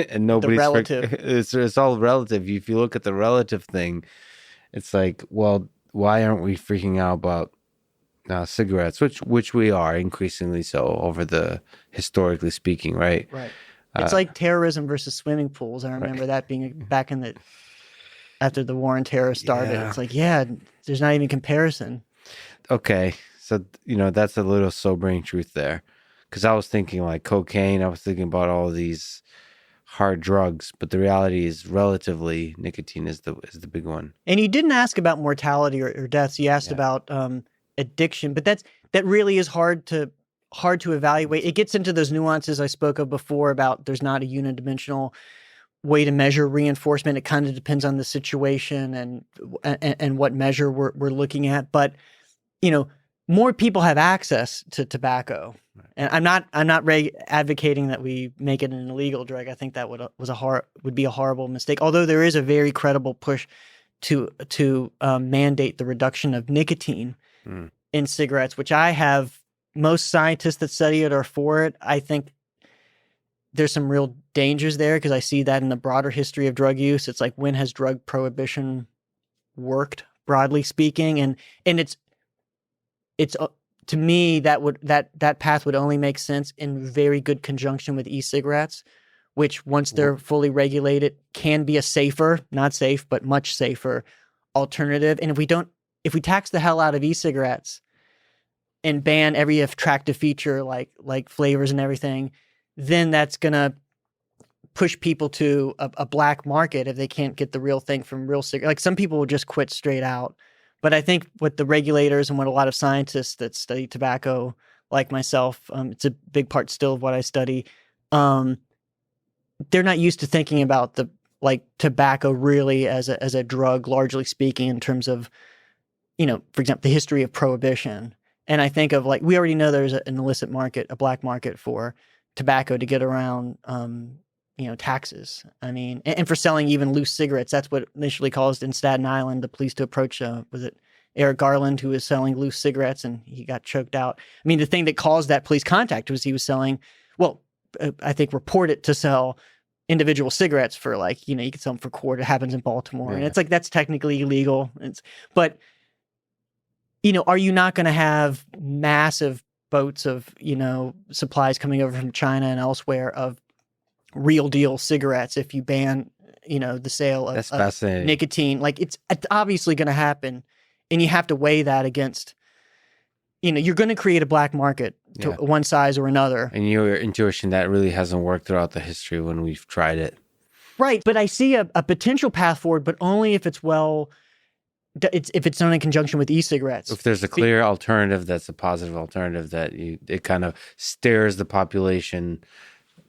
And nobody's it's all relative. If you look at the relative thing, it's like, well, why aren't we freaking out about cigarettes, which we are increasingly so over the historically speaking, right? Right. It's like terrorism versus swimming pools. I remember that being back after the war on terror started. Yeah. It's like, there's not even comparison. Okay. So, that's a little sobering truth there. Because I was thinking like cocaine, I was thinking about all of these hard drugs, but the reality is relatively nicotine is the big one. And you didn't ask about mortality or deaths. You asked about addiction, but that really is hard to evaluate. It gets into those nuances I spoke of before about there's not a unidimensional way to measure reinforcement. It kind of depends on the situation and what measure we're looking at. But more people have access to tobacco, and I'm not advocating that we make it an illegal drug. I think that would be a horrible mistake. Although there is a very credible push to mandate the reduction of nicotine in cigarettes, which most scientists that study it are for it. I think there's some real dangers there because I see that in the broader history of drug use. It's like, when has drug prohibition worked, broadly speaking? And it's to me that path would only make sense in very good conjunction with e-cigarettes, which once they're fully regulated can be a safer, not safe, but much safer alternative. And if we tax the hell out of e-cigarettes and ban every attractive feature like flavors and everything, then that's going to push people to a black market if they can't get the real thing from real cigarettes. Like some people will just quit straight out. But I think what the regulators and what a lot of scientists that study tobacco, like myself, it's a big part still of what I study, they're not used to thinking about tobacco really as a drug, largely speaking, in terms of, for example, the history of prohibition. And I think of we already know there's an illicit market, a black market for tobacco to get around, taxes. I mean, and for selling even loose cigarettes. That's what initially caused in Staten Island the police to approach, was it Eric Garland, who was selling loose cigarettes and he got choked out. I mean, the thing that caused that police contact was he was selling, I think reported to sell individual cigarettes for you could sell them for $1. It happens in Baltimore. Yeah. And it's that's technically illegal. But are you not going to have massive boats of, supplies coming over from China and elsewhere of real deal cigarettes if you ban, the sale That's of fascinating. nicotine. Like it's obviously going to happen, and you have to weigh that against, you're going to create a black market to one size or another. And your intuition, that really hasn't worked throughout the history when we've tried it. Right. But I see a potential path forward, but only if it's if it's done in conjunction with e-cigarettes. If there's a clear alternative, that's a positive alternative that it kind of steers the population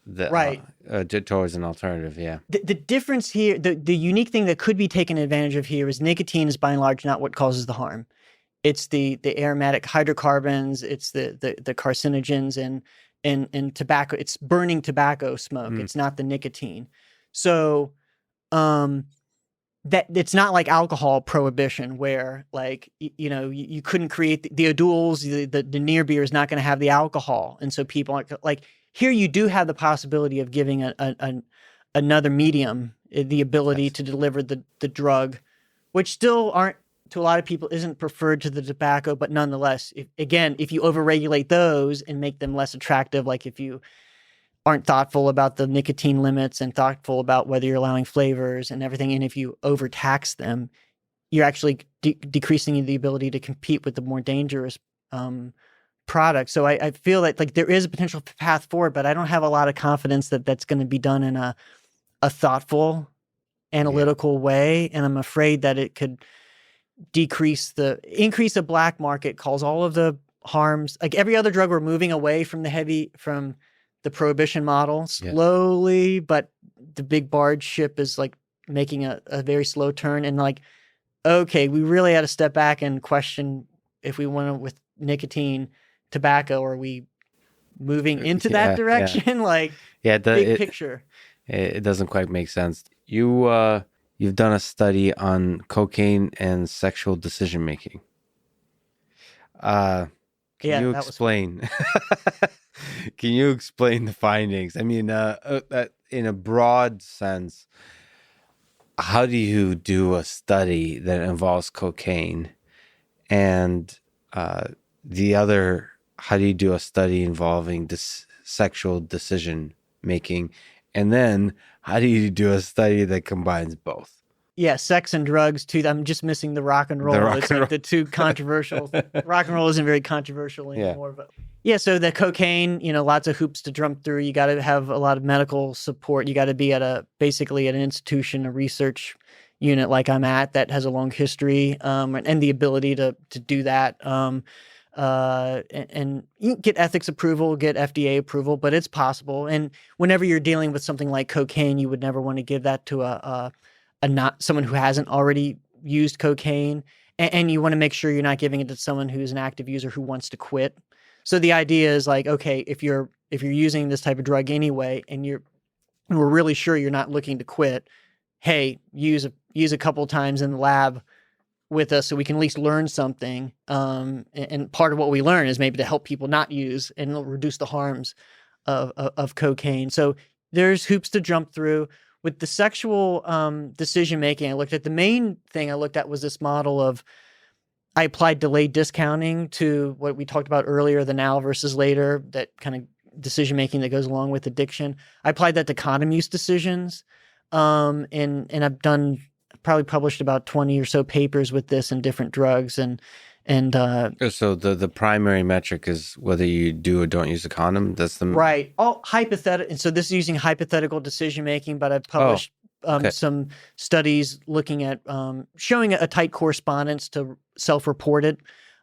towards an alternative. Yeah. The difference here, the unique thing that could be taken advantage of here is nicotine is by and large not what causes the harm. It's the aromatic hydrocarbons. It's the carcinogens and tobacco. It's burning tobacco smoke. It's not the nicotine. So, that it's not like alcohol prohibition where like, you couldn't create the aduls, the near beer is not going to have the alcohol. And so people are like, here you do have the possibility of giving another medium the ability to deliver the drug, which still aren't, to a lot of people, isn't preferred to the tobacco, but nonetheless, if you overregulate those and make them less attractive, like if you aren't thoughtful about the nicotine limits and thoughtful about whether you're allowing flavors and everything, and if you overtax them, you're actually decreasing the ability to compete with the more dangerous products. So I feel that like there is a potential path forward, but I don't have a lot of confidence that that's going to be done in a thoughtful, analytical way, and I'm afraid that it could increase the black market, cause all of the harms. Like every other drug, we're moving away from the prohibition model slowly, but the big barge ship is like making a very slow turn. And like, okay, we really had to step back and question if we want to, with nicotine, tobacco, are we moving into that direction? Like, big picture. It doesn't quite make sense. You've done a study on cocaine and sexual decision making. Can you explain? Can you explain the findings? I mean, in a broad sense, how do you do a study that involves cocaine, and how do you do a study involving sexual decision making, and then how do you do a study that combines both? Yeah, sex and drugs too. I'm just missing the rock and roll. It's like the two controversial. Rock and roll isn't very controversial anymore, but yeah. So the cocaine, lots of hoops to jump through. You got to have a lot of medical support. You got to be basically at an institution, a research unit like I'm at, that has a long history and the ability to do that. And you get ethics approval, get FDA approval, but it's possible. And whenever you're dealing with something like cocaine, you would never want to give that to not someone who hasn't already used cocaine, and you want to make sure you're not giving it to someone who's an active user who wants to quit. So the idea is like, okay, if you're using this type of drug anyway, and we're really sure you're not looking to quit, hey, use a couple times in the lab with us so we can at least learn something. And part of what we learn is maybe to help people not use and reduce the harms of cocaine. So there's hoops to jump through. With the sexual decision-making, the main thing I looked at was this model of, I applied delayed discounting to what we talked about earlier, the now versus later, that kind of decision-making that goes along with addiction. I applied that to condom use decisions. And I've probably published about 20 or so papers with this in different drugs. So the primary metric is whether you do or don't use a condom. That's the right. All hypothetical. And so this is using hypothetical decision making, but I've published some studies looking at showing a tight correspondence to self-reported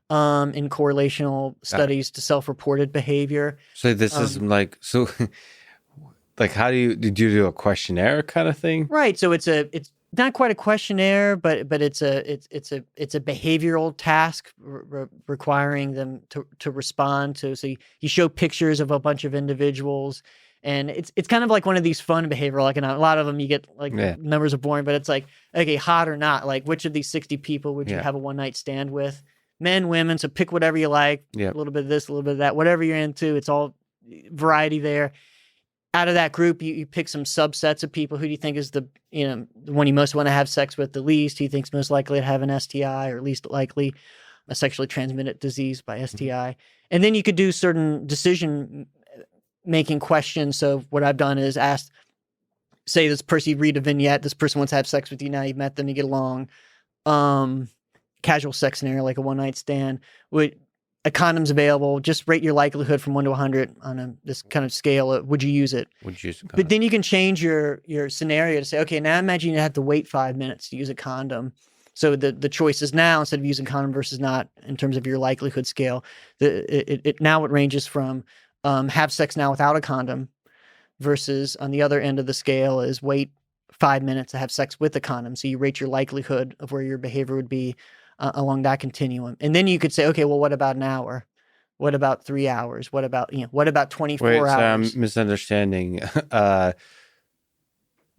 in correlational studies to self-reported behavior. So this is like how do you do a questionnaire kind of thing? Right. So it's not quite a questionnaire, but it's a behavioral task requiring them to respond to. So you show pictures of a bunch of individuals, and it's kind of like one of these fun behavioral. Like a lot of them, you get numbers are boring, but it's like, okay, hot or not, like which of these 60 people would you have a one night stand with? Men, women. So pick whatever you like. A little bit of this, a little bit of that, whatever you're into. It's all variety there. Out of that group, you pick some subsets of people. Who do you think is the one you most want to have sex with the least? Who you think's most likely to have an STI, or least likely a sexually transmitted disease by STI? And then you could do certain decision making questions. So what I've done is asked say this person, you read a vignette, this person wants to have sex with you, now you've met them, you get along. Casual sex scenario, like a one night stand, a condom's available, just rate your likelihood from 1 to 100 on this kind of scale. Would you use it? Would you use a condom? But then you can change your scenario to say, okay, now imagine you have to wait 5 minutes to use a condom. So the choice is now, instead of using condom versus not, in terms of your likelihood scale, now it ranges from have sex now without a condom versus on the other end of the scale is wait 5 minutes to have sex with a condom. So you rate your likelihood of where your behavior would be along that continuum. And then you could say, okay, well, what about an hour? What about 3 hours? What about 24 Wait, hours? So I'm misunderstanding.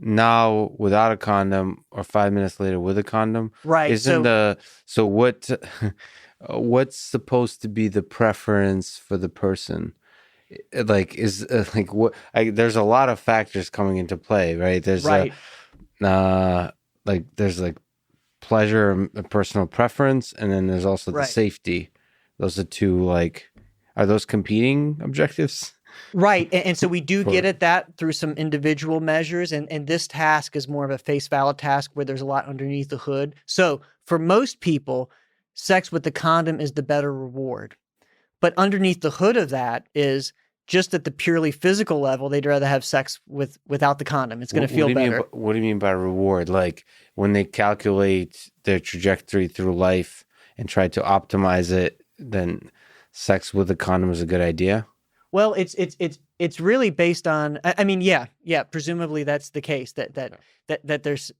Now without a condom or 5 minutes later with a condom, Right. So what's supposed to be the preference for the person? Like there's a lot of factors coming into play, right? There's right. there's pleasure and personal preference, and then there's also the safety. Those are two, are those competing objectives? Right. And so we do get at that through some individual measures. And this task is more of a face valid task where there's a lot underneath the hood. So for most people, sex with the condom is the better reward. But underneath the hood of that is just at the purely physical level, they'd rather have sex without the condom. It's going to feel better. What do you mean by reward? Like when they calculate their trajectory through life and try to optimize it, then sex with a condom is a good idea? Well, it's really based on. I mean, yeah. Presumably that's the case. That there's.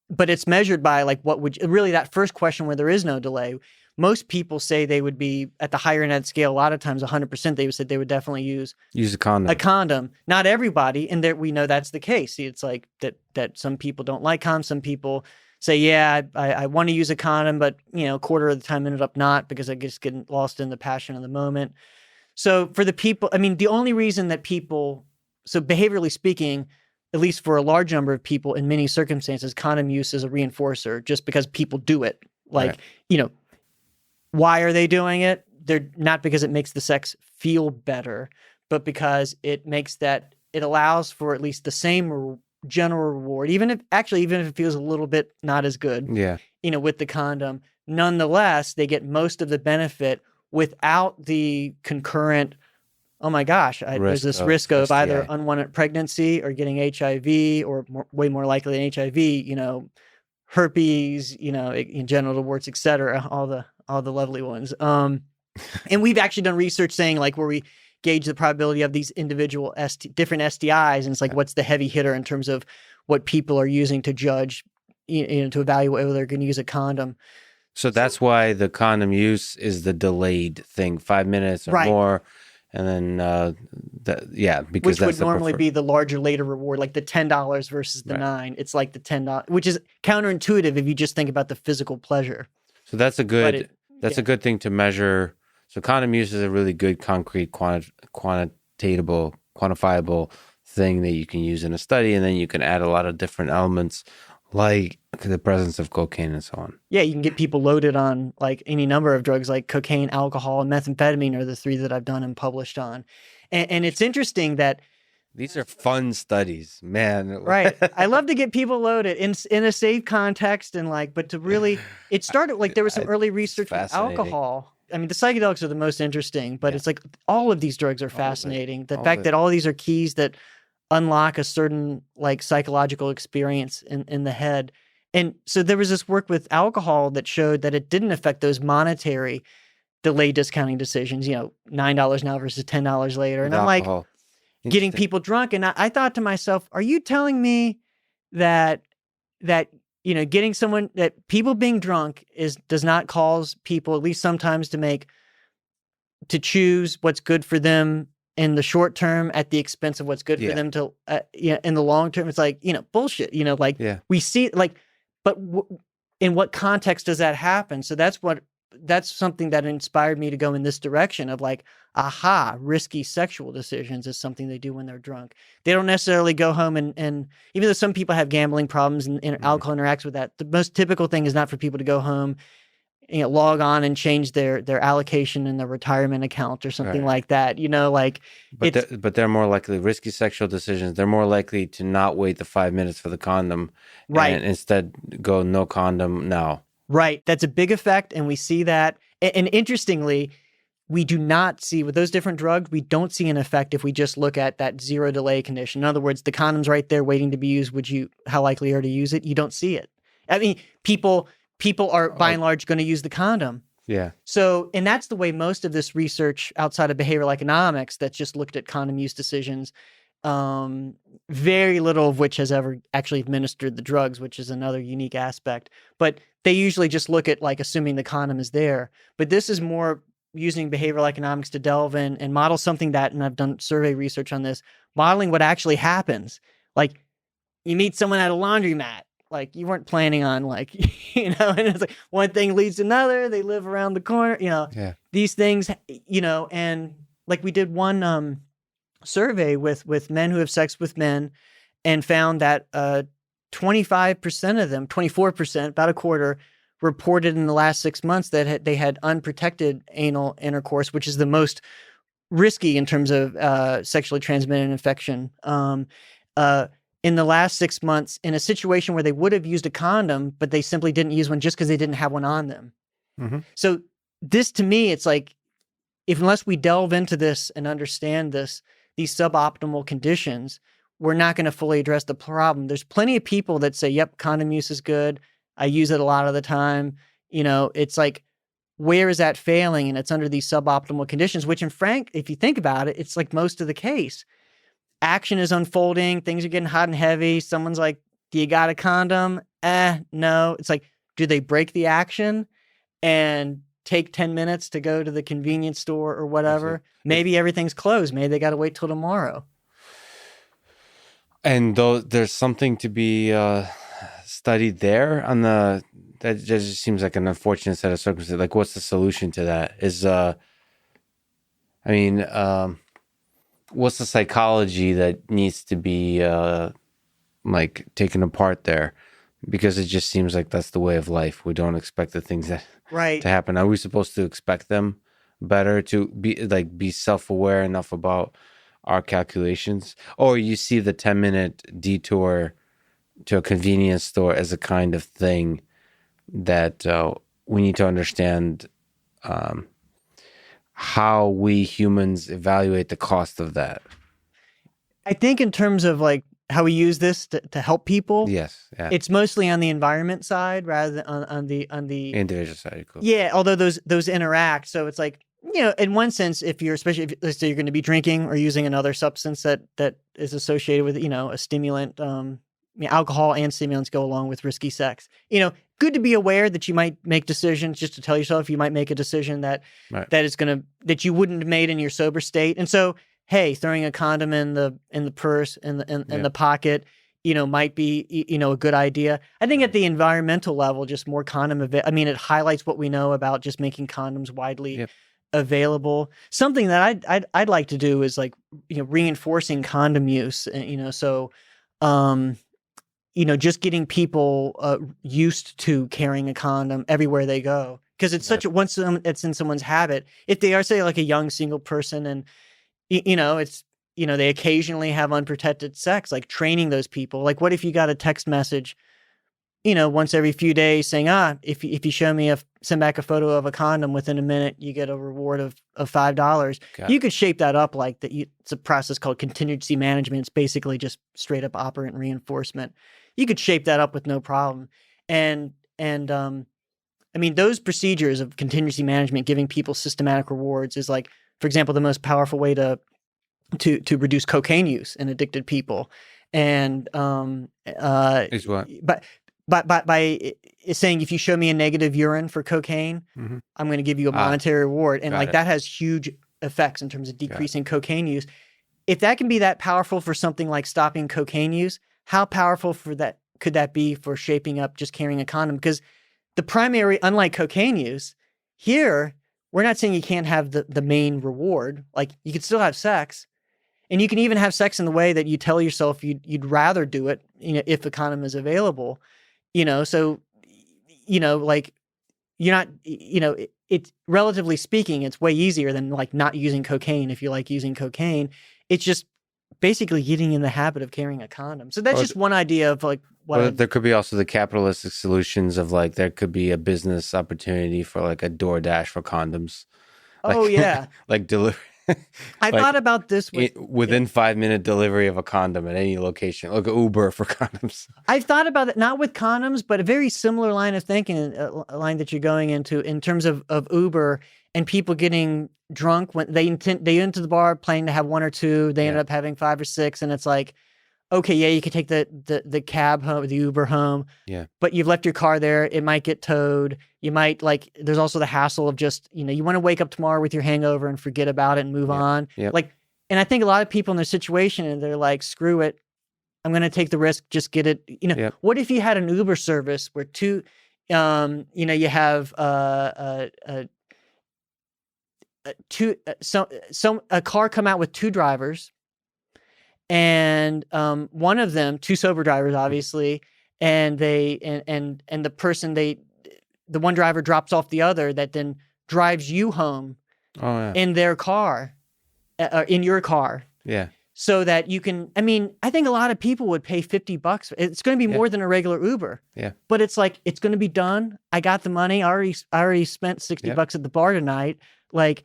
But it's measured by what would really that first question where there is no delay. Most people say they would be at the higher end of that scale. A lot of times, 100%, they would say they would definitely use a condom. A condom. Not everybody, and we know that's the case. See, it's like that. Some people don't like condoms. Some people say, yeah, I want to use a condom, but a quarter of the time ended up not because I just get lost in the passion of the moment. So for the people, I mean, the only reason that people, so behaviorally speaking, at least for a large number of people in many circumstances, condom use is a reinforcer just because people do it. Why are they doing it? They're not because it makes the sex feel better, but because it allows for at least the same general reward, even if it feels a little bit not as good, with the condom. Nonetheless, they get most of the benefit without the concurrent, oh my gosh, there's this risk of STI. either unwanted pregnancy or getting HIV, or way more likely than HIV, herpes, genital warts, etc. All the lovely ones. And we've actually done research saying where we gauge the probability of these individual different STIs, and it's what's the heavy hitter in terms of what people are using to judge, to evaluate whether they're going to use a condom. So that's why the condom use is the delayed thing, 5 minutes or more. And then, because which would normally be the larger later reward, like the $10 versus the $9. It's like the $10, which is counterintuitive if you just think about the physical pleasure. So that's a good thing to measure. So condom use is a really good concrete, quantifiable thing that you can use in a study, and then you can add a lot of different elements like the presence of cocaine and so on. Yeah, you can get people loaded on any number of drugs, like cocaine, alcohol, and methamphetamine are the three that I've done and published on. And it's interesting that these are fun studies, man. Right. I love to get people loaded in a safe context but to really, it started there was some early research with alcohol. I mean, the psychedelics are the most interesting, but it's all of these drugs are fascinating. The fact that all these are keys that unlock a certain psychological experience in the head. And so there was this work with alcohol that showed that it didn't affect those monetary delay discounting decisions, $9 now versus $10 later. And I'm getting people drunk. And I thought to myself, are you telling me that getting someone, that people being drunk does not cause people, at least sometimes, to choose what's good for them in the short term at the expense of what's good for them to, in the long term? It's bullshit, we see but in what context does that happen? So that's something that inspired me to go in this direction of risky sexual decisions is something they do when they're drunk. They don't necessarily go home and even though some people have gambling problems and alcohol interacts with that, the most typical thing is not for people to go home log on and change their allocation in their retirement account or something like that. Like but they're more likely risky sexual decisions. They're more likely to not wait the 5 minutes for the condom, right, and instead go no condom now. Right. That's a big effect, and we see that. And interestingly, we do not see with those different drugs, we don't see an effect if we just look at that zero delay condition. In other words, the condom's right there waiting to be used. How likely are to use it? You don't see it. I mean, people are by and large going to use the condom. Yeah. So, and that's the way most of this research outside of behavioral economics that's just looked at condom use decisions, very little of which has ever actually administered the drugs, which is another unique aspect. But they usually just look at like assuming the condom is there. But this is more using behavioral economics to delve in and model something that, and I've done survey research on this, modeling what actually happens. Like you meet someone at a laundromat, like you weren't planning on like, and it's like one thing leads to another, they live around the corner, these things, and like we did one survey with men who have sex with men and found that 25% of them, 24%, about a quarter, reported in the last 6 months that they had unprotected anal intercourse, which is the most risky in terms of sexually transmitted infection. In the last 6 months, in a situation where they would have used a condom, but they simply didn't use one just because they didn't have one on them. Mm-hmm. So this, to me, it's like, unless we delve into this and understand these suboptimal conditions, we're not going to fully address the problem. There's plenty of people that say, yep, condom use is good. I use it a lot of the time. It's like, where is that failing? And it's under these suboptimal conditions, which if you think about it, it's like most of the case. Action is unfolding. Things are getting hot and heavy. Someone's like, do you got a condom? No. It's like, do they break the action and take 10 minutes to go to the convenience store or whatever? Maybe everything's closed. Maybe they got to wait till tomorrow. And there's something to be studied there on that just seems like an unfortunate set of circumstances. Like, what's the solution to that? What's the psychology that needs to be taken apart there? Because it just seems like that's the way of life. We don't expect the things that to happen. Are we supposed to expect them better, to be self-aware enough about our calculations? Or you see the 10-minute detour to a convenience store as a kind of thing that we need to understand how we humans evaluate the cost of that. I think in terms of like how we use this to help people, yes, yeah. It's mostly on the environment side rather than on the individual side. Cool. Yeah, although those interact. So it's like, in one sense, especially if let's say you're going to be drinking or using another substance that is associated with a stimulant, alcohol and stimulants go along with risky sex. Good to be aware that you might make decisions, just to tell yourself you might make a decision that you wouldn't have made in your sober state. And so, hey, throwing a condom in the purse in the pocket, might be a good idea. I think at the environmental level, just more condom it highlights what we know about just making condoms widely available. Something that I'd like to do is like reinforcing condom use. Just getting people used to carrying a condom everywhere they go. Because it's once it's in someone's habit, if they are, say, like a young single person and, they occasionally have unprotected sex, like training those people. Like, what if you got a text message, once every few days saying, if you send back a photo of a condom within a minute, you get a reward of $5. You could shape that up like that. It's a process called contingency management. It's basically just straight up operant reinforcement. You could shape that up with no problem. And those procedures of contingency management, giving people systematic rewards, is like, for example, the most powerful way to reduce cocaine use in addicted people. And is what? By saying, if you show me a negative urine for cocaine, mm-hmm. I'm going to give you a monetary reward. And that has huge effects in terms of decreasing cocaine use. If that can be that powerful for something like stopping cocaine use, how powerful could that be for shaping up just carrying a condom? Because the primary, unlike cocaine use, here, we're not saying you can't have the main reward. Like, you can still have sex, and you can even have sex in the way that you tell yourself you'd rather do it, if a condom is available. So, like, you're not, it's relatively speaking, it's way easier than like not using cocaine if you like using cocaine. It's just basically getting in the habit of carrying a condom. So that's just one idea of like what. There could be also the capitalistic solutions of like there could be a business opportunity for like a DoorDash for condoms. Oh, Like, yeah. like delivery. I thought about this within 5-minute delivery of a condom at any location, like Uber for condoms. I've thought about it, not with condoms, but a very similar line of thinking, a line that you're going into in terms of Uber and people getting drunk when they enter the bar planning to have one or two, they end up having 5 or 6, and it's like, okay, yeah, you could take the cab home, the Uber home, but you've left your car there. It might get towed. You might there's also the hassle of just, you want to wake up tomorrow with your hangover and forget about it and move on. Like, and I think a lot of people in their situation, and they're like, screw it, I'm going to take the risk, just get it. What if you had an Uber service where you have a car come out with 2 drivers, and one of them, 2 sober drivers, obviously, and the person the one driver drops off the other that then drives you home in their car, in your car. Yeah. So that you can, I think a lot of people would pay $50. It's going to be more than a regular Uber. Yeah. But it's like, it's going to be done. I got the money. I already spent $60 at the bar tonight. Like,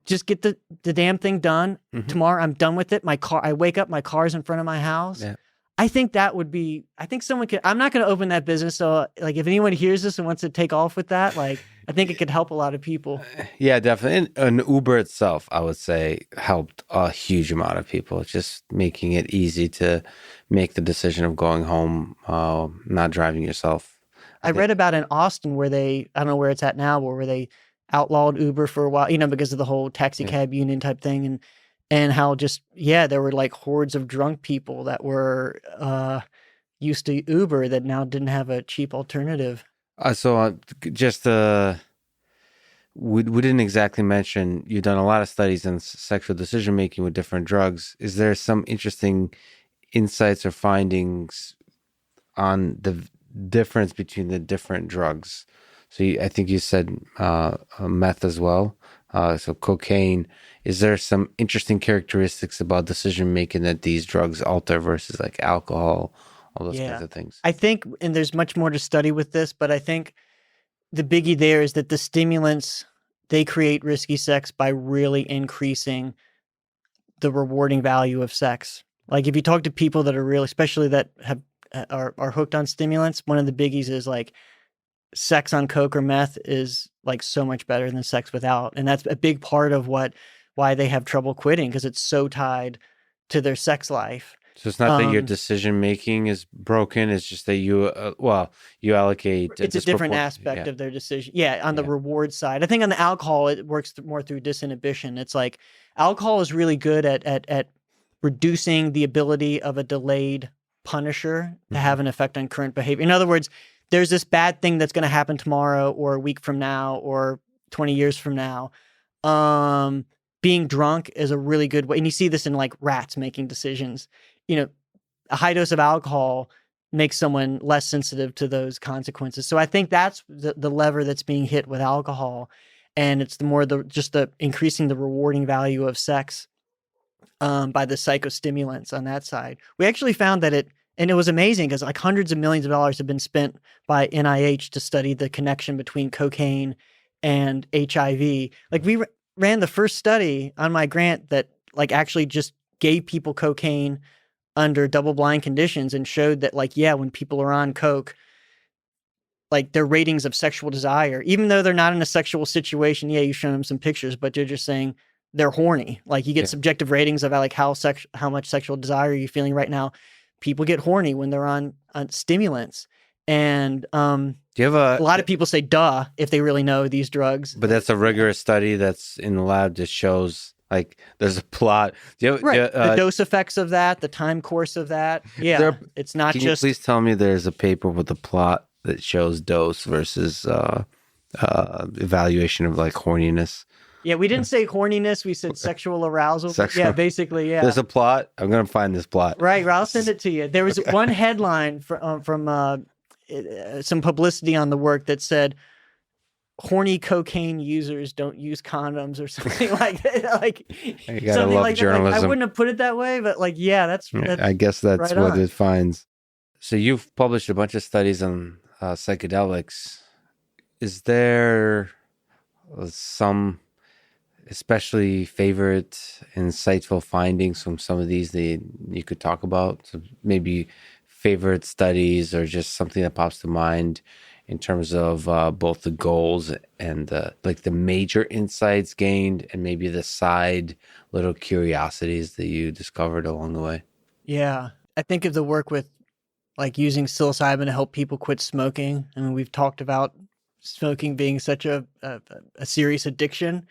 just get the damn thing done. Tomorrow I'm done with it. I wake up, my car's in front of my house. Yeah. I think that would be, someone could, I'm not going to open that business. So like, if anyone hears this and wants to take off with that, like, I think it could help a lot of people. Yeah, definitely. And Uber itself, I would say, helped a huge amount of people. Just making it easy to make the decision of going home, not driving yourself. I read about in Austin where I don't know where it's at now, where they outlawed Uber for a while, because of the whole taxi cab union type thing. And how just, there were like hordes of drunk people that were used to Uber that now didn't have a cheap alternative. We didn't exactly mention, you've done a lot of studies on sexual decision-making with different drugs. Is there some interesting insights or findings on the difference between the different drugs? So I think you said meth as well. So cocaine. Is there some interesting characteristics about decision-making that these drugs alter versus like alcohol, all those kinds of things? I think, and there's much more to study with this, but I think the biggie there is that the stimulants, they create risky sex by really increasing the rewarding value of sex. Like if you talk to people that are real, especially that are hooked on stimulants, one of the biggies is like sex on coke or meth is like so much better than sex without. And that's a big part of why they have trouble quitting, because it's so tied to their sex life. So it's not that your decision making is broken. It's just that you allocate. It's a different aspect of their decision. Yeah, on the reward side. I think on the alcohol, it works more through disinhibition. It's like alcohol is really good at reducing the ability of a delayed punisher to have an effect on current behavior. In other words, there's this bad thing that's going to happen tomorrow or a week from now or 20 years from now. Being drunk is a really good way. And you see this in like rats making decisions. A high dose of alcohol makes someone less sensitive to those consequences. So I think that's the lever that's being hit with alcohol. And it's the increasing the rewarding value of sex by the psychostimulants on that side. We actually found that and it was amazing because like hundreds of millions of dollars have been spent by NIH to study the connection between cocaine and HIV. Like we ran the first study on my grant that like actually just gave people cocaine under double-blind conditions and showed that like, when people are on coke, like their ratings of sexual desire, even though they're not in a sexual situation, you've shown them some pictures, but they're just saying they're horny. Like you get subjective ratings of like how much sexual desire are you feeling right now. People get horny when they're on stimulants. And do you have a lot of people say duh if they really know these drugs. But that's a rigorous study that's in the lab that shows like there's a plot. The dose effects of that, the time course of that. Yeah, it's not can just. Can you please tell me there's a paper with a plot that shows dose versus evaluation of like horniness? Yeah, we didn't say horniness. We said sexual arousal. Yeah, basically, yeah. There's a plot. I'm going to find this plot. Right, I'll send it to you. There was one headline from some publicity on the work that said, horny cocaine users don't use condoms or something like that. Like You gotta something love like that. Like, I journalism. wouldn't have put it that way, but like, yeah, that's I guess that's right what on. it finds. So you've published a bunch of studies on psychedelics. Is there some especially favorite insightful findings from some of these that you could talk about? So maybe favorite studies or just something that pops to mind in terms of both the goals and like the major insights gained and maybe the side little curiosities that you discovered along the way. Yeah. I think of the work with like using psilocybin to help people quit smoking. I mean, we've talked about smoking being such a serious addiction.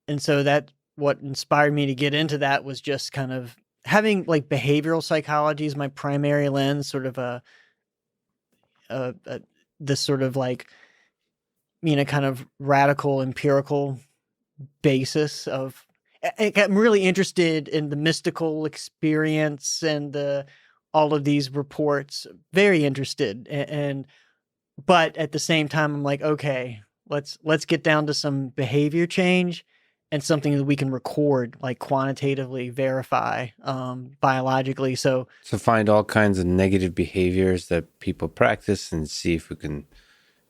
And so that what inspired me to get into that was just kind of having like behavioral psychology as my primary lens, sort of this sort of like, kind of radical empirical basis of. I'm really interested in the mystical experience and all of these reports. Very interested, but at the same time, I'm like, okay, let's get down to some behavior change and something that we can record, like quantitatively verify, biologically. So find all kinds of negative behaviors that people practice and see if we can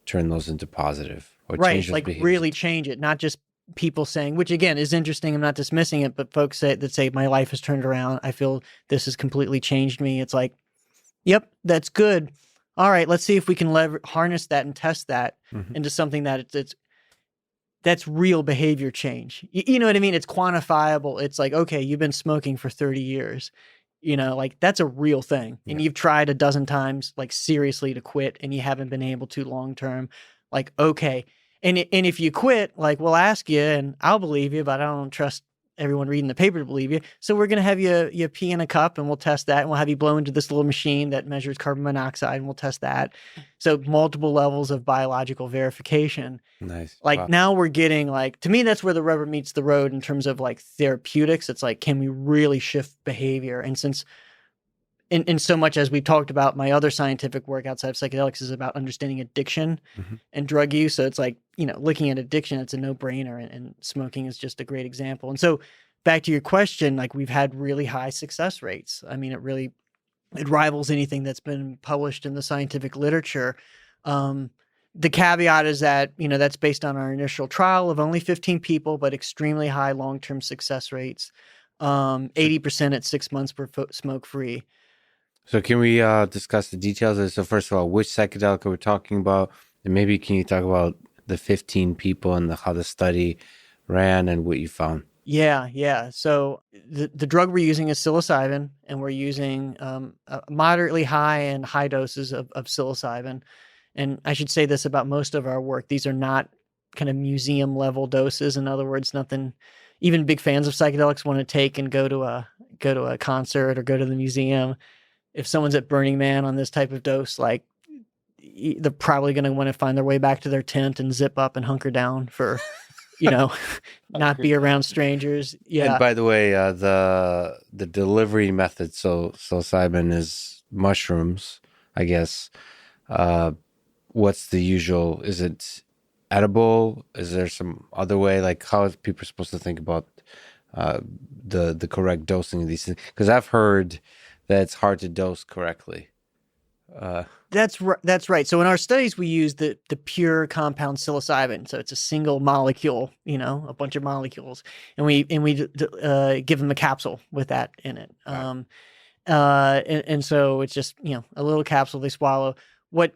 turn those into positive or change those like behaviors. really change it, not just people saying, which again is interesting, I'm not dismissing it, but folks that say my life has turned around, I feel this has completely changed me. It's like, yep, that's good. All right, let's see if we can harness that and test that into something that's real behavior change. You know what I mean? It's quantifiable. It's like, okay, you've been smoking for 30 years. Like that's a real thing. And you've tried a dozen times, like seriously to quit, and you haven't been able to long term. Like, okay. And if you quit, like we'll ask you and I'll believe you, but I don't trust everyone reading the paper to believe you. So we're going to have you pee in a cup and we'll test that. And we'll have you blow into this little machine that measures carbon monoxide and we'll test that. So multiple levels of biological verification. Nice. Like Wow. Now we're getting like, to me, that's where the rubber meets the road in terms of like therapeutics. It's like, can we really shift behavior? And since in so much as we've talked about, my other scientific work outside of psychedelics is about understanding addiction and drug use. So it's like, looking at addiction, it's a no-brainer, and smoking is just a great example. And so back to your question, like we've had really high success rates. I mean, it rivals anything that's been published in the scientific literature. The caveat is that, that's based on our initial trial of only 15 people, but extremely high long-term success rates. 80% at 6 months were smoke-free. So can we discuss the details? So first of all, which psychedelic are we talking about? And maybe can you talk about the 15 people and how the study ran and what you found? Yeah. So the drug we're using is psilocybin, and we're using moderately high and high doses of psilocybin. And I should say this about most of our work. These are not kind of museum level doses. In other words, nothing even big fans of psychedelics want to take and go to a concert or go to the museum. If someone's at Burning Man on this type of dose, like they're probably going to want to find their way back to their tent and zip up and hunker down for, not be around strangers. Yeah. And by the way, the delivery method, so psilocybin is mushrooms, I guess. What's the usual? Is it edible? Is there some other way? Like how are people supposed to think about the correct dosing of these things? Because I've heard that it's hard to dose correctly. That's right. So in our studies, we use the pure compound psilocybin. So it's a single molecule, a bunch of molecules, and we give them a capsule with that in it. Right. And so it's just a little capsule they swallow. What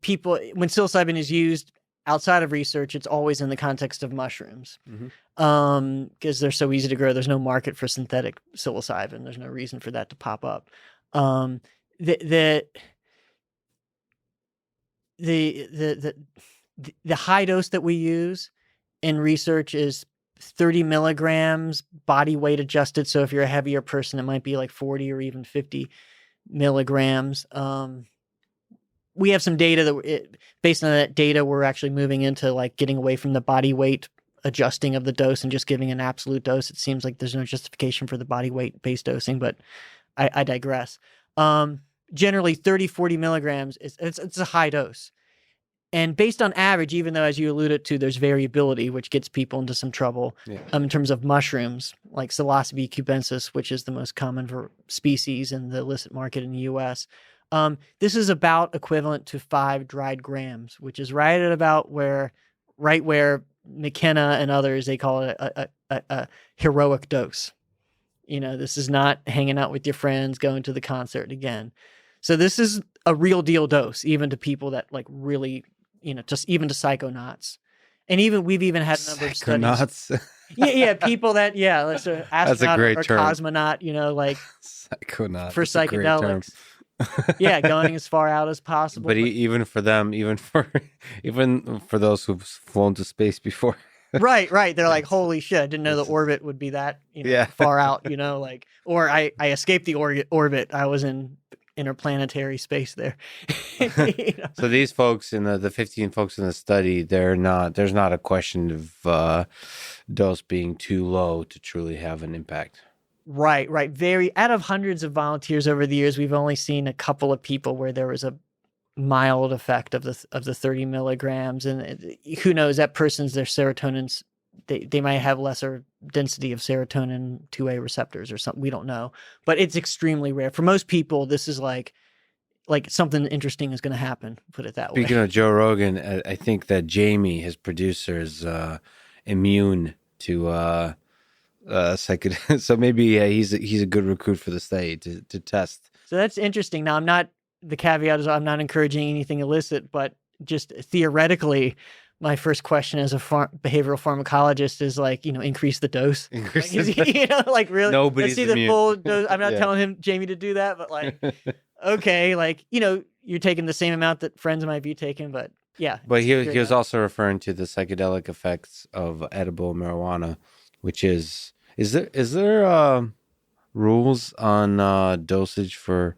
people, when psilocybin is used outside of research, it's always in the context of mushrooms. Because they're so easy to grow. There's no market for synthetic psilocybin. There's no reason for that to pop up. The high dose that we use in research is 30 milligrams body weight adjusted. So if you're a heavier person, it might be like 40 or even 50 milligrams. We have some data that based on that data, we're actually moving into like getting away from the body weight adjusting of the dose and just giving an absolute dose. It seems like there's no justification for the body weight based dosing, but I digress. Generally 30, 40 milligrams it's a high dose. And based on average, even though, as you alluded to, there's variability, which gets people into some trouble in terms of mushrooms, like Psilocybin cubensis, which is the most common species in the illicit market in the U.S. This is about equivalent to 5 dried grams, which is right at about where McKenna and others, they call it a heroic dose. This is not hanging out with your friends, going to the concert again. So this is a real deal dose, even to people that like really, just even to psychonauts. And we've even had a number of studies. Yeah, people that, let's say astronaut or term. Cosmonaut, like psychonaut for psychedelics. Going as far out as possible. But even for them, even for those who've flown to space before. Right. They're like, holy shit, I didn't know the orbit would be that far out, or I escaped the orbit. I was in interplanetary space there. So these folks in the 15 folks in the study, there's not a question of dose being too low to truly have an impact. Right. Out of hundreds of volunteers over the years, we've only seen a couple of people where there was a mild effect of the 30 milligrams, and who knows, that person's their serotonin's they might have lesser density of serotonin 2A receptors or something. We don't know, but it's extremely rare. For most people, this is like something interesting is going to happen. Put it that way. Speaking of Joe Rogan, I think that Jamie, his producer, is immune to psychedelics. So maybe he's a good recruit for the study to test. So that's interesting. Now, the caveat is I'm not encouraging anything illicit, but just theoretically, my first question as a behavioral pharmacologist is like, increase the dose. Really, nobody's let's see the full dose. I'm not telling Jamie to do that, but like, okay, like, you're taking the same amount that friends might be taking, but yeah. But he was also referring to the psychedelic effects of edible marijuana, which is there rules on dosage for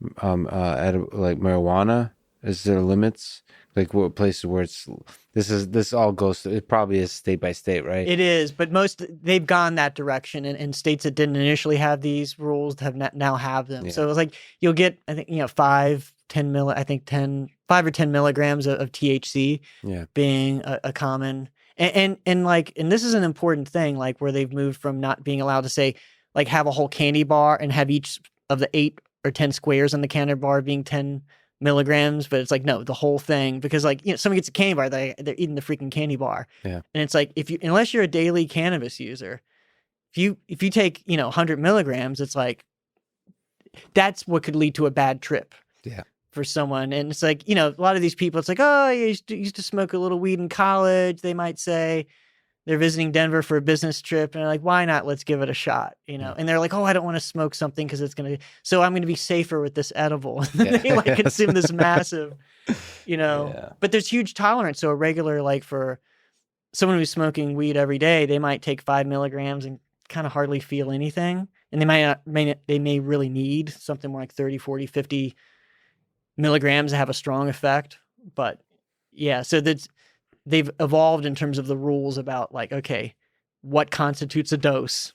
like marijuana? Is there limits? Like what places where this all goes to, it probably is state by state, right? It is, but they've gone that direction, and states that didn't initially have these rules now have them. Yeah. So it's like you'll get, I think, 5 or 10 milligrams of THC being a common, and this is an important thing, like where they've moved from not being allowed to say like have a whole candy bar and have each of the 8 or 10 squares on the candy bar being 10 milligrams, but it's like, no, the whole thing, because like, someone gets a candy bar, they're eating the freaking candy bar. Yeah. And it's like, unless you're a daily cannabis user, if you take, 100 milligrams, it's like, that's what could lead to a bad trip. Yeah. For someone. And it's like, a lot of these people, it's like, oh, I used to smoke a little weed in college. They might say they're visiting Denver for a business trip, and they're like, why not? Let's give it a shot, And they're like, oh, I don't want to smoke something because so I'm going to be safer with this edible. And they like consume this massive, but there's huge tolerance. So a regular, like for someone who's smoking weed every day, they might take 5 milligrams and kind of hardly feel anything. And they may really need something more like 30, 40, 50 milligrams to have a strong effect. But yeah, so they've evolved in terms of the rules about like, okay, what constitutes a dose,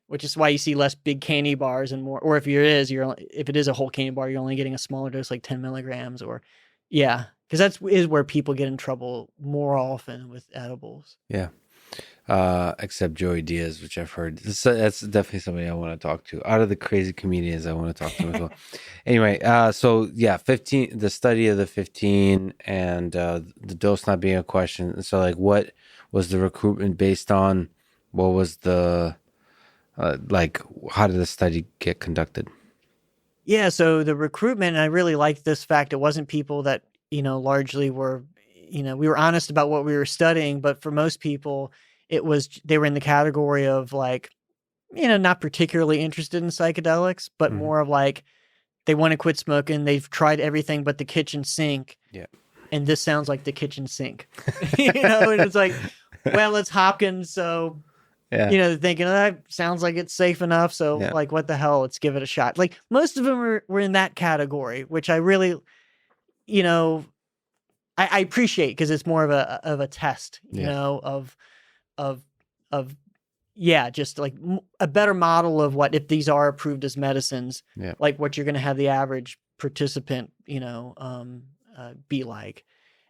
which is why you see less big candy bars and more, or if it is a whole candy bar, you're only getting a smaller dose, like 10 milligrams because that is where people get in trouble more often with edibles. Yeah. Except Joey Diaz, which I've heard. That's definitely somebody I want to talk to. Out of the crazy comedians, I want to talk to him as well. Anyway, so yeah, 15, the study of the 15 and the dose not being a question. So like, what was the recruitment based on? What was the, how did the study get conducted? Yeah, so the recruitment, I really liked this fact. It wasn't people that, largely were, we were honest about what we were studying, but for most people, they were in the category of like, not particularly interested in psychedelics, but more of like, they want to quit smoking. They've tried everything but the kitchen sink. Yeah. And this sounds like the kitchen sink, and it's like, well, it's Hopkins. So, thinking that sounds like it's safe enough. So like, what the hell, let's give it a shot. Like most of them were in that category, which I really, I appreciate, because it's more of a test, just like a better model of what, if these are approved as medicines, like what you're going to have the average participant, be like.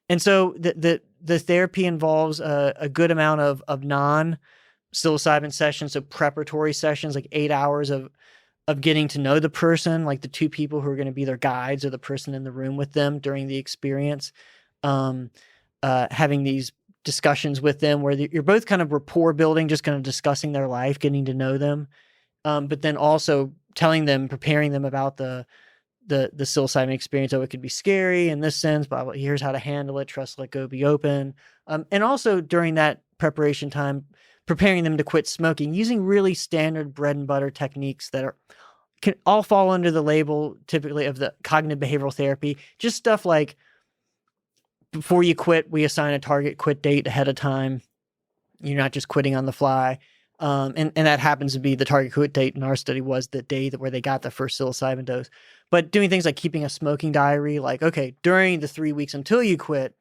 And so the therapy involves a good amount of non-psilocybin sessions, so preparatory sessions, like 8 hours of getting to know the person, like the two people who are going to be their guides or the person in the room with them during the experience, having these discussions with them where you're both kind of rapport building, just kind of discussing their life, getting to know them, but then also telling them, preparing them about the psilocybin experience. Oh, it could be scary in this sense, blah, blah. Here's how to handle it. Trust, let go, be open. And also during that preparation time, preparing them to quit smoking using really standard bread and butter techniques that can all fall under the label typically of the cognitive behavioral therapy. Just stuff like, before you quit, we assign a target quit date ahead of time. You're not just quitting on the fly. And that happens to be the target quit date in our study was the day where they got the first psilocybin dose. But doing things like keeping a smoking diary, like, okay, during the 3 weeks until you quit,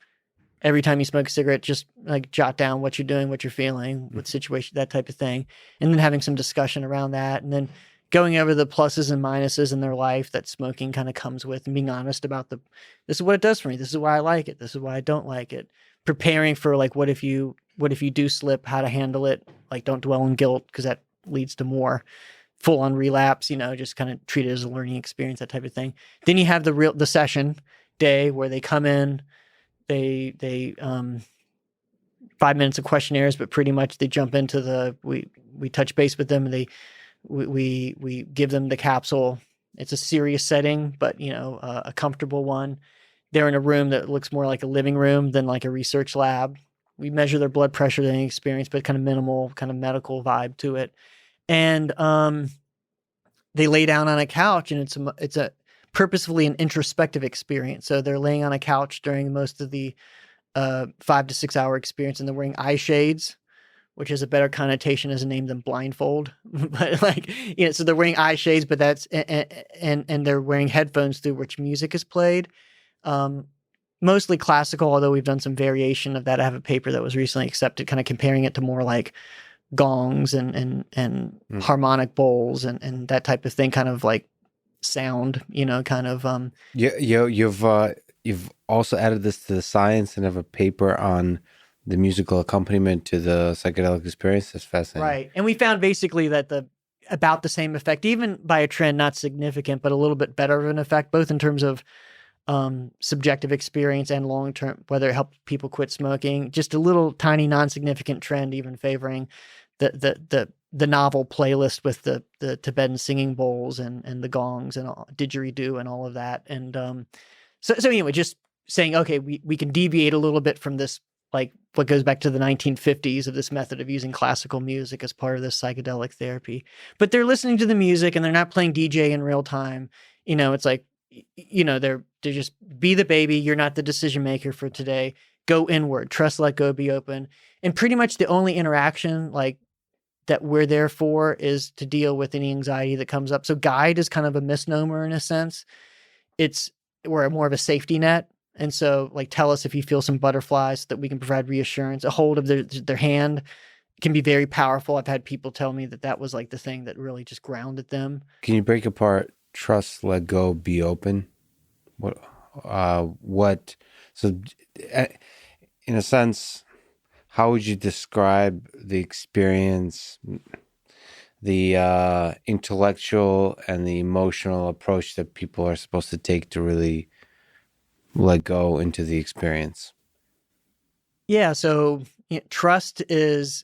every time you smoke a cigarette, just like jot down what you're doing, what you're feeling, what situation, that type of thing. And then having some discussion around that. And then going over the pluses and minuses in their life that smoking kind of comes with, and being honest about this is what it does for me. This is why I like it. This is why I don't like it. Preparing for like, what if you do slip, how to handle it? Like, don't dwell in guilt because that leads to more full on relapse, just kind of treat it as a learning experience, that type of thing. Then you have the session day where they come in, they 5 minutes of questionnaires, but pretty much they jump into we touch base with them, and we give them the capsule. It's a serious setting, but a comfortable one. They're in a room that looks more like a living room than like a research lab. We measure their blood pressure, their experience, but kind of minimal, kind of medical vibe to it. And they lay down on a couch, and it's a purposefully an introspective experience. So they're laying on a couch during most of the 5 to 6 hour experience, and they're wearing eye shades, which has a better connotation as a name than blindfold. But so they're wearing eye shades, but that's and they're wearing headphones through which music is played. Mostly classical, although we've done some variation of that. I have a paper that was recently accepted, kind of comparing it to more like gongs and harmonic bowls and that type of thing, kind of like sound, kind of. You've also added this to the science and have a paper on the musical accompaniment to the psychedelic experience. That's fascinating. Right. And we found basically that about the same effect, even by a trend, not significant, but a little bit better of an effect, both in terms of subjective experience and long-term, whether it helped people quit smoking. Just a little tiny non-significant trend, even favoring the novel playlist with the Tibetan singing bowls and the gongs and all, didgeridoo and all of that. And so anyway, just saying, okay, we can deviate a little bit from this, like what goes back to the 1950s of this method of using classical music as part of this psychedelic therapy. But they're listening to the music and they're not playing DJ in real time. It's like, they're just be the baby. You're not the decision maker for today. Go inward, trust, let go, be open. And pretty much the only interaction like that we're there for is to deal with any anxiety that comes up. So guide is kind of a misnomer in a sense. We're more of a safety net. And so like, tell us if you feel some butterflies so that we can provide reassurance. A hold of their hand can be very powerful. I've had people tell me that was like the thing that really just grounded them. Can you break apart trust, let go, be open? So in a sense, how would you describe the experience, the intellectual and the emotional approach that people are supposed to take to really let go into the experience? Yeah. So trust is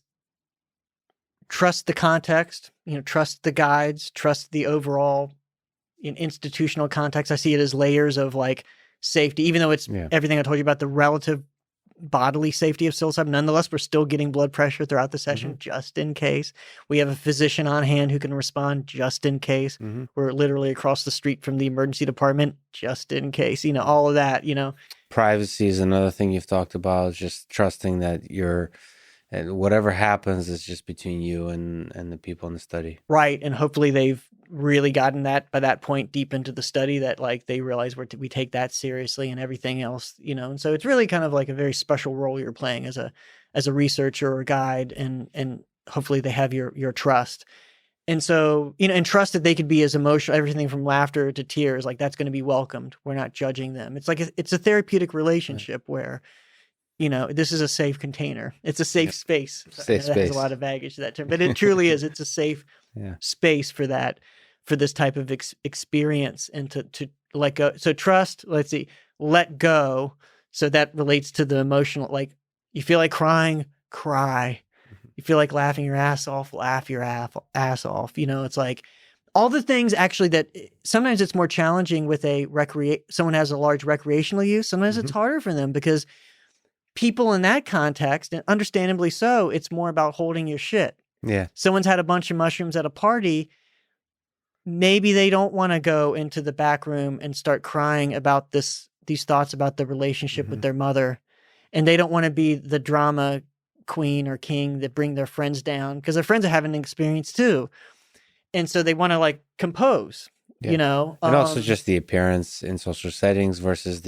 trust the context, trust the guides, trust the overall institutional context. I see it as layers of like safety, even though it's everything I told you about the relative bodily safety of psilocybin. Nonetheless, we're still getting blood pressure throughout the session, just in case. We have a physician on hand who can respond just in case. We're literally across the street from the emergency department, just in case, all of that, Privacy is another thing you've talked about, just trusting that and whatever happens is just between you and the people in the study. Right. And hopefully they've really gotten that by that point deep into the study that like they realize we take that seriously and everything else, and so it's really kind of like a very special role you're playing as a researcher or a guide, and hopefully they have your trust. And so, and trust that they could be as emotional, everything from laughter to tears, like that's going to be welcomed. We're not judging them. It's like, it's a therapeutic relationship where, this is a safe container. It's a safe space. Safe That has a space. lot of baggage to that term, but it truly is. It's a safe space for that, for this type of experience, and to let go. So trust, let's see, let go. So that relates to the emotional, like you feel like crying, cry. You feel like laughing your ass off, laugh your ass off. It's like all the things actually that sometimes it's more challenging with someone has a large recreational use. Sometimes it's harder for them because people in that context, and understandably so, it's more about holding your shit. Yeah. Someone's had a bunch of mushrooms at a party. Maybe they don't want to go into the back room and start crying about these thoughts about the relationship with their mother. And they don't want to be the drama queen or king that bring their friends down because their friends are having an experience too. And so they want to like compose, And also just the appearance in social settings versus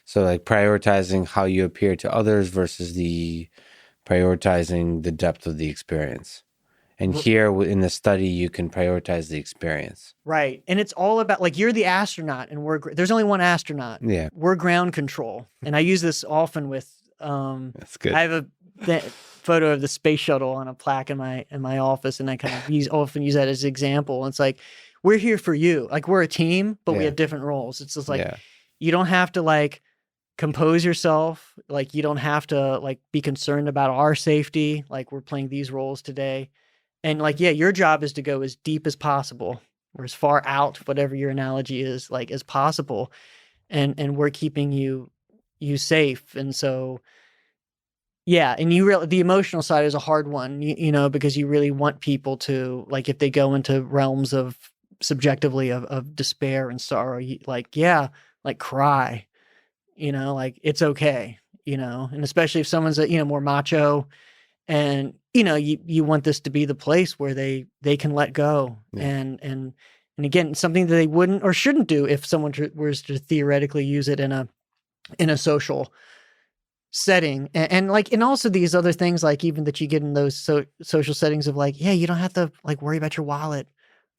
so like prioritizing how you appear to others versus the prioritizing the depth of the experience. And here in the study, you can prioritize the experience. Right. And it's all about, like, you're the astronaut and there's only one astronaut. Yeah. We're ground control. And I use this often with, that's good. I have a photo of the space shuttle on a plaque in my office. And I kind of often use that as an example. It's like, we're here for you. Like, we're a team, but we have different roles. It's just like, you don't have to like compose yourself. Like, you don't have to like be concerned about our safety. Like, we're playing these roles today. And like, your job is to go as deep as possible or as far out, whatever your analogy is, like as possible. And we're keeping you safe. And so, and the emotional side is a hard one, because you really want people to, like, if they go into realms of subjectively of despair and sorrow, like cry, like it's okay, and especially if someone's, more macho. And, you want this to be the place where they can let go. And again, something that they wouldn't or shouldn't do if someone was to theoretically use it in a social setting. And also these other things, like even that you get in those social settings of like, you don't have to like worry about your wallet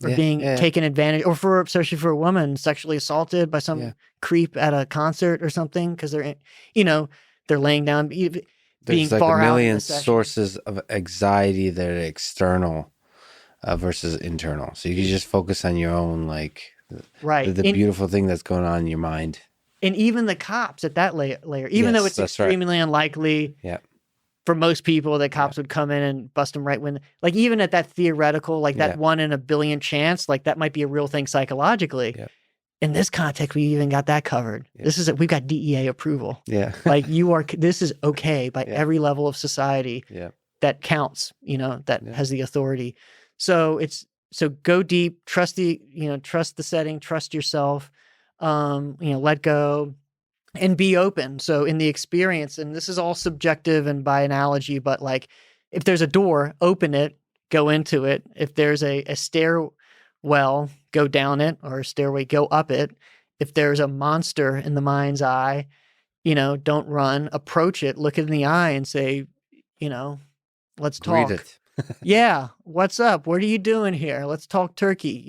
or being taken advantage, or especially for a woman, sexually assaulted by some creep at a concert or something. 'Cause they're, they're laying down, There's like far a million out sources of anxiety that are external versus internal. So you can just focus on your own, like the beautiful thing that's going on in your mind. And even the cops at that layer, even though it's extremely unlikely for most people that cops would come in and bust them right when, like even at that theoretical, like that 1 in a billion chance, like that might be a real thing psychologically. Yeah. In this context, we even got that covered. Yeah. We've got DEA approval. Yeah. Like this is okay by every level of society that counts, that has the authority. So go deep, trust the setting, trust yourself, let go and be open. So in the experience, and this is all subjective and by analogy, but like if there's a door, open it, go into it. If there's a stairwell, go down it, or a stairway, go up it. If there's a monster in the mind's eye, don't run, approach it, look it in the eye and say, let's talk. Read it. Yeah. What's up? What are you doing here? Let's talk turkey,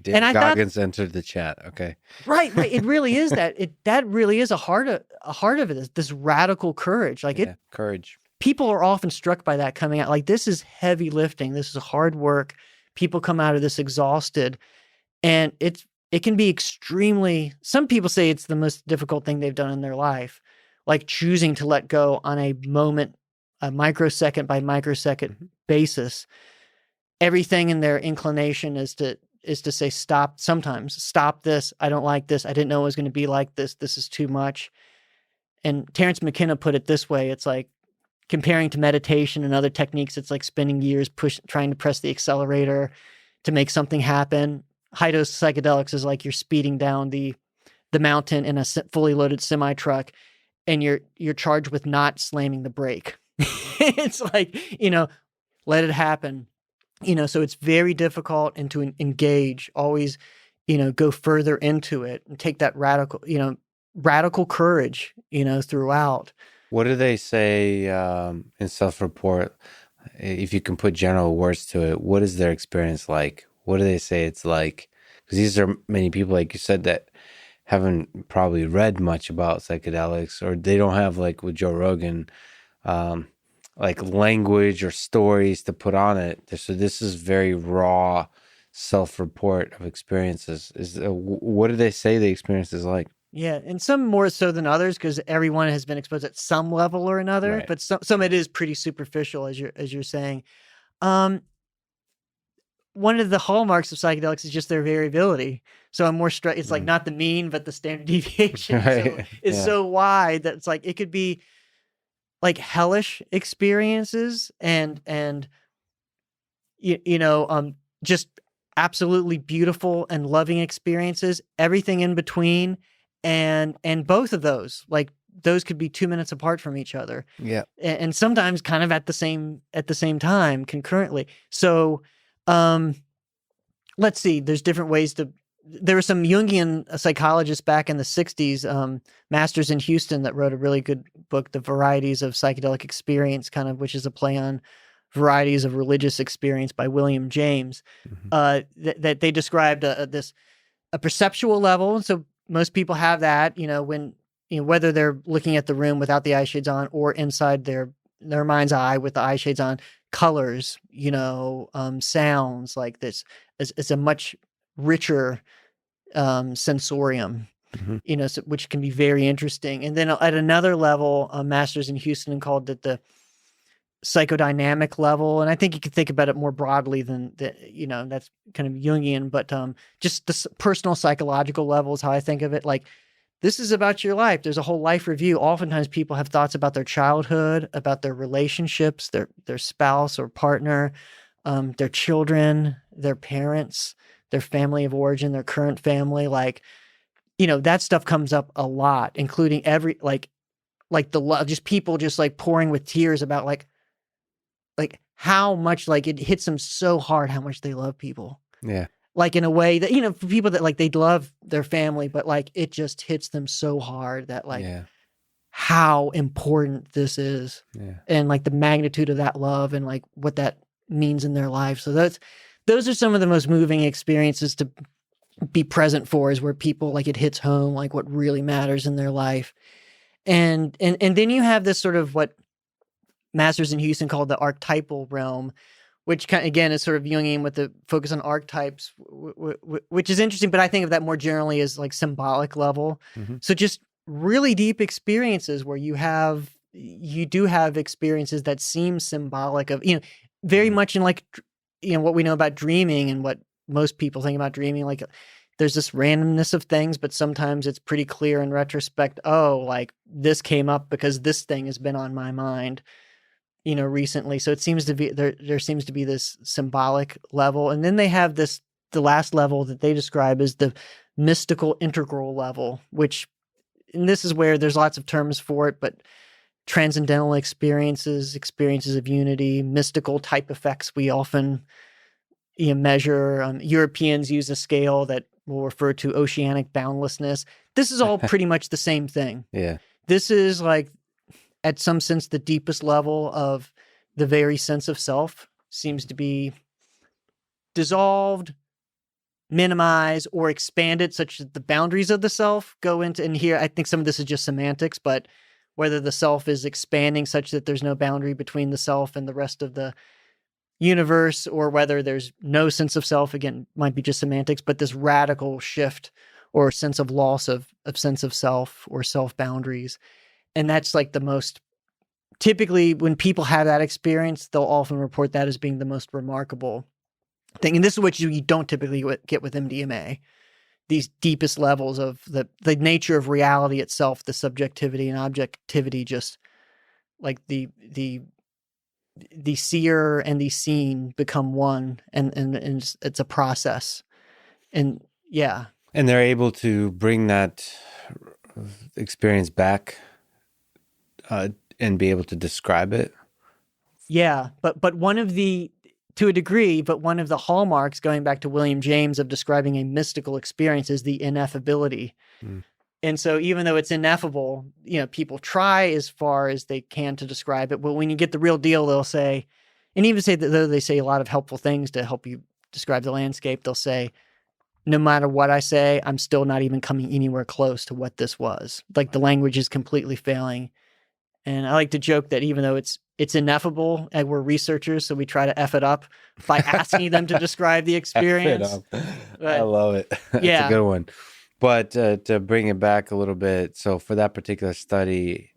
David Goggins entered the chat. Okay. Right. It really is that. That really is a heart of it, this radical courage. Like courage. People are often struck by that coming out. Like, this is heavy lifting. This is hard work. People come out of this exhausted, and it can be extremely, some people say it's the most difficult thing they've done in their life, like choosing to let go on a microsecond by microsecond basis. Everything in their inclination is to say, stop this. I don't like this. I didn't know it was going to be like this. This is too much. And Terence McKenna put it this way. It's like comparing to meditation and other techniques. It's like spending years trying to press the accelerator to make something happen. High dose psychedelics is like you're speeding down the mountain in a fully loaded semi truck, and you're charged with not slamming the brake. It's like, let it happen. So it's very difficult, and to engage, always, go further into it and take that radical courage, throughout. What do they say in self-report? If you can put general words to it, what is their experience like? What do they say it's like? Because these are many people, like you said, that haven't probably read much about psychedelics, or they don't have, like with Joe Rogan, um, like language or stories to put on it. So this is very raw self-report of experiences. What do they say the experience is like? Yeah, and some more so than others because everyone has been exposed at some level or another. Right. But some it is pretty superficial, as you're saying. Um, One of the hallmarks of psychedelics is just their variability. So I'm more it's like not the mean, but the standard deviation. So Right. it's Yeah. so wide that it's like it could be like hellish experiences and just absolutely beautiful and loving experiences, everything in between, and both of those, like those could be 2 minutes apart from each other, Yeah. and sometimes kind of at the same time concurrently. So, let's see. There's different ways to. There were some Jungian psychologists back in the 60s, masters in Houston, that wrote a really good book, The Varieties of Psychedelic Experience, kind of, which is a play on Varieties of Religious Experience by William James. That they described a perceptual level. So most people have that, when, whether they're looking at the room without the eye shades on or inside their mind's eye with the eye shades on, colors, sounds like this. It's a much richer sensorium, which can be very interesting. And then at another level, masters in Houston called it the psychodynamic level. And I think you could think about it more broadly than that's kind of Jungian, but just the personal psychological level is how I think of it. Like, this is about your life. There's a whole life review. Oftentimes people have thoughts about their childhood, about their relationships, their spouse or partner, their children, their parents, their family of origin, their current family. Like, that stuff comes up a lot, including like the love, just people just like pouring with tears about like how much, like, it hits them so hard how much they love people. Yeah. Like, in a way that, for people that like, they love their family, but like it just hits them so hard that like how important this is, and like the magnitude of that love and like what that means in their life. So those are some of the most moving experiences to be present for, is where people, like, it hits home, like what really matters in their life. And then you have this sort of what masters in Houston called the archetypal realm, which kind of, again, is sort of Jungian with the focus on archetypes, which is interesting. But I think of that more generally as like symbolic level. So just really deep experiences where you do have experiences that seem symbolic of, very much in like, what we know about dreaming and what most people think about dreaming. Like, there's this randomness of things, but sometimes it's pretty clear in retrospect. Oh, like this came up because this thing has been on my mind, recently. So it seems to be there seems to be this symbolic level. And then they have the last level that they describe as the mystical integral level, and this is where there's lots of terms for it, but transcendental experiences of unity, mystical type effects we often measure. Europeans use a scale that will refer to oceanic boundlessness. This is all pretty much the same thing. Yeah. This is like, at some sense, the deepest level of the very sense of self seems to be dissolved, minimized, or expanded, such that the boundaries of the self go into, and here I think some of this is just semantics, but whether the self is expanding such that there's no boundary between the self and the rest of the universe, or whether there's no sense of self, again, might be just semantics, but this radical shift or sense of loss of sense of self or self boundaries. And that's like the most, typically when people have that experience, they'll often report that as being the most remarkable thing. And this is what you don't typically get with MDMA. These deepest levels of the nature of reality itself, the subjectivity and objectivity, just like the seer and the seen become one, and it's a process. And yeah. And they're able to bring that experience back and be able to describe it. Yeah, but one of the, to a degree, but one of the hallmarks, going back to William James, of describing a mystical experience is the ineffability. And so even though it's ineffable, people try as far as they can to describe it. But when you get the real deal, they'll say, And even say that, though they say a lot of helpful things to help you describe the landscape, they'll say, no matter what I say, I'm still not even coming anywhere close to what this was. Like the language is completely failing. And I like to joke that even though it's ineffable and we're researchers, so we try to F it up by asking them to describe the experience. I love it. That's a good one. But to bring it back a little bit, so for that particular study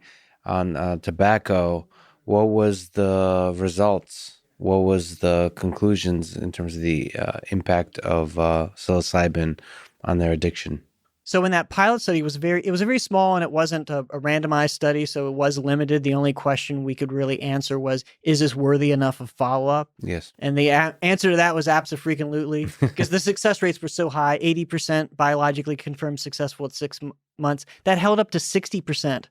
on tobacco, what was the results? What was the conclusions in terms of the impact of psilocybin on their addiction? So in that pilot study, it was very small, and it wasn't a randomized study, so it was limited. The only question we could really answer was, is this worthy enough of follow-up? Yes. And the answer to that was abso-freaking-lutely, because the success rates were so high, 80% biologically confirmed successful at 6 months. That held up to 60%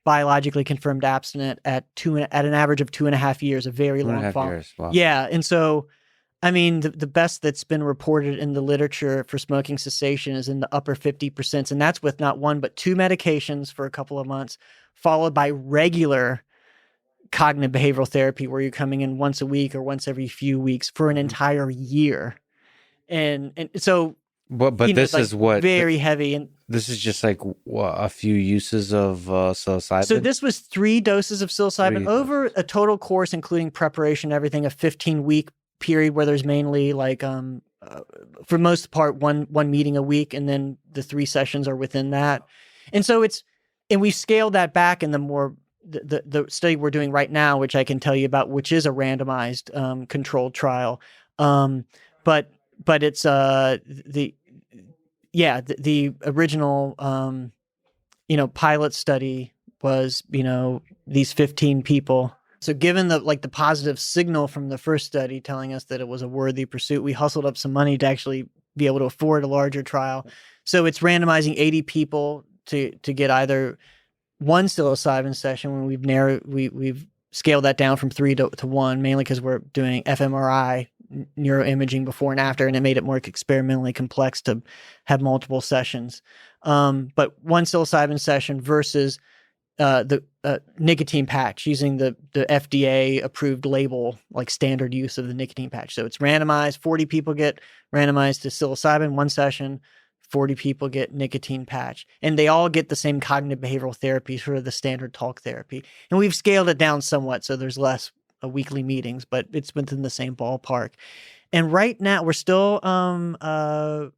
biologically confirmed abstinent at an average of 2.5 years, a very long follow-up. Wow. Yeah, and so I mean, the best that's been reported in the literature for smoking cessation is in the upper 50%, and that's with not one but 2 medications for a couple of months, followed by regular cognitive behavioral therapy where you're coming in once a week or once every few weeks for an entire year. And so but this is what very heavy, and this is just like a few uses of psilocybin. So this was 3 doses of psilocybin over a total course, including preparation, everything, a 15-week period where there's mainly like for most part one meeting a week, and then the 3 sessions are within that. And so we've scaled that back in the study we're doing right now, which I can tell you about, which is a randomized controlled trial. But it's the original pilot study was these 15 people. So given the positive signal from the first study telling us that it was a worthy pursuit, we hustled up some money to actually be able to afford a larger trial. So it's randomizing 80 people to get either one psilocybin session, when we've scaled that down from 3 to 1, mainly because we're doing fMRI neuroimaging before and after, and it made it more experimentally complex to have multiple sessions. But one psilocybin session versus the nicotine patch, using the FDA approved label, like standard use of the nicotine patch. So it's randomized. 40 people get randomized to psilocybin one session, 40 people get nicotine patch, and they all get the same cognitive behavioral therapy, sort of the standard talk therapy. And we've scaled it down somewhat, so there's less weekly meetings, but it's within the same ballpark. And right now we're still the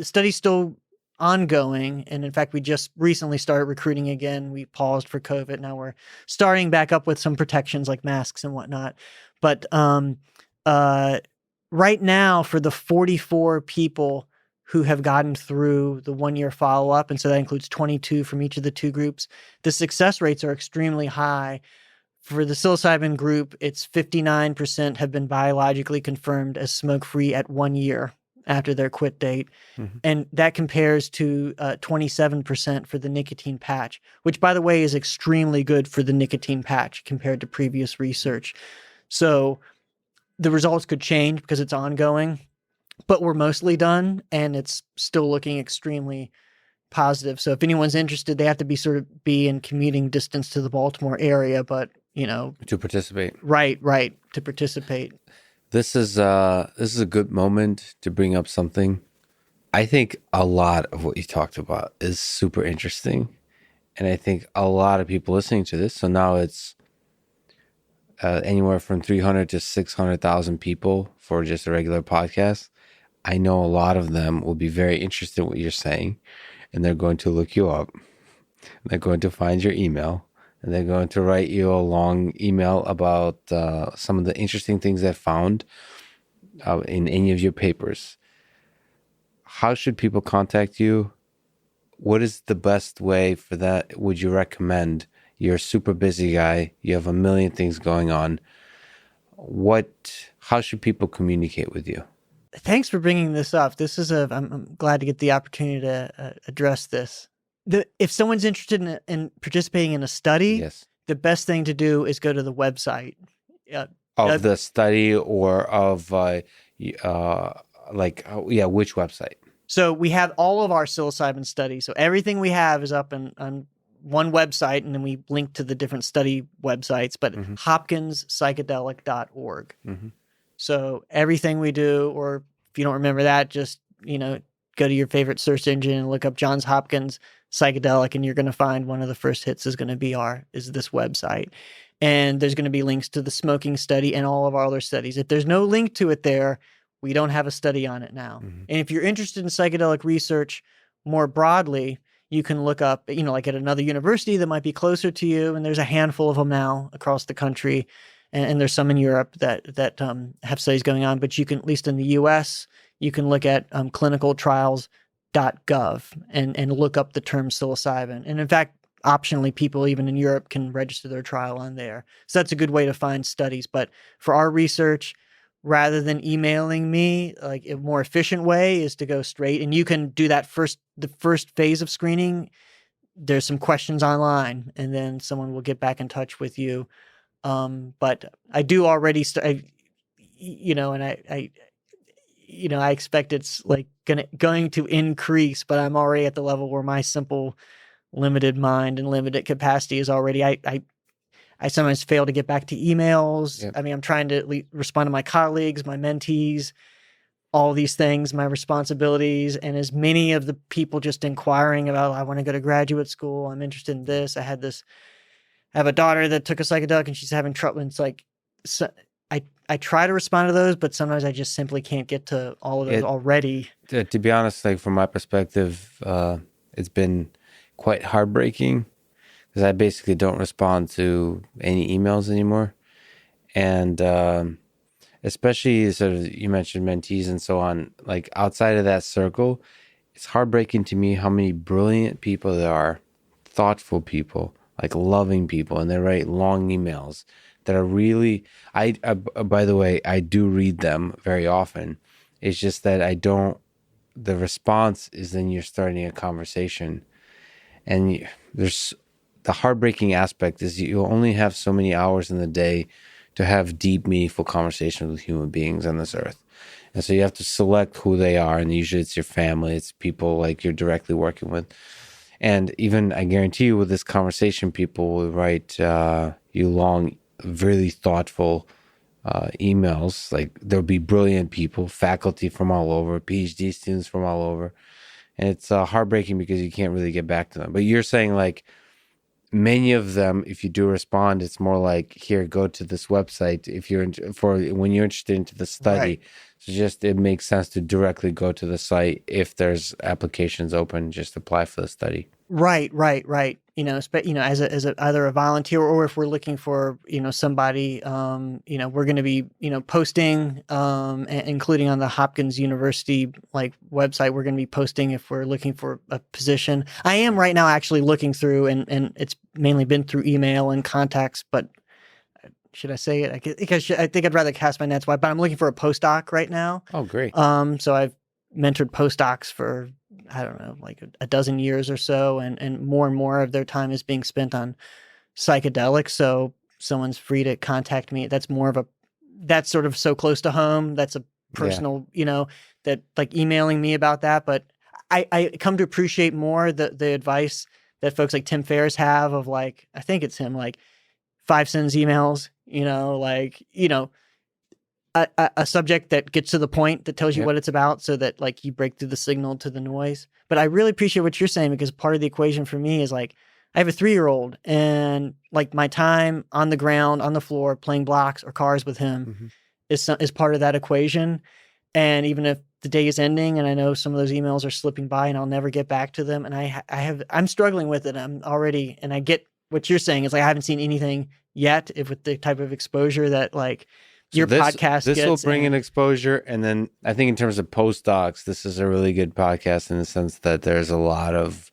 study's still ongoing, and in fact we just recently started recruiting again. We paused for COVID. Now we're starting back up with some protections like masks and whatnot. But right now, for the 44 people who have gotten through the 1-year follow-up, and so that includes 22 from each of the 2 groups, the success rates are extremely high. For the psilocybin group, it's 59% have been biologically confirmed as smoke-free at 1 year after their quit date. Mm-hmm. And that compares to 27% for the nicotine patch, which, by the way, is extremely good for the nicotine patch compared to previous research. So the results could change because it's ongoing, but we're mostly done, and it's still looking extremely positive. So if anyone's interested, they have to be in commuting distance to the Baltimore area, but to participate. Right, to participate. This is a good moment to bring up something. I think a lot of what you talked about is super interesting, and I think a lot of people listening to this. So now it's anywhere from 300 to 600,000 people for just a regular podcast. I know a lot of them will be very interested in what you're saying, and they're going to look you up. They're going to find your email, and they're going to write you a long email about some of the interesting things they found in any of your papers. How should people contact you? What is the best way for that? Would you recommend? You're a super busy guy. You have a million things going on. How should people communicate with you? Thanks for bringing this up. I'm glad to get the opportunity to address this. If someone's interested in participating in a study, yes, the best thing to do is go to the website of the study, or of which website? So we have all of our psilocybin studies. So everything we have is up on one website, and then we link to the different study websites, but Mm-hmm. hopkinspsychedelic.org. Mm-hmm. So everything we do, or if you don't remember that, just, go to your favorite search engine and look up Johns Hopkins psychedelic, and you're going to find one of the first hits is going to be this website. And there's going to be links to the smoking study and all of our other studies. If there's no link to it there, we don't have a study on it now. Mm-hmm. And if you're interested in psychedelic research more broadly, you can look up, like at another university that might be closer to you. And there's a handful of them now across the country. And there's some in Europe that have studies going on. But you can, at least in the US, you can look at clinicaltrials.gov and look up the term psilocybin. And in fact, optionally, people even in Europe can register their trial on there. So that's a good way to find studies. But for our research, rather than emailing me, like a more efficient way is to go straight. And you can do that the first phase of screening. There's some questions online, and then someone will get back in touch with you. But I do already, I expect it's like going to increase, but I'm already at the level where my simple limited mind and limited capacity is already, I sometimes fail to get back to emails. Yep. I mean, I'm trying to respond to my colleagues, my mentees, all these things, my responsibilities, and as many of the people just inquiring about, I want to go to graduate school, I'm interested in this. I have a daughter that took a psychedelic and she's having trouble. And it's like, so I try to respond to those, but sometimes I just simply can't get to all of those already. To be honest, like from my perspective, it's been quite heartbreaking because I basically don't respond to any emails anymore. And especially sort of, you mentioned mentees and so on, like outside of that circle, it's heartbreaking to me how many brilliant people there are, thoughtful people, like loving people, and they write long emails that are really, by the way, I do read them very often. It's just that the response is then you're starting a conversation. And there's the heartbreaking aspect is you only have so many hours in the day to have deep, meaningful conversations with human beings on this earth. And so you have to select who they are. And usually it's your family, it's people like you're directly working with. And even, I guarantee you, with this conversation, people will write you long, really thoughtful emails. Like there'll be brilliant people, faculty from all over, PhD students from all over. And it's heartbreaking because you can't really get back to them. But you're saying like many of them, if you do respond, it's more like, here, go to this website. If you're when you're interested into the study, Right. So just it makes sense to directly go to the site. If there's applications open, just apply for the study. Right. As either a volunteer or if we're looking for, somebody, we're going to be, posting, including on the Hopkins University website, we're going to be posting if we're looking for a position. I am right now actually looking through, and it's mainly been through email and contacts, but should I say it? I think I'd rather cast my nets wide, but I'm looking for a postdoc right now. Oh, great. So I've mentored postdocs for, I don't know, like a dozen years or so, and more of their time is being spent on psychedelics. So someone's free to contact me. That's sort of so close to home. That's a personal, that like emailing me about that. But I come to appreciate more the advice that folks like Tim Ferriss have of like, I think it's him, like 5 sentence emails, a subject that gets to the point, that tells you what it's about, so that like you break through the signal to the noise. But I really appreciate what you're saying, because part of the equation for me is like, I have a 3-year-old, and like my time on the ground, on the floor, playing blocks or cars with him is part of that equation. And even if the day is ending and I know some of those emails are slipping by and I'll never get back to them, and I'm struggling with it. And I get what you're saying is like, I haven't seen anything yet with the type of exposure that like your podcast this gets. will bring in exposure. And then I think in terms of postdocs, this is a really good podcast in the sense that there's a lot of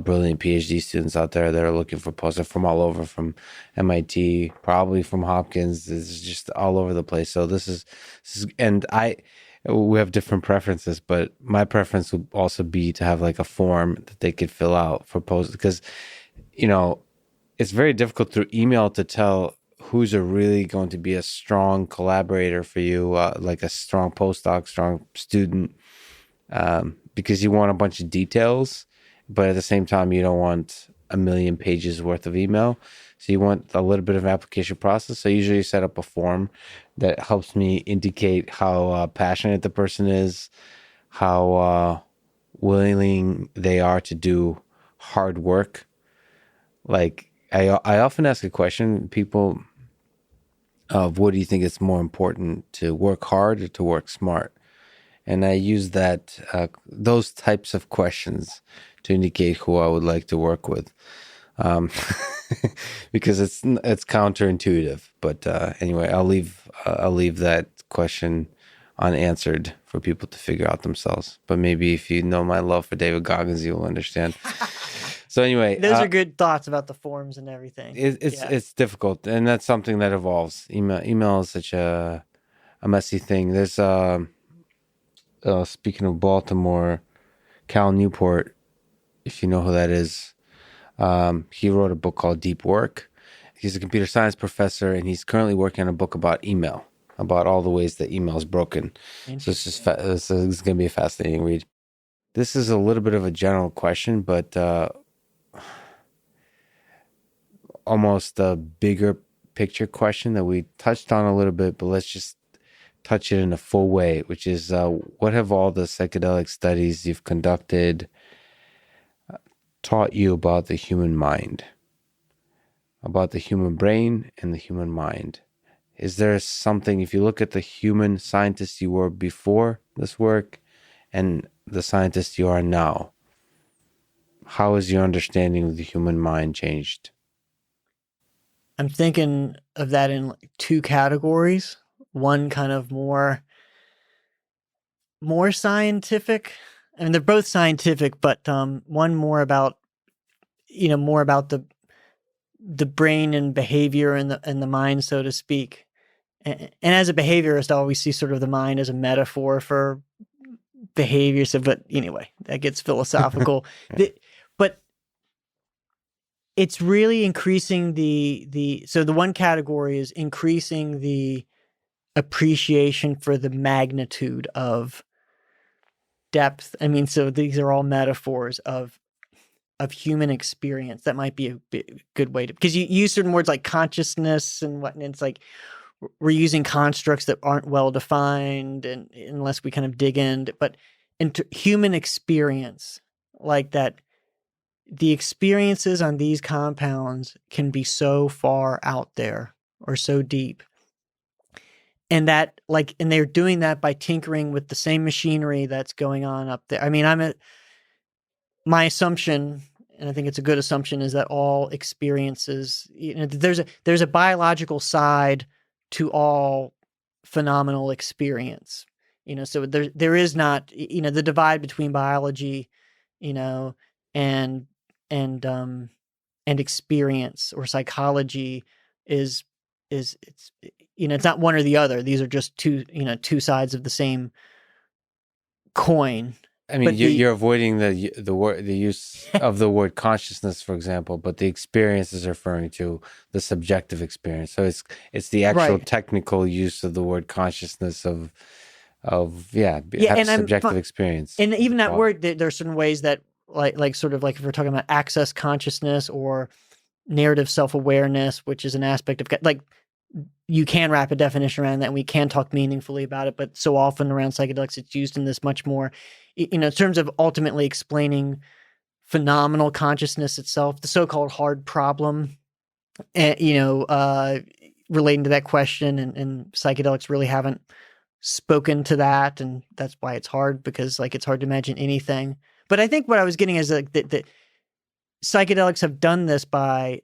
brilliant PhD students out there that are looking for postdocs from all over, from MIT, probably from Hopkins. It's just all over the place. So this is and we have different preferences, but my preference would also be to have like a form that they could fill out for post, because it's very difficult through email to tell who's really going to be a strong collaborator for you, like a strong postdoc, strong student, because you want a bunch of details, but at the same time, you don't want a million pages worth of email. So you want a little bit of application process. So I usually set up a form that helps me indicate how passionate the person is, how willing they are to do hard work. Like I often ask a question, people, of what do you think is more important, to work hard or to work smart? And I use that those types of questions to indicate who I would like to work with, um, because it's counterintuitive. But anyway, I'll leave that question unanswered for people to figure out themselves. But maybe if you know my love for David Goggins, you'll understand. So anyway, Those are good thoughts about the forms and everything. It's difficult, and that's something that evolves. Email is such a messy thing. There's speaking of Baltimore, Cal Newport, if you know who that is, he wrote a book called Deep Work. He's a computer science professor, and he's currently working on a book about email, about all the ways that email is broken. So it's just this is going to be a fascinating read. This is a little bit of a general question, but almost a bigger picture question that we touched on a little bit, but let's just touch it in a full way, which is what have all the psychedelic studies you've conducted taught you about the human mind, about the human brain and the human mind? Is there something, if you look at the human scientist you were before this work and the scientist you are now, how has your understanding of the human mind changed? I'm thinking of that in two categories. One kind of more scientific. I mean, they're both scientific, but one more about the brain and behavior and the mind, so to speak. And as a behaviorist, I always see sort of the mind as a metaphor for behavior. So, but anyway, that gets philosophical. But it's really increasing so the one category is increasing the appreciation for the magnitude of depth. I mean, so these are all metaphors of human experience. That might be a good way to, because you use certain words like consciousness and whatnot. It's like we're using constructs that aren't well defined, and unless we kind of dig in, but into human experience, like that, the experiences on these compounds can be so far out there or so deep. And that, like, and they're doing that by tinkering with the same machinery that's going on up there. I mean, my assumption, and I think it's a good assumption, is that all experiences, there's a biological side to all phenomenal experience. So there is not, the divide between biology, and experience or psychology is it's not one or the other. These are just two sides of the same coin. I mean, you're avoiding the use of the word consciousness, for example, but the experience is referring to the subjective experience. So it's the actual technical use of the word consciousness of subjective experience. And even that word, there are certain ways that like sort of like if we're talking about access consciousness or narrative self-awareness, which is an aspect of like, you can wrap a definition around that and we can talk meaningfully about it, but so often around psychedelics, it's used in this much more, in terms of ultimately explaining phenomenal consciousness itself, the so-called hard problem, relating to that question, and psychedelics really haven't spoken to that. And that's why it's hard, because like, it's hard to imagine anything. But I think what I was getting is like that psychedelics have done this by,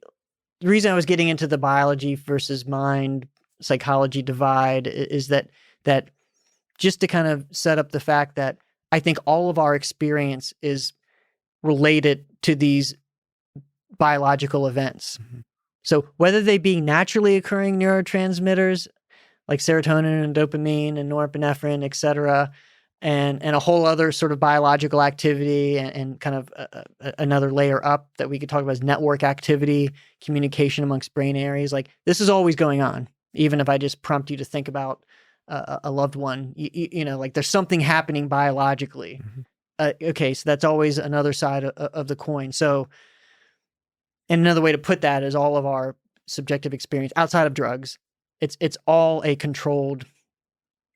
the reason I was getting into the biology versus mind psychology divide is that just to kind of set up the fact that I think all of our experience is related to these biological events. Mm-hmm. So whether they be naturally occurring neurotransmitters like serotonin and dopamine and norepinephrine, et cetera, and a whole other sort of biological activity and kind of another layer up that we could talk about is network activity, communication amongst brain areas. Like, this is always going on. Even if I just prompt you to think about a loved one, like there's something happening biologically. Mm-hmm. Okay, so that's always another side of the coin. So And another way to put that is all of our subjective experience outside of drugs, it's all a controlled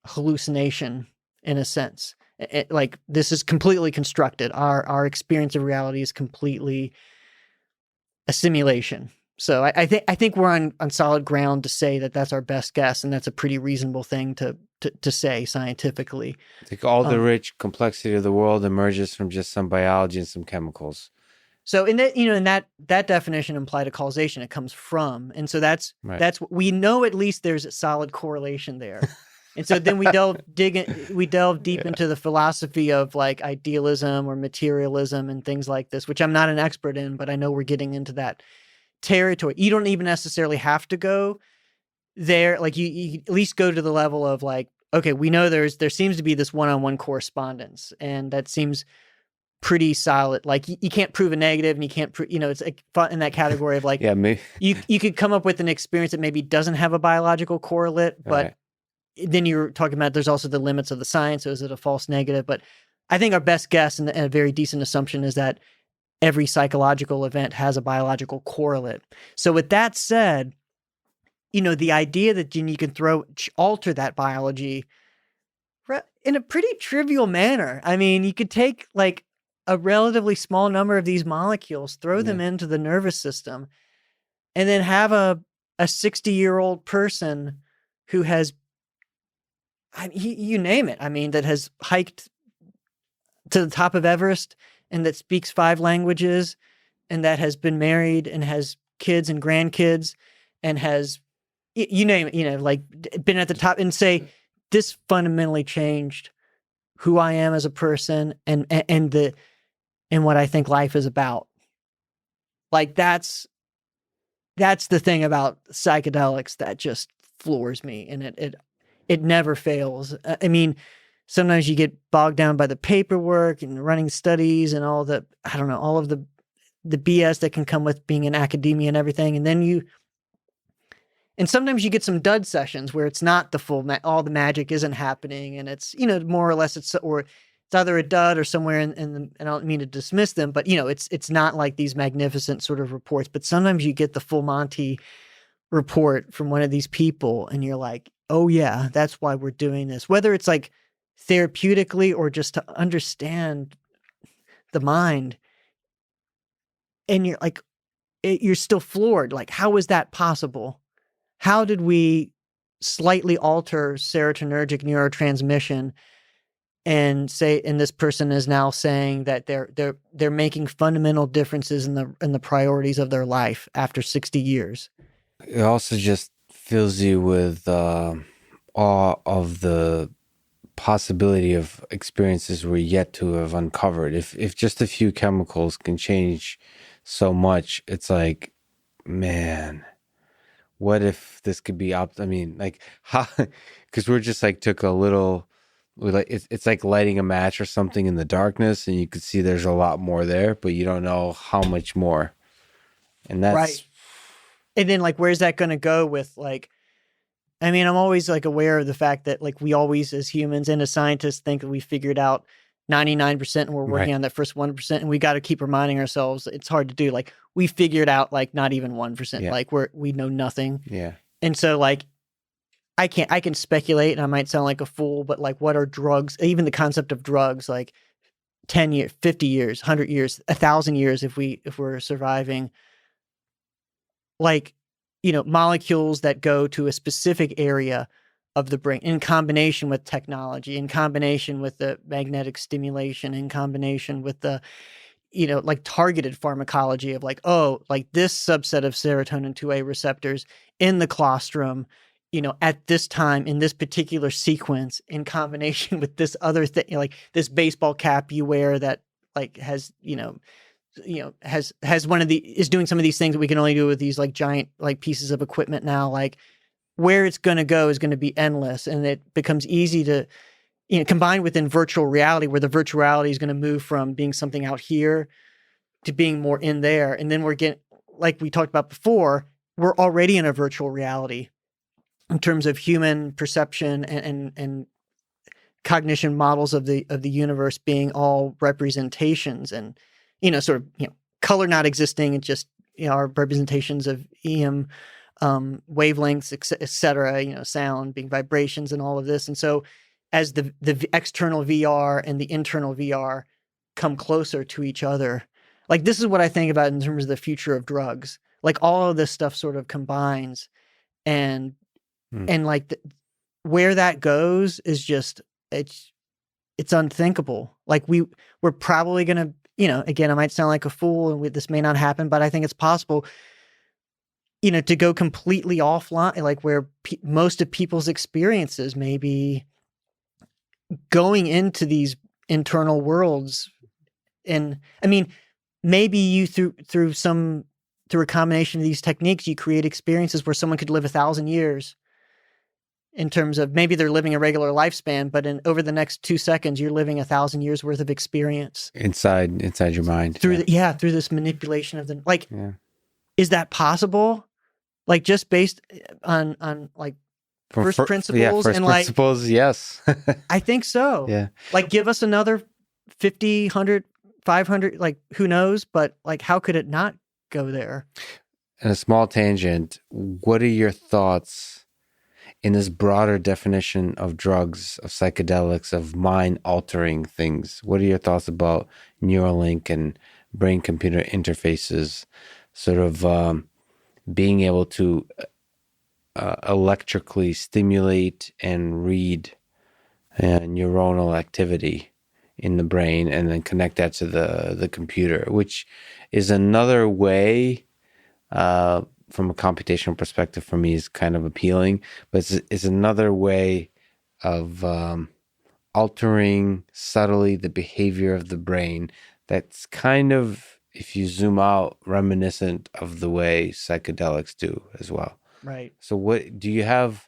hallucination in a sense. Like this is completely constructed. Our experience of reality is completely a simulation. So I think we're on solid ground to say that that's our best guess, and that's a pretty reasonable thing to say scientifically. Like all the rich complexity of the world emerges from just some biology and some chemicals. So in that definition implied a causation, it comes from, and so that's we know at least there's a solid correlation there. And so then we delve deep into the philosophy of like idealism or materialism and things like this, which I'm not an expert in, but I know we're getting into that territory. You don't even necessarily have to go there. Like you at least go to the level of like, okay, we know there seems to be this one-on-one correspondence, and that seems pretty solid. Like you can't prove a negative, and you can't prove, it's like in that category of like, yeah, maybe. you could come up with an experience that maybe doesn't have a biological correlate, but then you're talking about there's also the limits of the science. So is it a false negative? But I think our best guess and a very decent assumption is that every psychological event has a biological correlate. So with that said, the idea that you can alter that biology in a pretty trivial manner. I mean, you could take like a relatively small number of these molecules, throw them into the nervous system, and then have a 60-year-old person who has, you name it. I mean, that has hiked to the top of Everest and that speaks 5 languages and that has been married and has kids and grandkids and has, you name it, like been at the top, and say, this fundamentally changed who I am as a person and what I think life is about. Like that's the thing about psychedelics that just floors me, and it never fails. I mean, sometimes you get bogged down by the paperwork and running studies and all the, I don't know, all of the BS that can come with being in academia and everything. And then and sometimes you get some dud sessions where it's not the full, all the magic isn't happening. And it's, more or less it's either a dud or somewhere and I don't mean to dismiss them, but it's not like these magnificent sort of reports, but sometimes you get the full Monty report from one of these people and you're like, oh yeah, that's why we're doing this. Whether it's like therapeutically or just to understand the mind. And you're like, you're still floored. Like, how is that possible? How did we slightly alter serotonergic neurotransmission and this person is now saying that they're making fundamental differences in the priorities of their life after 60 years? It also just fills you with awe of the possibility of experiences we're yet to have uncovered. If just a few chemicals can change so much, it's like, man, what if this could be I mean, like, how? Because we're just like took a little, it's like lighting a match or something in the darkness, and you could see there's a lot more there, but you don't know how much more. And that's right. And then like, where's that going to go with like? I mean, I'm always like aware of the fact that like we always as humans and as scientists think that we figured out 99% and we're working on that first 1%, and we got to keep reminding ourselves it's hard to do. Like we figured out like not even 1%, like we know nothing. Yeah. And so like I can speculate and I might sound like a fool, but like what are drugs? Even the concept of drugs, like 10 years, 50 years, 100 years, 1,000 years if we're surviving, like, molecules that go to a specific area of the brain in combination with technology, in combination with the magnetic stimulation, in combination with the, like targeted pharmacology of like, oh, like this subset of serotonin 2A receptors in the claustrum, at this time in this particular sequence in combination with this other thing, like this baseball cap you wear that like has, has is doing some of these things that we can only do with these like giant like pieces of equipment now. Like where it's going to go is going to be endless, and it becomes easy to, combined within virtual reality, where the virtual reality is going to move from being something out here to being more in there. And then we're getting, like we talked about before, we're already in a virtual reality in terms of human perception and cognition models of the universe being all representations and, sort of, color not existing and just, our representations of EM wavelengths, et cetera, sound being vibrations and all of this. And so as the external VR and the internal VR come closer to each other, like this is what I think about in terms of the future of drugs. Like all of this stuff sort of combines, and like where that goes is just it's unthinkable. Like we're probably gonna, again, I might sound like a fool, and this may not happen, but I think it's possible, to go completely offline, like where most of people's experiences may be going into these internal worlds. And I mean, maybe you through a combination of these techniques, you create experiences where someone could live 1,000 years, in terms of maybe they're living a regular lifespan, but over the next 2 seconds, you're living 1,000 years worth of experience inside your mind through through this manipulation of the, like, is that possible? Like just based on like first principles first and principles, yes. I think so. Yeah. Like give us another 50, 100, 500, like who knows, but like how could it not go there? And a small tangent, what are your thoughts in this broader definition of drugs, of psychedelics, of mind-altering things? What are your thoughts about Neuralink and brain-computer interfaces, sort of being able to electrically stimulate and read neuronal activity in the brain and then connect that to the computer, which is another way, from a computational perspective, for me is kind of appealing, but it's another way of altering subtly the behavior of the brain that's kind of, if you zoom out, reminiscent of the way psychedelics do as well. Right. So what do you have,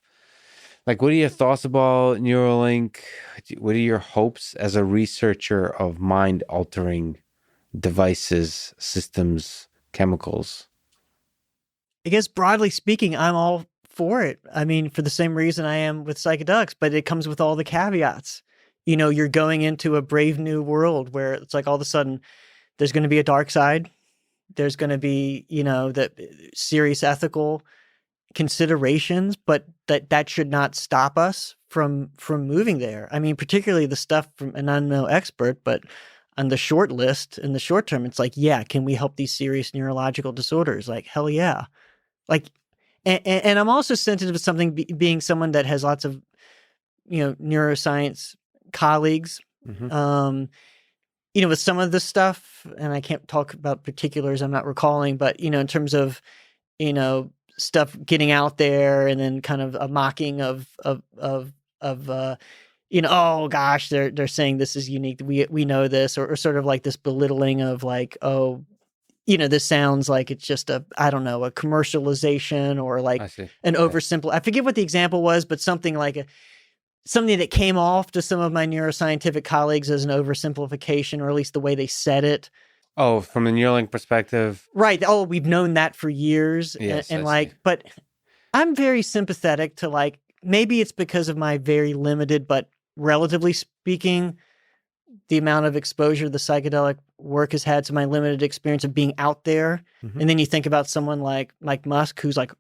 like, what are your thoughts about Neuralink? What are your hopes as a researcher of mind-altering devices, systems, chemicals? I guess broadly speaking, I'm all for it. I mean, for the same reason I am with psychedelics, but it comes with all the caveats. You're going into a brave new world where it's like all of a sudden there's going to be a dark side. There's going to be, the serious ethical considerations, but that should not stop us from moving there. I mean, particularly the stuff from, and I'm no expert, but on the short list in the short term, it's like, yeah, can we help these serious neurological disorders? Like, hell yeah. Like, and I'm also sensitive to something being someone that has lots of, neuroscience colleagues, with some of the stuff, and I can't talk about particulars, I'm not recalling, but, in terms of, stuff getting out there and then kind of a mocking of oh gosh, they're saying this is unique. We know this, or sort of like this belittling of like, oh, this sounds like it's just a commercialization or like an oversimple. I forget what the example was, but something like something that came off to some of my neuroscientific colleagues as an oversimplification, or at least the way they said it. Oh, from the Neuralink perspective. Right. Oh, we've known that for years. Yes, and like, but I'm very sympathetic to like, maybe it's because of my very limited, but relatively speaking, the amount of exposure the psychedelic work has had to my limited experience of being out there. Mm-hmm. And then you think about someone like Musk, who's like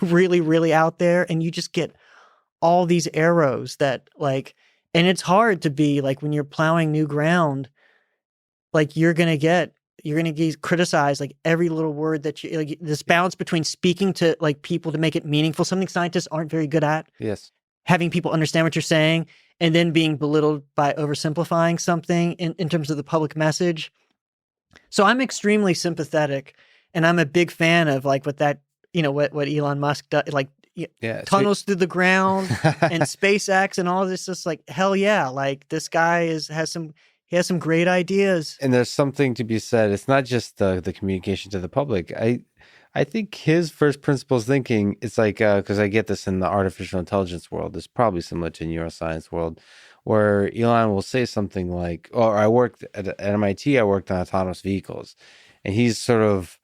really, really out there, and you just get all these arrows that like, and it's hard to be like, when you're plowing new ground, like you're going to get criticized, like every little word that you, like this balance between speaking to like people to make it meaningful, something scientists aren't very good at. Yes. Having people understand what you're saying, and then being belittled by oversimplifying something in terms of the public message. So I'm extremely sympathetic, and I'm a big fan of like what that, what Elon Musk does, like tunnels through the ground and SpaceX and all of this. Just like, hell yeah. Like this guy has some great ideas. And there's something to be said. It's not just the communication to the public. I think his first principles thinking, it's like, because I get this in the artificial intelligence world, it's probably similar to neuroscience world, where Elon will say something like, or I worked at MIT, I worked on autonomous vehicles. And he's sort of,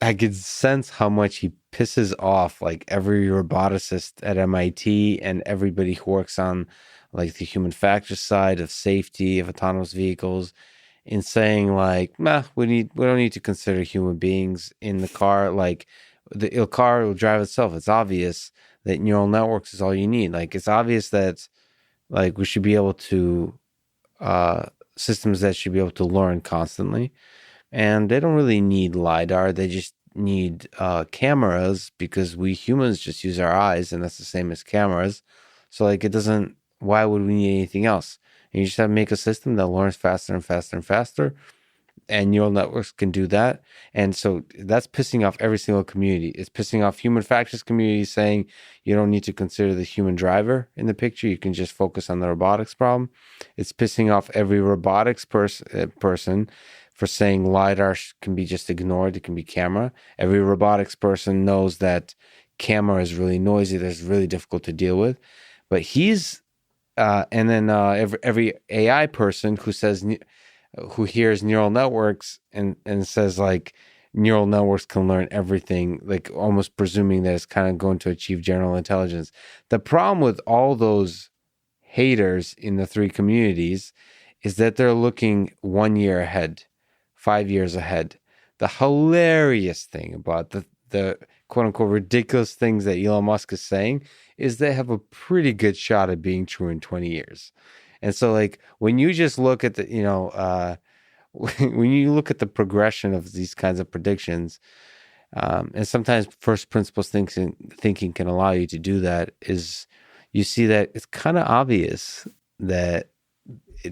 I could sense how much he pisses off like every roboticist at MIT and everybody who works on like the human factors side of safety of autonomous vehicles. in saying like, nah, we don't need to consider human beings in the car. Like the car will drive itself. It's obvious that neural networks is all you need. Like it's obvious that like we should be able to uh, systems that should be able to learn constantly, and they don't really need lidar. They just need cameras because we humans just use our eyes, and that's the same as cameras. So like it doesn't. Why would we need anything else? And you just have to make a system that learns faster and faster and faster, and neural networks can do that. And so that's pissing off every single community. It's pissing off human factors community saying you don't need to consider the human driver in the picture. You can just focus on the robotics problem. It's pissing off every robotics person for saying LiDAR can be just ignored. It can be camera. Every robotics person knows that camera is really noisy. That's really difficult to deal with. But and then every AI person who hears neural networks and says like neural networks can learn everything, like almost presuming that it's kind of going to achieve general intelligence. The problem with all those haters in the three communities is that they're looking 1 year ahead, 5 years ahead. The hilarious thing about the quote unquote ridiculous things that Elon Musk is saying is they have a pretty good shot at being true in 20 years. And so, like, when you just look at when you look at the progression of these kinds of predictions, and sometimes first principles thinking can allow you to do that, is you see that it's kind of obvious that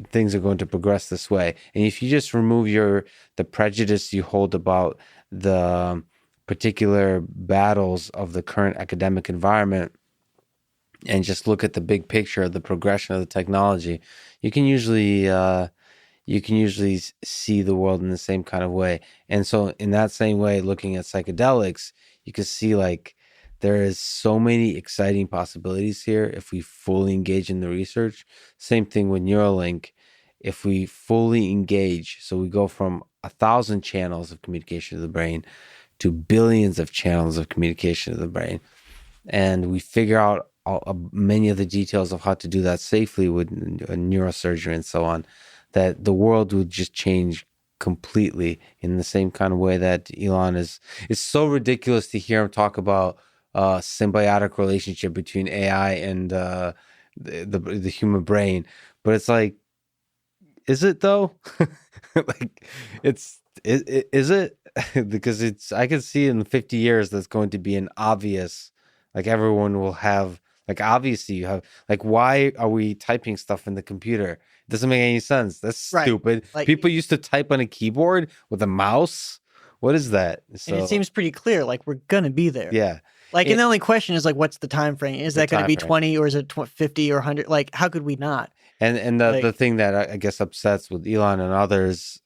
things are going to progress this way. And if you just remove the prejudice you hold about the particular battles of the current academic environment, and just look at the big picture of the progression of the technology, you can usually see the world in the same kind of way. And so in that same way, looking at psychedelics, you can see like there is so many exciting possibilities here if we fully engage in the research. Same thing with Neuralink. If we fully engage, so we go from 1,000 channels of communication to the brain to billions of channels of communication to the brain, and we figure out many of the details of how to do that safely with neurosurgery and so on, that the world would just change completely in the same kind of way that Elon is. It's so ridiculous to hear him talk about symbiotic relationship between AI and the human brain, but it's like, is it though? Like, is it? Because I can see in 50 years that's going to be an obvious, like everyone will have, like obviously you have, like why are we typing stuff in the computer? It doesn't make any sense. That's Right. stupid. Like, people used to type on a keyboard with a mouse. What is that? So, and it seems pretty clear, like we're going to be there. yeah. Like, and the only question is like, what's the time frame? Is that going to be time frame. 20 or is it 50 or 100? Like, how could we not? And the thing that I guess upsets with Elon and others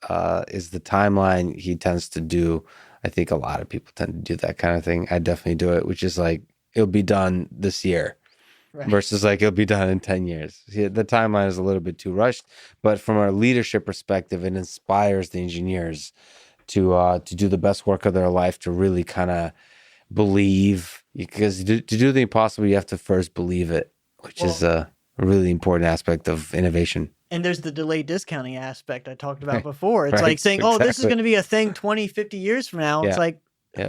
is the timeline he tends to do. I think a lot of people tend to do that kind of thing. I definitely do it, which is like, it'll be done this year. Right. Versus like it'll be done in 10 years. See, the timeline is a little bit too rushed, but from a leadership perspective, it inspires the engineers to do the best work of their life, to really kind of believe, because to do the impossible, you have to first believe it, which is a really important aspect of innovation. And there's the delayed discounting aspect I talked about before. It's like saying, oh, this is going to be a thing 20, 50 years from now. It's like,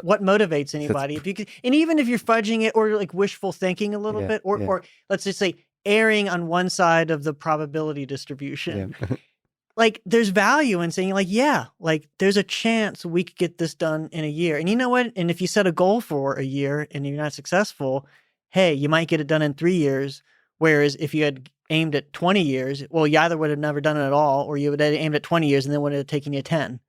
what motivates anybody? If you can, and even if you're fudging it or like wishful thinking a little bit, or let's just say erring on one side of the probability distribution, like there's value in saying like, like there's a chance we could get this done in a year. And you know what? And if you set a goal for a year and you're not successful, hey, you might get it done in 3 years. Whereas if you had aimed at 20 years, well, you either would have never done it at all, or you would have aimed at 20 years and then would have taken you 10.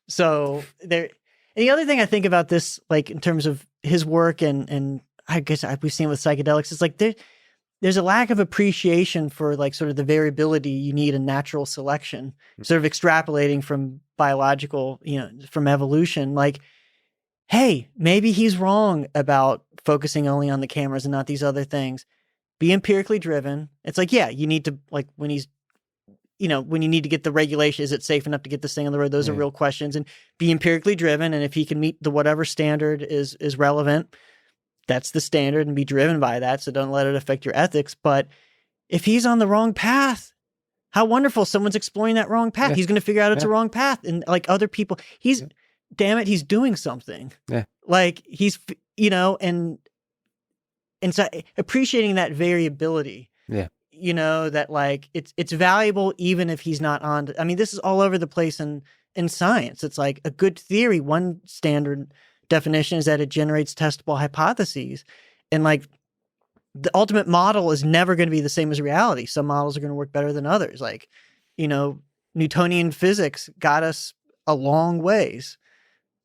So there. And the other thing I think about this, like in terms of his work, and I guess we've seen with psychedelics, is like there's a lack of appreciation for like sort of the variability you need in natural selection, sort of extrapolating from biological, from evolution. Like, hey, maybe he's wrong about focusing only on the cameras and not these other things. Be empirically driven. It's like, you need to, like when he's, when you need to get the regulation, is it safe enough to get this thing on the road? Those are real questions, and be empirically driven. And if he can meet the whatever standard is relevant, that's the standard, and be driven by that. So don't let it affect your ethics. But if he's on the wrong path, how wonderful, someone's exploring that wrong path. Yeah. He's going to figure out it's Yeah. a wrong path. And like other people, damn it, he's doing something. Yeah. Like he's, and so appreciating that variability. Yeah. That like it's valuable even if he's not on. I mean, this is all over the place in science. It's like a good theory. One standard definition is that it generates testable hypotheses, and like the ultimate model is never going to be the same as reality. Some models are going to work better than others. Like, Newtonian physics got us a long ways,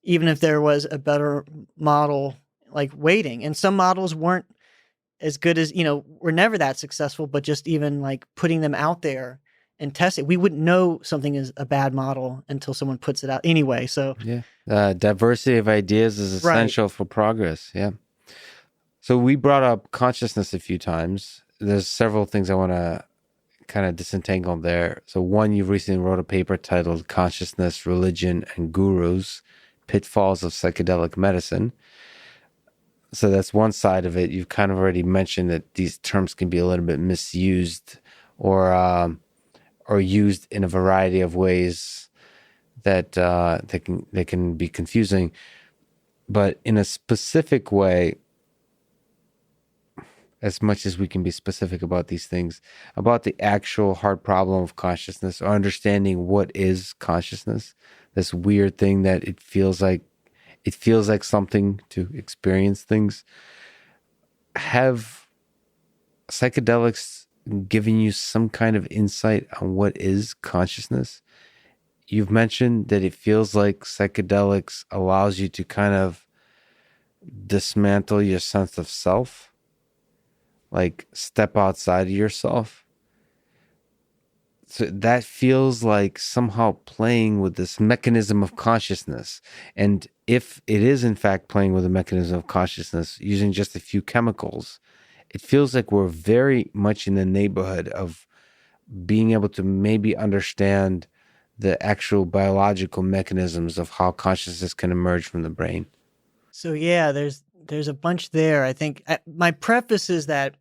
even if there was a better model like waiting. And some models weren't as good as, were never that successful, but just even like putting them out there and testing, we wouldn't know something is a bad model until someone puts it out anyway. So yeah, diversity of ideas is essential for progress. Yeah. So we brought up consciousness a few times. There's several things I want to kind of disentangle there. So one, you recently wrote a paper titled Consciousness, Religion, and Gurus, Pitfalls of Psychedelic Medicine. So that's one side of it. You've kind of already mentioned that these terms can be a little bit misused or used in a variety of ways that they can be confusing. But in a specific way, as much as we can be specific about these things, about the actual hard problem of consciousness, or understanding what is consciousness, this weird thing that it feels like something to experience things. Have psychedelics given you some kind of insight on what is consciousness? You've mentioned that it feels like psychedelics allows you to kind of dismantle your sense of self, like step outside of yourself. So that feels like somehow playing with this mechanism of consciousness. And if it is in fact playing with a mechanism of consciousness using just a few chemicals, it feels like we're very much in the neighborhood of being able to maybe understand the actual biological mechanisms of how consciousness can emerge from the brain. So yeah, there's a bunch there. I think my preface is that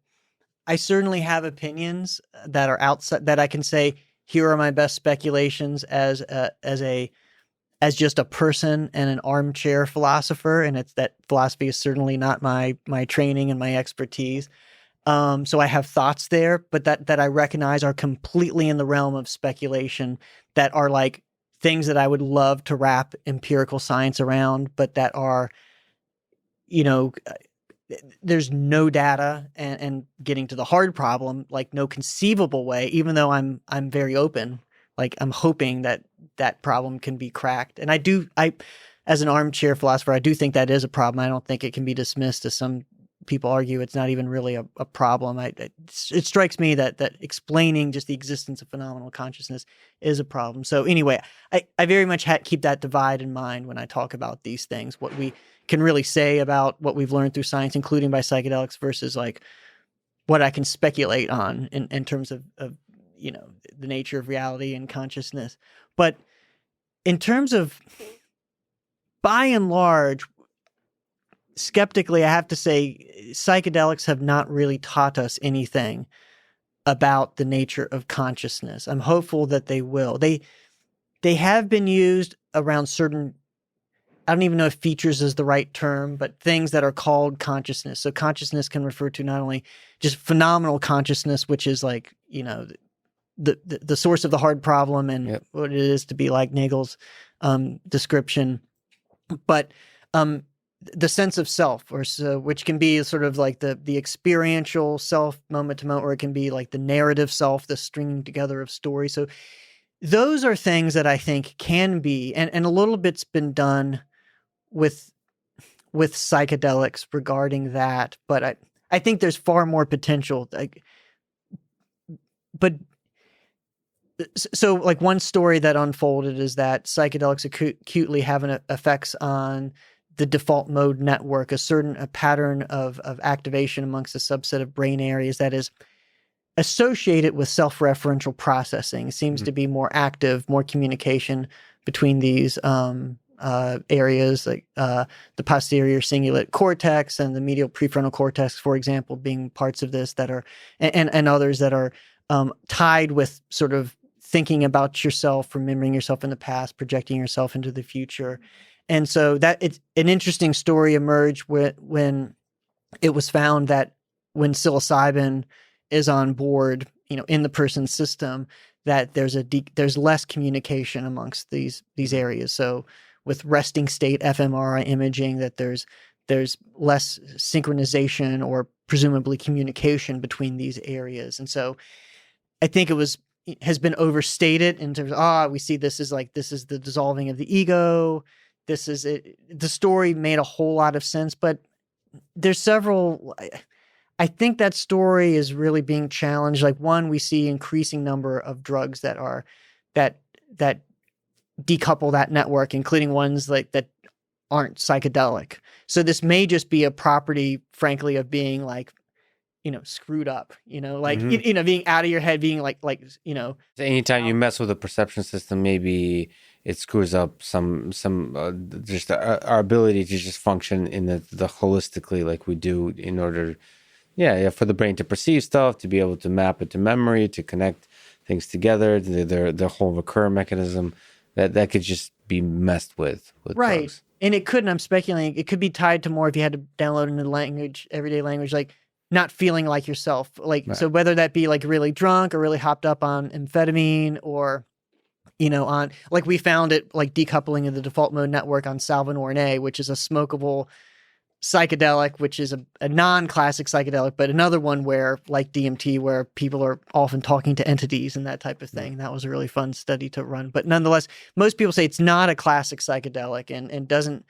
I certainly have opinions that are outside that I can say, here are my best speculations as just a person and an armchair philosopher. And it's that philosophy is certainly not my training and my expertise. So I have thoughts there, but that I recognize are completely in the realm of speculation, that are like things that I would love to wrap empirical science around, but that are, there's no data, and getting to the hard problem, like no conceivable way, even though I'm very open, like I'm hoping that problem can be cracked. And I, as an armchair philosopher, I do think that is a problem. I don't think it can be dismissed, as some people argue it's not even really a problem. It strikes me that explaining just the existence of phenomenal consciousness is a problem. So anyway, I very much keep that divide in mind when I talk about these things, what we can really say about what we've learned through science, including by psychedelics, versus like what I can speculate on in terms of the nature of reality and consciousness. But in terms of, by and large, skeptically, I have to say psychedelics have not really taught us anything about the nature of consciousness. I'm hopeful that they will. They have been used around certain, I don't even know if features is the right term, but things that are called consciousness. So consciousness can refer to not only just phenomenal consciousness, which is like, the source of the hard problem and what it is to be like Nagel's description, but the sense of self, which can be sort of like the experiential self moment to moment, or it can be like the narrative self, the stringing together of stories. So those are things that I think can be, and a little bit's been done with psychedelics regarding that, but I think there's far more potential. So like one story that unfolded is that psychedelics acutely have effects on the default mode network, a pattern of activation amongst a subset of brain areas that is associated with self-referential processing. It seems to be more active, more communication between these areas, like the posterior cingulate cortex and the medial prefrontal cortex, for example, being parts of this that are, and others that are tied with sort of thinking about yourself, remembering yourself in the past, projecting yourself into the future. And so that it's an interesting story emerged when it was found that when psilocybin is on board, in the person's system, that there's less communication amongst these areas. So with resting state fMRI imaging, that there's less synchronization or presumably communication between these areas. And so I think has been overstated in terms of, we see this is the dissolving of the ego. This is it. The story made a whole lot of sense, but there's several. I think that story is really being challenged. Like, one, we see increasing number of drugs that decouple that network, including ones like that aren't psychedelic. So this may just be a property, frankly, of being like, screwed up, being out of your head, being like. So anytime you mess with a perception system, maybe it screws up some just our ability to just function in the holistically like we do in order, for the brain to perceive stuff, to be able to map it to memory, to connect things together, the whole recur mechanism that could just be messed with right. drugs. And it could, and I'm speculating, it could be tied to more if you had to download into language, everyday language, like not feeling like yourself. Like, right. So whether that be like really drunk or really hopped up on amphetamine or, on, like we found it like decoupling of the default mode network on Salvinorin A, which is a smokable psychedelic, which is a non-classic psychedelic, but another one where, like DMT, where people are often talking to entities and that type of thing. That was a really fun study to run. But nonetheless, most people say it's not a classic psychedelic and doesn't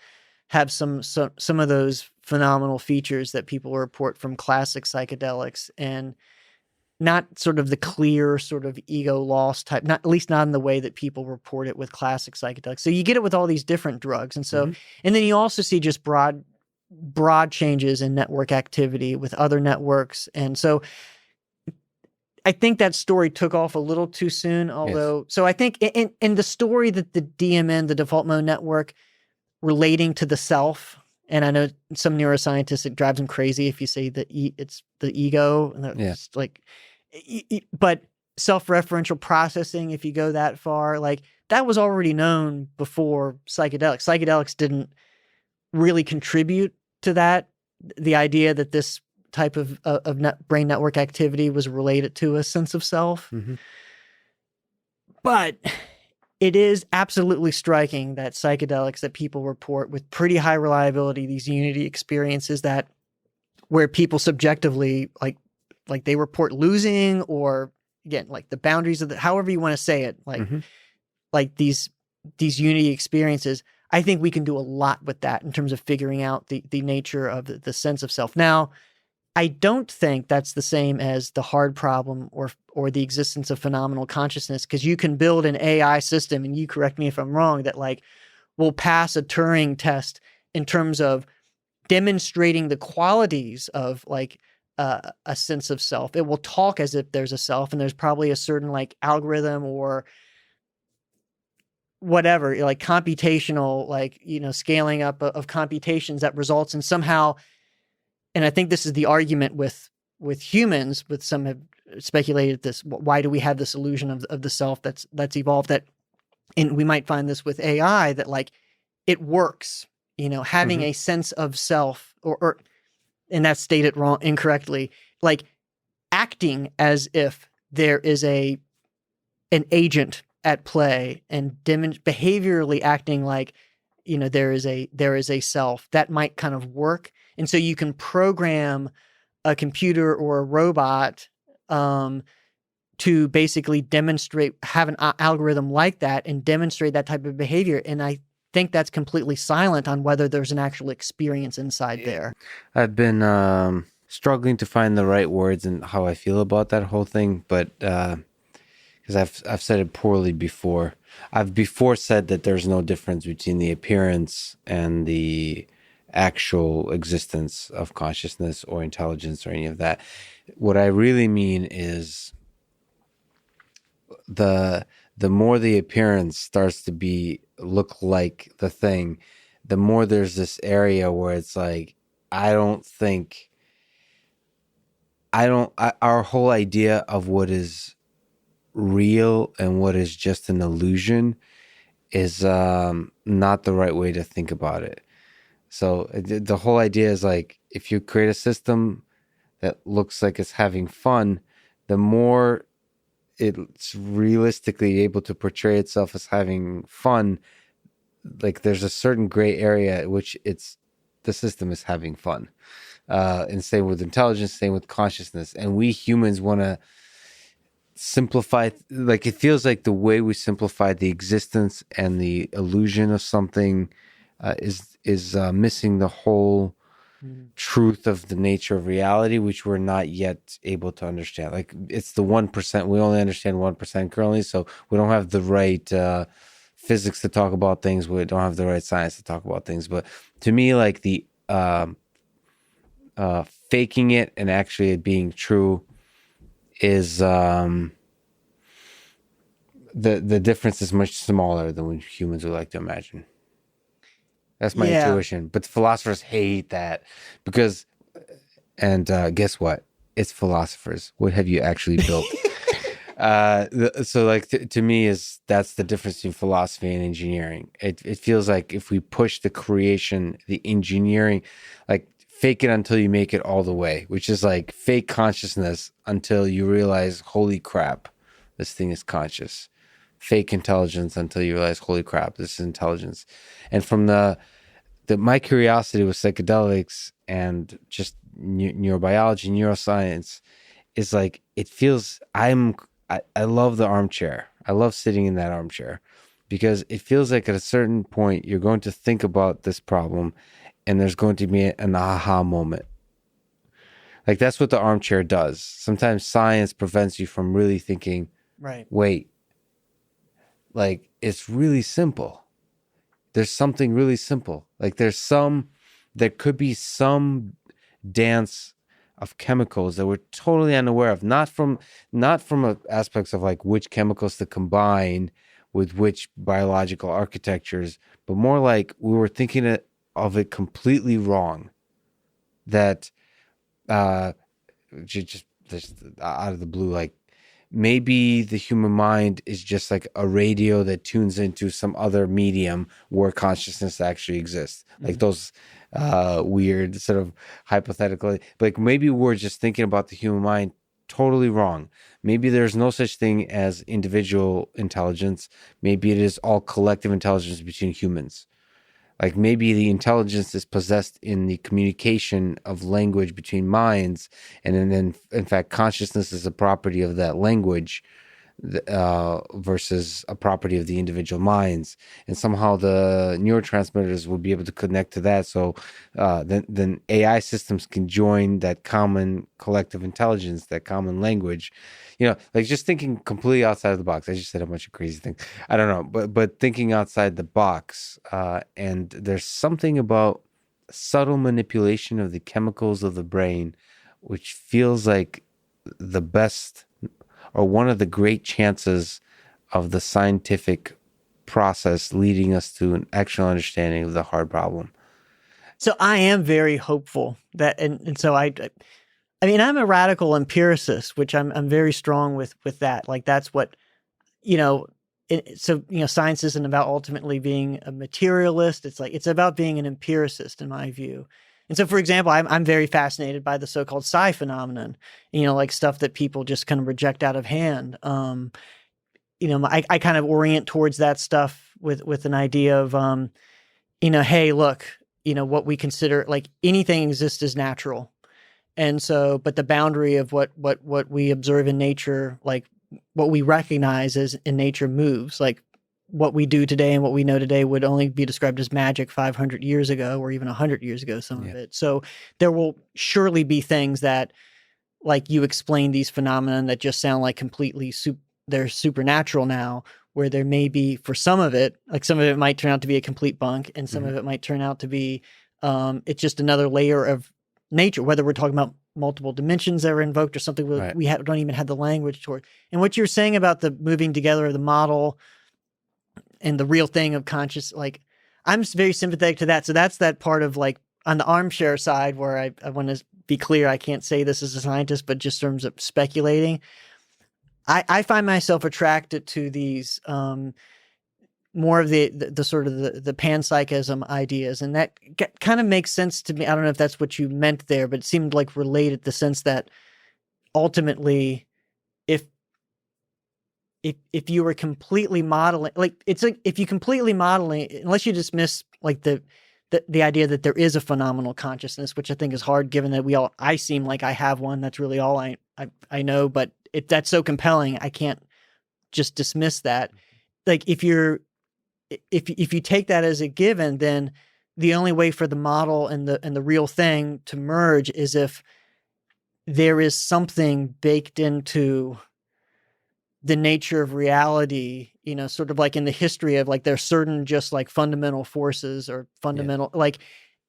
have some of those phenomenal features that people report from classic psychedelics, and not sort of the clear sort of ego loss type, not at least not in the way that people report it with classic psychedelics. So you get it with all these different drugs. And so, and then you also see just broad changes in network activity with other networks. And so I think that story took off a little too soon, although, so I think in the story that the DMN, the default mode network, relating to the self, and I know some neuroscientists, it drives them crazy if you say that it's the ego, and it's like, but self-referential processing, if you go that far, like that was already known before psychedelics. Psychedelics didn't really contribute to that. The idea that this type of brain network activity was related to a sense of self. But it is absolutely striking that psychedelics that people report with pretty high reliability, these unity experiences that where people subjectively like they report losing, or again, like the boundaries of however you want to say it, like these unity experiences. I think we can do a lot with that in terms of figuring out the nature of the sense of self. Now, I don't think that's the same as the hard problem or the existence of phenomenal consciousness, because you can build an AI system, and you correct me if I'm wrong, that like will pass a Turing test in terms of demonstrating the qualities of like a sense of self. It will talk as if there's a self, and there's probably a certain like algorithm or whatever, like computational, like, scaling up of computations that results in somehow. And I think this is the argument with humans, with some have speculated this. Why do we have this illusion of the self that's evolved? That, and we might find this with AI, that like it works, having a sense of self, or and that's stated incorrectly, like acting as if there is an agent at play, and behaviorally acting like, there is a self that might kind of work. And so you can program a computer or a robot to basically have an algorithm like that and demonstrate that type of behavior. And I think that's completely silent on whether there's an actual experience inside there. I've been struggling to find the right words and how I feel about that whole thing, but because I've said it poorly before. I've before said that there's no difference between the appearance and the actual existence of consciousness or intelligence or any of that. What I really mean is the more the appearance starts to look like the thing, the more there's this area where it's like, I don't think our whole idea of what is real and what is just an illusion is not the right way to think about it. So the whole idea is like, if you create a system that looks like it's having fun, the more it's realistically able to portray itself as having fun, like there's a certain gray area at which the system is having fun. And same with intelligence, same with consciousness. And we humans want to simplify, like it feels like the way we simplify the existence and the illusion of something is missing the whole truth of the nature of reality, which we're not yet able to understand. Like it's the 1%. We only understand 1% currently, so we don't have the right physics to talk about things. We don't have the right science to talk about things. But to me, like the faking it and actually it being true is the difference is much smaller than what humans would like to imagine. That's my intuition. But philosophers hate that because, and guess what? It's philosophers. What have you actually built? So like to me that's the difference between philosophy and engineering. It feels like if we push the creation, the engineering, like fake it until you make it all the way, which is like fake consciousness until you realize, holy crap, this thing is conscious. Fake intelligence until you realize, holy crap, this is intelligence. And from my curiosity with psychedelics and just neurobiology, neuroscience is like, it feels, I love the armchair. I love sitting in that armchair because it feels like at a certain point you're going to think about this problem and there's going to be an aha moment. Like that's what the armchair does. Sometimes science prevents you from really thinking, right, wait, like it's really simple. There's something really simple. Like there could be some dance of chemicals that we're totally unaware of, not from aspects of like which chemicals to combine with which biological architectures, but more like we were thinking of it completely wrong. That just out of the blue, like maybe the human mind is just like a radio that tunes into some other medium where consciousness actually exists. Like those weird sort of hypothetical, like maybe we're just thinking about the human mind totally wrong. Maybe there's no such thing as individual intelligence. Maybe it is all collective intelligence between humans. Like maybe the intelligence is possessed in the communication of language between minds, and then in fact consciousness is a property of that language versus a property of the individual minds, and somehow the neurotransmitters will be able to connect to that. So then AI systems can join that common collective intelligence, that common language. Like just thinking completely outside of the box. I just said a bunch of crazy things. I don't know, but thinking outside the box, and there's something about subtle manipulation of the chemicals of the brain, which feels like the best or one of the great chances of the scientific process leading us to an actual understanding of the hard problem. So I am very hopeful that, and so I mean, I'm a radical empiricist, which I'm very strong with that. Like that's what, science isn't about ultimately being a materialist. It's about being an empiricist in my view. And so, for example, I'm very fascinated by the so-called psi phenomenon, like stuff that people just kind of reject out of hand. I kind of orient towards that stuff with an idea of, hey, look, what we consider like anything exists as natural. And so, but the boundary of what we observe in nature, like what we recognize as in nature moves, like what we do today and what we know today would only be described as magic 500 years ago or even 100 years ago, some of it. So there will surely be things that, like you explain these phenomena that just sound like completely they're supernatural now, where there may be, for some of it, like some of it might turn out to be a complete bunk and some of it might turn out to be, it's just another layer of nature, whether we're talking about multiple dimensions that are invoked or something we don't even have the language toward. And what you're saying about the moving together of the model and the real thing of conscious, like I'm very sympathetic to that. So that's that part of like on the armchair side where I want to be clear, I can't say this as a scientist, but just in terms of speculating, I find myself attracted to these more of the sort of the panpsychism ideas, and that kind of makes sense to me. I don't know if that's what you meant there, but it seemed like related, the sense that ultimately, if you were completely modeling, like it's like if you completely modeling, unless you dismiss like the idea that there is a phenomenal consciousness, which I think is hard, given that I seem like I have one. That's really all I know, but that's so compelling, I can't just dismiss that. Like if you take that as a given, then the only way for the model and the real thing to merge is if there is something baked into the nature of reality, sort of like in the history of like there's certain just like fundamental forces or fundamental like,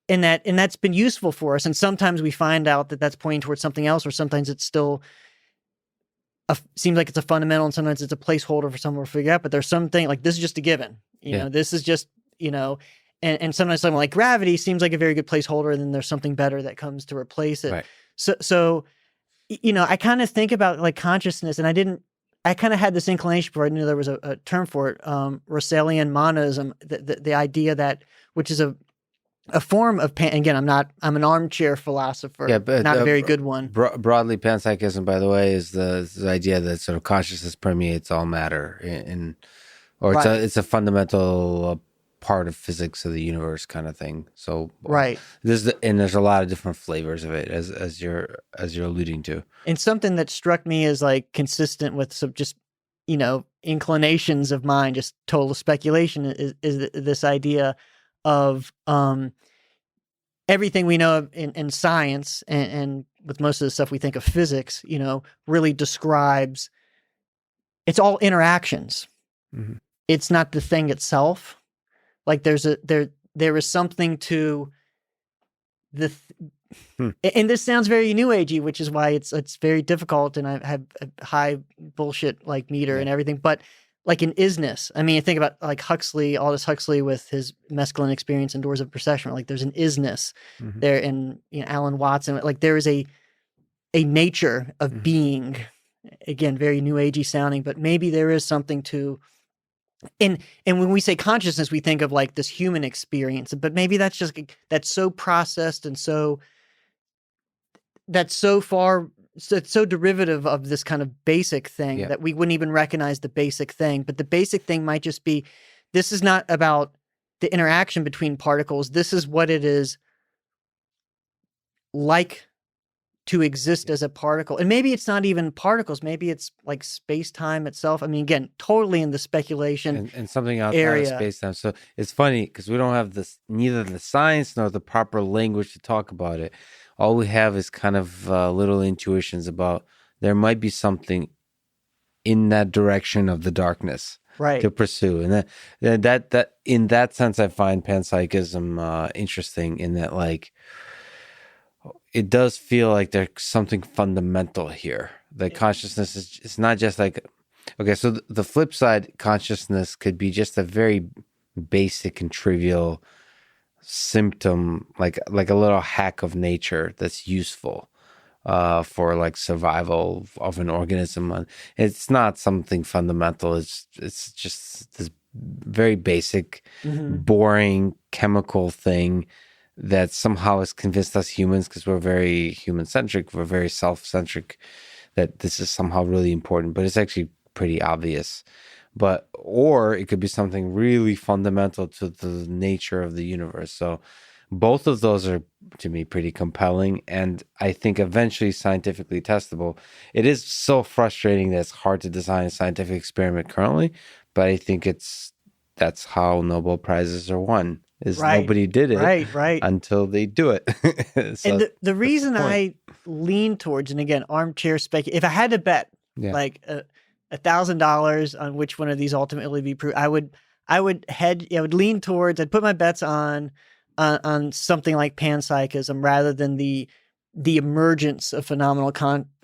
and that's been useful for us. And sometimes we find out that that's pointing towards something else, or sometimes it's still seems like it's a fundamental, and sometimes it's a placeholder for someone to figure out. But there's something like this is just a given, this is just, and sometimes something like gravity seems like a very good placeholder, and then there's something better that comes to replace it. Right. So I kind of think about like consciousness, and I kind of had this inclination before I knew there was a term for it, Russellian monism, the idea that, which is a form of again, I'm an armchair philosopher, but not a very good one. Broadly, panpsychism, by the way, is the idea that sort of consciousness permeates all matter, it's a fundamental part of physics of the universe, kind of thing. So right, there's a lot of different flavors of it, as you're alluding to. And something that struck me as like consistent with some just inclinations of mine, just total speculation, is this idea of everything we know in science and with most of the stuff we think of physics, really describes, it's all interactions. Mm-hmm. It's not the thing itself. Like there is something to the, and this sounds very new agey, which is why it's very difficult. And I have a high bullshit like meter and everything, but like an isness. I mean, think about like Aldous Huxley with his mescaline experience and Doors of Perception. Like there's an isness there, and Alan Watson. Like there is a nature of being. Again, very new agey sounding, but maybe there is something to. And when we say consciousness, we think of like this human experience, but maybe that's so processed and that's so far. So it's so derivative of this kind of basic thing that we wouldn't even recognize the basic thing. But the basic thing might just be, this is not about the interaction between particles. This is what it is like to exist as a particle. And maybe it's not even particles. Maybe it's like space-time itself. I mean, again, totally in the speculation and something outside area. of space-time. So it's funny because we don't have neither the science nor the proper language to talk about it. All we have is kind of little intuitions about there might be something in that direction of the darkness to pursue. And that in that sense, I find panpsychism interesting in that, like, it does feel like there's something fundamental here. That consciousness it's not just like, okay, so the flip side, consciousness could be just a very basic and trivial symptom, like a little hack of nature that's useful for like survival of an organism. It's not something fundamental. It's just this very basic, boring chemical thing that somehow has convinced us humans, because we're very human-centric, we're very self-centric, that this is somehow really important, but it's actually pretty obvious. Or it could be something really fundamental to the nature of the universe. So both of those are, to me, pretty compelling, and I think eventually scientifically testable. It is so frustrating that it's hard to design a scientific experiment currently, but I think that's how Nobel Prizes are won. Nobody did it until they do it. So and the reason I lean towards, and again, armchair if I had to bet like $1,000 on which one of these ultimately be proved, I would lean towards, I'd put my bets on something like panpsychism rather than the emergence of phenomenal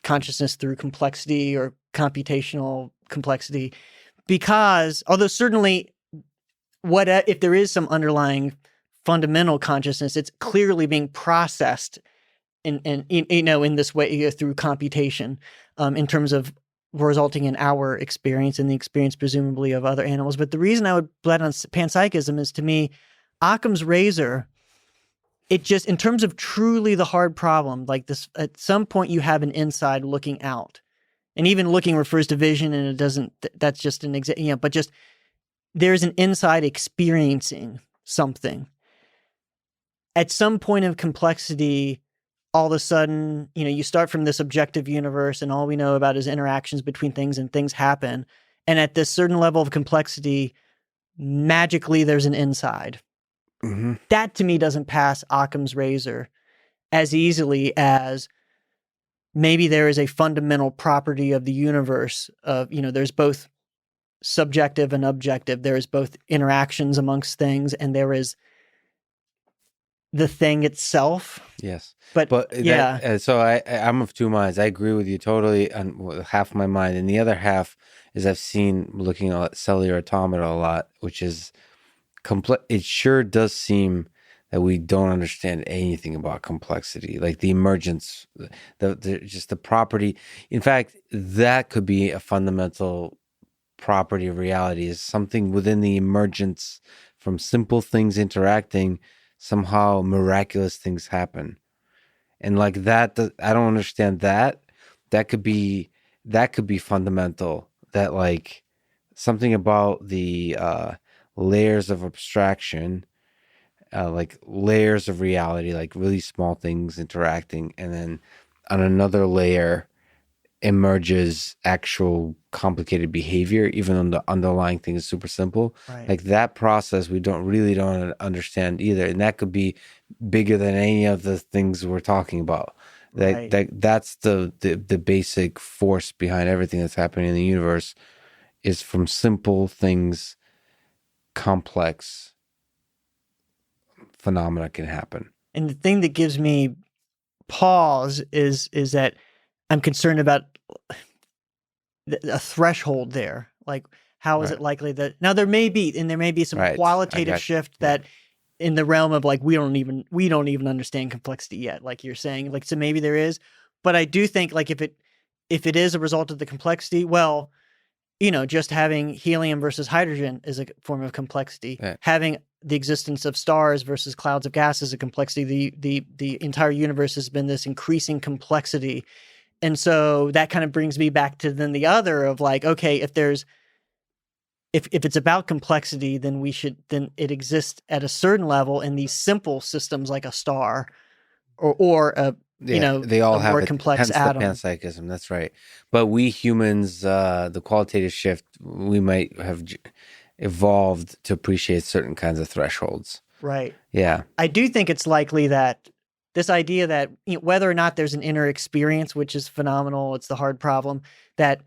consciousness through complexity or computational complexity, because although certainly what if there is some underlying fundamental consciousness, it's clearly being processed and in this way through computation, in terms of resulting in our experience and the experience presumably of other animals. But the reason I would bet on panpsychism is, to me, Occam's razor. It just, in terms of truly the hard problem, like this, at some point you have an inside looking out, and even looking refers to vision, and it doesn't. That's just an example, but just there's an inside experiencing something. At some point of complexity, all of a sudden, you start from this objective universe and all we know about is interactions between things, and things happen. And at this certain level of complexity, magically there's an inside. Mm-hmm. That to me doesn't pass Occam's razor as easily as maybe there is a fundamental property of the universe of, there's both subjective and objective. There is both interactions amongst things, and there is the thing itself. Yes. But yeah. So I'm of two minds. I agree with you totally on half my mind. And the other half is I've seen, looking at cellular automata a lot, which is it sure does seem that we don't understand anything about complexity, like the emergence, just the property. In fact, that could be a fundamental property of reality, is something within the emergence from simple things interacting, somehow miraculous things happen. And like that, I don't understand that. That could be fundamental, that like something about the layers of abstraction, like layers of reality, like really small things interacting, and then on another layer emerges actual complicated behavior, even though the underlying thing is super simple. Right. Like that process we don't understand either, and that could be bigger than any of the things we're talking about. That's the basic force behind everything that's happening in the universe, is from simple things complex phenomena can happen. And the thing that gives me pause is that I'm concerned about a threshold there. Like, how is it likely that now there may be some qualitative shift that in the realm of like we don't even understand complexity yet, like you're saying, like, so maybe there is, but I do think like if it is a result of the complexity, well, just having helium versus hydrogen is a form of complexity. Right. Having the existence of stars versus clouds of gas is a complexity. The entire universe has been this increasing complexity. And so that kind of brings me back to then the other of like, okay, if it's about complexity, then it exists at a certain level in these simple systems like a star or a they all have more complex atom. The panpsychism, that's right. But we humans, the qualitative shift, we might have evolved to appreciate certain kinds of thresholds. Right. Yeah. I do think it's likely that this idea that whether or not there's an inner experience, which is phenomenal, it's the hard problem, that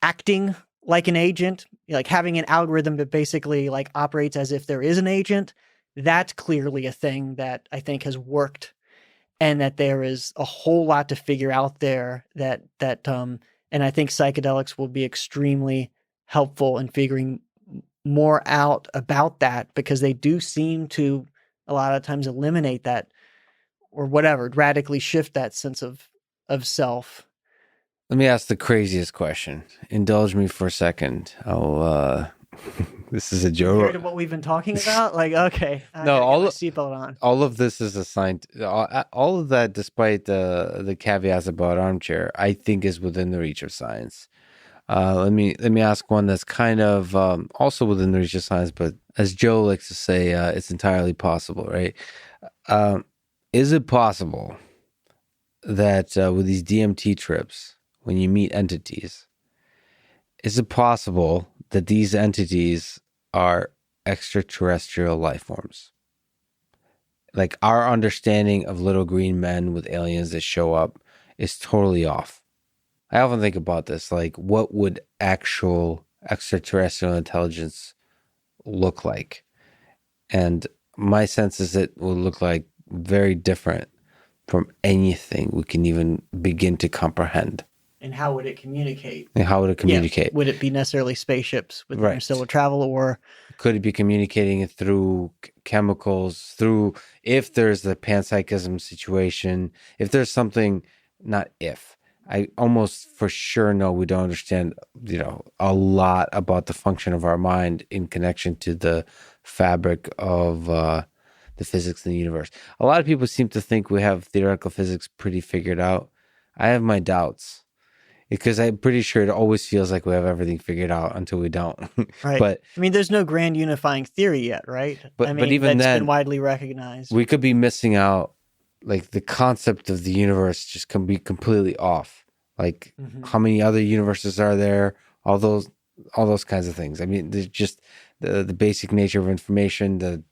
acting like an agent, like having an algorithm that basically like operates as if there is an agent, that's clearly a thing that I think has worked. And that there is a whole lot to figure out there and I think psychedelics will be extremely helpful in figuring more out about that, because they do seem to a lot of times eliminate that or whatever, radically shift that sense of self. Let me ask the craziest question. Indulge me for a second. This is a joke. Compared to what we've been talking about? Like, okay. No, seatbelt on. All of this is assigned. All of that, despite the caveats about armchair, I think is within the reach of science. Let me ask one that's kind of also within the reach of science, but as Joe likes to say, it's entirely possible, right? Is it possible that with these DMT trips, when you meet entities, is it possible that these entities are extraterrestrial life forms? Like our understanding of little green men with aliens that show up is totally off. I often think about this, like what would actual extraterrestrial intelligence look like? And my sense is it will look like very different from anything we can even begin to comprehend. And how would it communicate? And how would it communicate? Would it be necessarily spaceships with Right. interstellar travel, or could it be communicating it through chemicals, through, if there's the panpsychism situation, if there's something, not if, I almost for sure know we don't understand, a lot about the function of our mind in connection to the fabric of the physics in the universe. A lot of people seem to think we have theoretical physics pretty figured out. I have my doubts, because I'm pretty sure it always feels like we have everything figured out until we don't. right? But I mean, there's no grand unifying theory yet, right? But even that's then, been widely recognized. we could be missing out. Like, the concept of the universe just can be completely off. Like, how many other universes are there? All those kinds of things. I mean, there's just the basic nature of information, the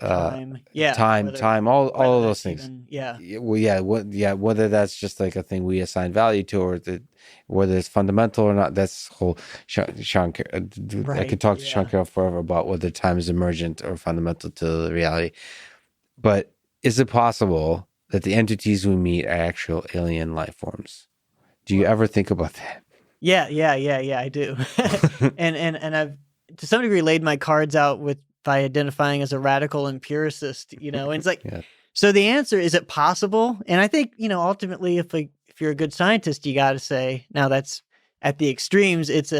time, all of those things. Whether that's just like a thing we assign value to, or whether it's fundamental or not, that's whole. Sean, I could talk to Sean Carroll forever about whether time is emergent or fundamental to reality. But is it possible that the entities we meet are actual alien life forms? Do you ever think about that? Yeah, I do. and I've to some degree laid my cards out by identifying as a radical empiricist, and it's like, so the answer, is it possible? And I think, ultimately, if you're a good scientist, you got to say, now that's at the extremes. It's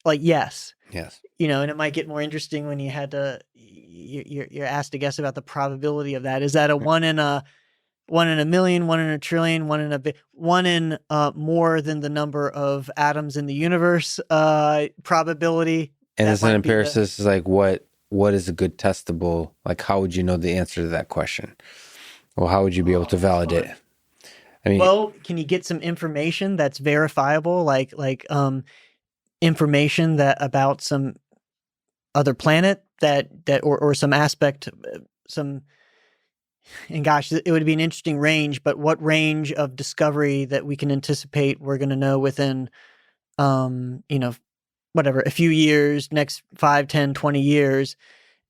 yes. And it might get more interesting when you're asked to guess about the probability of that. Is that a 1 in a million, 1 in a trillion, 1 in more than the number of atoms in the universe probability? And as an empiricist, is like, what is a good testable? Like, how would you know the answer to that question? Well, how would you be able to validate it? I mean, can you get some information that's verifiable, like information that about some other planet that or some aspect, and gosh, it would be an interesting range, but what range of discovery that we can anticipate we're going to know within, whatever, a few years, next 5, 10, 20 years,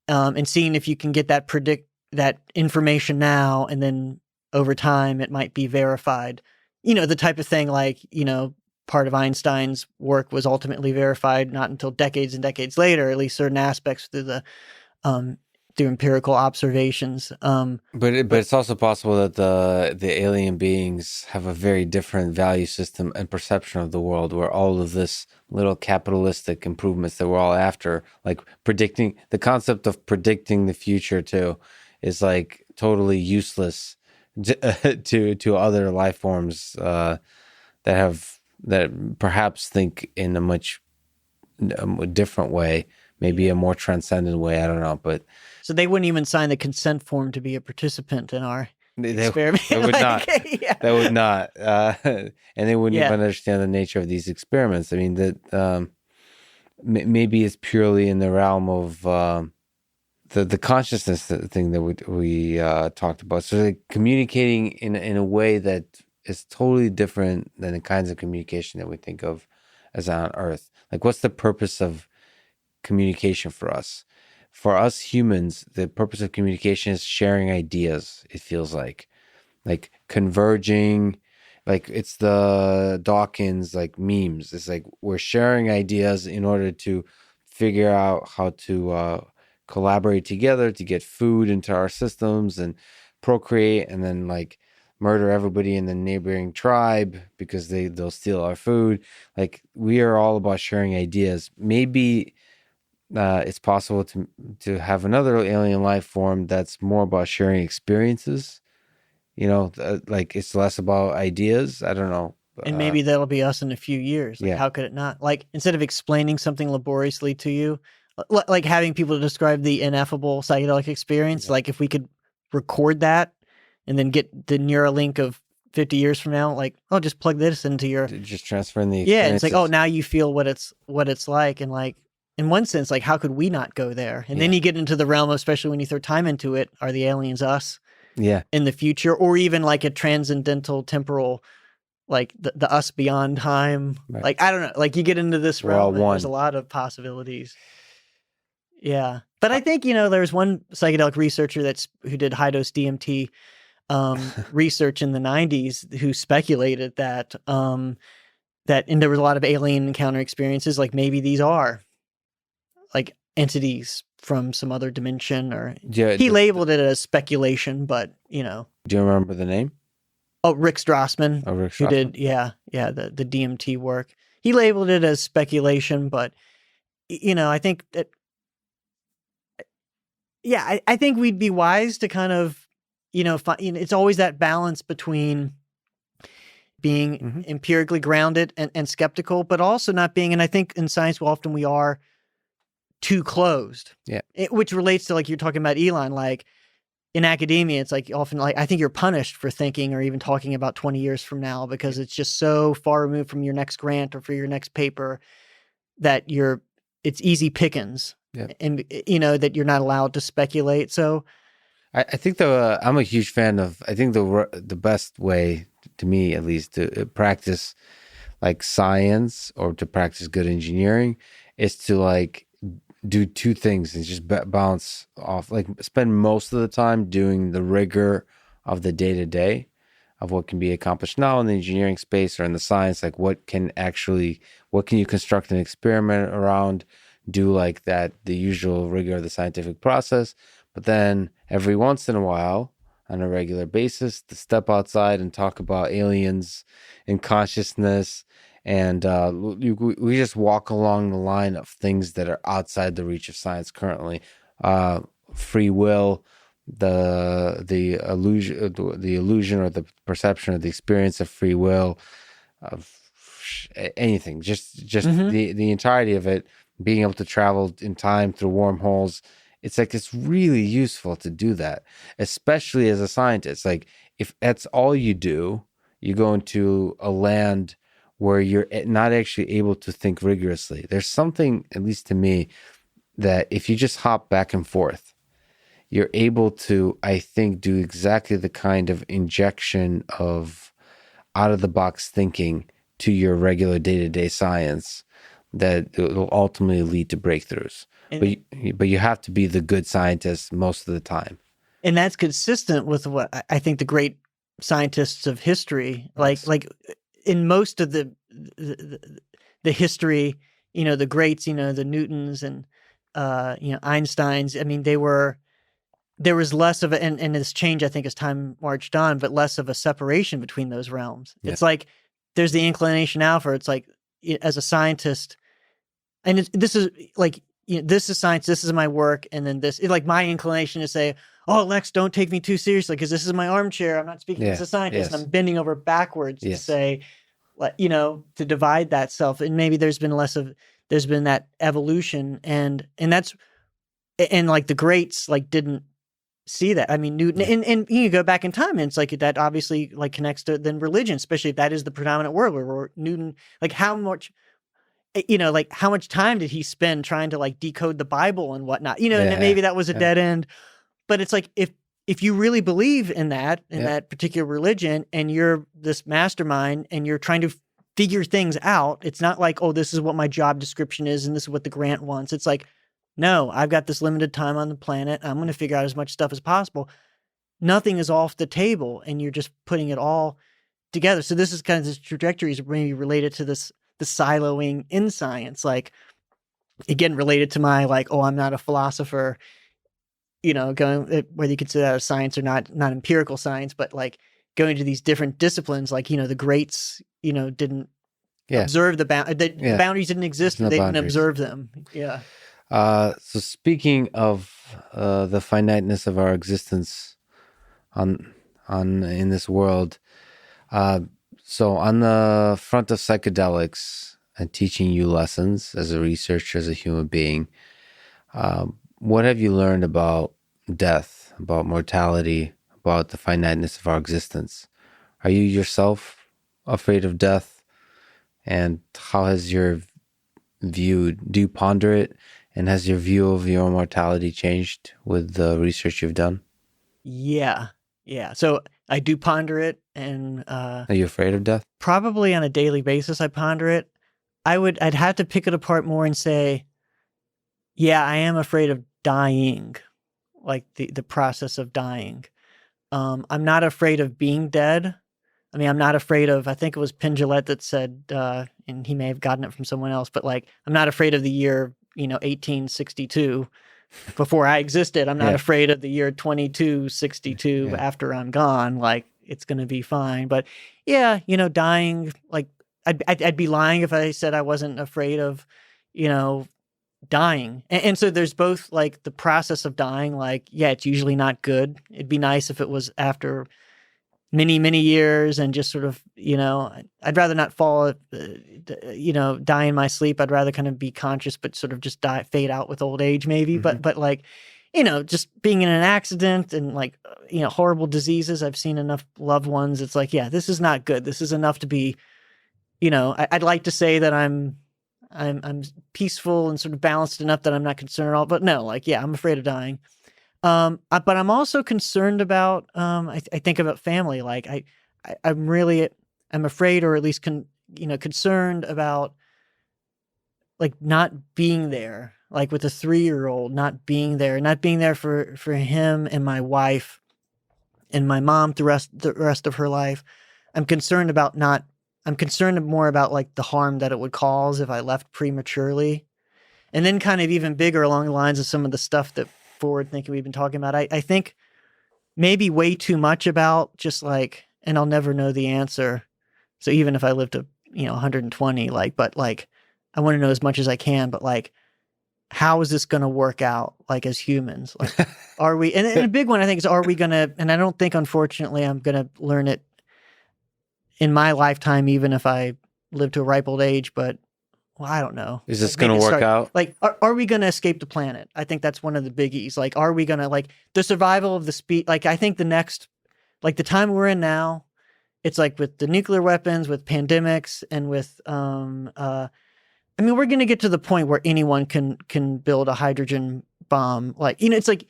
and seeing if you can get that information now, and then over time it might be verified. The type of thing like, part of Einstein's work was ultimately verified not until decades and decades later, at least certain aspects through empirical observations. But it's also possible that the alien beings have a very different value system and perception of the world, where all of this little capitalistic improvements that we're all after, like predicting, the concept of predicting the future too, is like totally useless to other life forms that perhaps think in a much different way, maybe a more transcendent way. I don't know, but. So they wouldn't even sign the consent form to be a participant in our experiment. They would not. Yeah. They would not. And they wouldn't even understand the nature of these experiments. I mean, that maybe it's purely in the realm of the consciousness thing that we talked about. So like communicating in a way that is totally different than the kinds of communication that we think of as on Earth. Like, what's the purpose of communication for us? For us humans, the purpose of communication is sharing ideas. It feels like converging, like it's the Dawkins like memes. It's like we're sharing ideas in order to figure out how to collaborate together to get food into our systems and procreate, and then like murder everybody in the neighboring tribe because they'll steal our food. Like, we are all about sharing ideas. Maybe it's possible to have another alien life form that's more about sharing experiences. Like it's less about ideas. I don't know. And maybe that'll be us in a few years. Like, how could it not? Like, instead of explaining something laboriously to you, like having people describe the ineffable psychedelic experience, like if we could record that and then get the Neuralink of 50 years from now, like, just plug this into your... Just transferring the experiences. Yeah, it's like, now you feel what it's like. And like, in one sense, like, how could we not go there? And then you get into the realm of, especially when you throw time into it, are the aliens us? In the future, or even like a transcendental temporal, like the us beyond time. Right. Like, I don't know, like you get into this realm, and there's a lot of possibilities. Yeah. But I think, there's one psychedelic researcher who did high dose DMT research in the 90s who speculated that and there was a lot of alien encounter experiences, like maybe these are like entities from some other dimension, or he labeled it as speculation, but do you remember the name? Rick Strassman, who did the DMT work. He labeled it as speculation, but I think that I think we'd be wise to kind of it's always that balance between being empirically grounded and skeptical, but also not being, and I think in science often we are too closed. Yeah. Which relates to, like, you're talking about Elon, like in academia, it's like often like I think you're punished for thinking or even talking about 20 years from now because it's just so far removed from your next grant or for your next paper that it's easy pickings. Yeah. And that you're not allowed to speculate. So I think I'm a huge fan of, I think the best way, to me at least, to practice like science or to practice good engineering is to like do two things and just bounce off, like spend most of the time doing the rigor of the day-to-day of what can be accomplished now in the engineering space or in the science, like what can you construct an experiment around, do like that, the usual rigor of the scientific process. But then every once in a while, on a regular basis, to step outside and talk about aliens and consciousness. And we just walk along the line of things that are outside the reach of science currently. Free will, the illusion or the perception or the experience of free will, of anything, just the entirety of it, being able to travel in time through wormholes. It's like, it's really useful to do that, especially as a scientist. Like, if that's all you do, you go into a land where you're not actually able to think rigorously. There's something, at least to me, that if you just hop back and forth, you're able to, I think, do exactly the kind of injection of out-of-the-box thinking to your regular day-to-day science that will ultimately lead to breakthroughs. But you have to be the good scientist most of the time. And that's consistent with what I think the great scientists of history, like in most of the history, the greats, the Newtons and Einsteins. I mean, there was less of and this change, I think, as time marched on, but less of a separation between those realms. Yeah. It's like there's the inclination now for, it's like, as a scientist, and this is like, this is science, this is my work, and then this, like my inclination to say, oh, Lex, don't take me too seriously because this is my armchair. I'm not speaking as a scientist. Yes. And I'm bending over backwards to say, to divide that self. And maybe there's been that evolution, and that's, and like the greats like didn't see that. I mean, Newton, and you go back in time, and it's like that obviously like connects to then religion, especially if that is the predominant word where Newton, like how much time did he spend trying to like decode the Bible and whatnot, and maybe that was a dead end. But it's like, if you really believe in that, that particular religion, and you're this mastermind and you're trying to figure things out, it's not like, oh, this is what my job description is and this is what the grant wants. It's like, no, I've got this limited time on the planet. I'm going to figure out as much stuff as possible. Nothing is off the table, and you're just putting it all together. So this is kind of, this trajectory is maybe related to the siloing in science, like, again, related to my, like, oh, I'm not a philosopher, going, whether you consider that a science or not empirical science, but like going to these different disciplines, like, the greats, didn't observe the boundaries didn't exist. They didn't observe them. Yeah. So speaking of the finiteness of our existence in this world, so on the front of psychedelics and teaching you lessons as a researcher, as a human being, what have you learned about death, about mortality, about the finiteness of our existence? Are you yourself afraid of death? And how has your view, do you ponder it? And has your view of your mortality changed with the research you've done? Yeah. So I do ponder it. And are you afraid of death? Probably on a daily basis, I ponder it. I'd have to pick it apart more and say, yeah, I am afraid of dying, like the process of dying. I'm not afraid of being dead. I mean, I'm not afraid of, I think it was Penn Jillette that said, and he may have gotten it from someone else, but like, I'm not afraid of the year, 1862 before I existed. I'm not Yeah. afraid of the year 2262 Yeah. after I'm gone. Like, it's going to be fine. But yeah, dying, like, I'd be lying if I said I wasn't afraid of, dying. And so there's both like the process of dying, like, yeah, it's usually not good. It'd be nice if it was after many, many years and just sort of, I'd rather not fall, die in my sleep. I'd rather kind of be conscious, but sort of just fade out with old age maybe. Mm-hmm. But like, just being in an accident and like, horrible diseases. I've seen enough loved ones. It's like, yeah, this is not good. This is enough to be, I'd like to say that I'm peaceful and sort of balanced enough that I'm not concerned at all. But no, like, yeah, I'm afraid of dying. But I'm also concerned about, I think about family. Like I'm afraid, or at least concerned about like not being there, like with a 3-year-old, not being there for him and my wife and my mom the rest of her life. I'm concerned more about like the harm that it would cause if I left prematurely. And then kind of even bigger along the lines of some of the stuff that forward thinking we've been talking about. I think maybe way too much about just like, and I'll never know the answer. So even if I live to, 120, like, but like, I want to know as much as I can, but like, how is this going to work out? Like as humans, like, are we, and a big one I think is, are we going to, and I don't think, unfortunately, I'm going to learn it in my lifetime, even if I live to a ripe old age, but well, I don't know. Is this going to work out? Like, are we going to escape the planet? I think that's one of the biggies. Like, are we going to, like, the survival of the speed? Like, I think the next, like, the time we're in now, it's like with the nuclear weapons, with pandemics, and with, I mean, we're going to get to the point where anyone can build a hydrogen bomb. Like, it's like,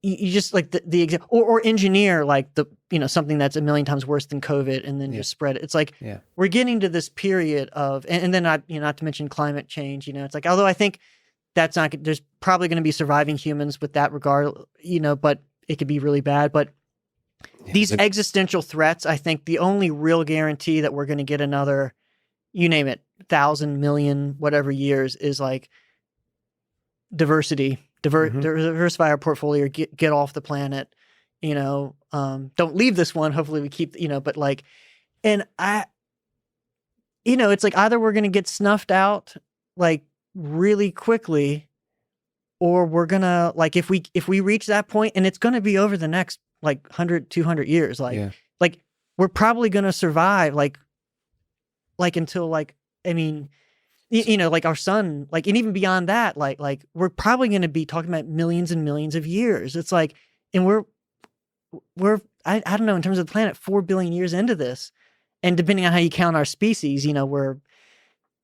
you just like the or engineer like the, something that's a million times worse than COVID and then just spread it. It's like, we're getting to this period of, and then not to mention climate change, it's like, although I think that's not, there's probably going to be surviving humans with that regard, but it could be really bad. But these existential threats, I think the only real guarantee that we're going to get another, you name it, 1,000, million, whatever years is like diversity. Diversify our portfolio, get off the planet, don't leave this one. Hopefully we keep, but like, and it's like either we're going to get snuffed out like really quickly, or we're going to like, if we reach that point, and it's going to be over the next like 100, 200 years, like we're probably going to survive like until like, I mean, like our son, like, and even beyond that, like we're probably going to be talking about millions and millions of years. It's like, and we're, I don't know, in terms of the planet, 4 billion years into this. And depending on how you count our species, we're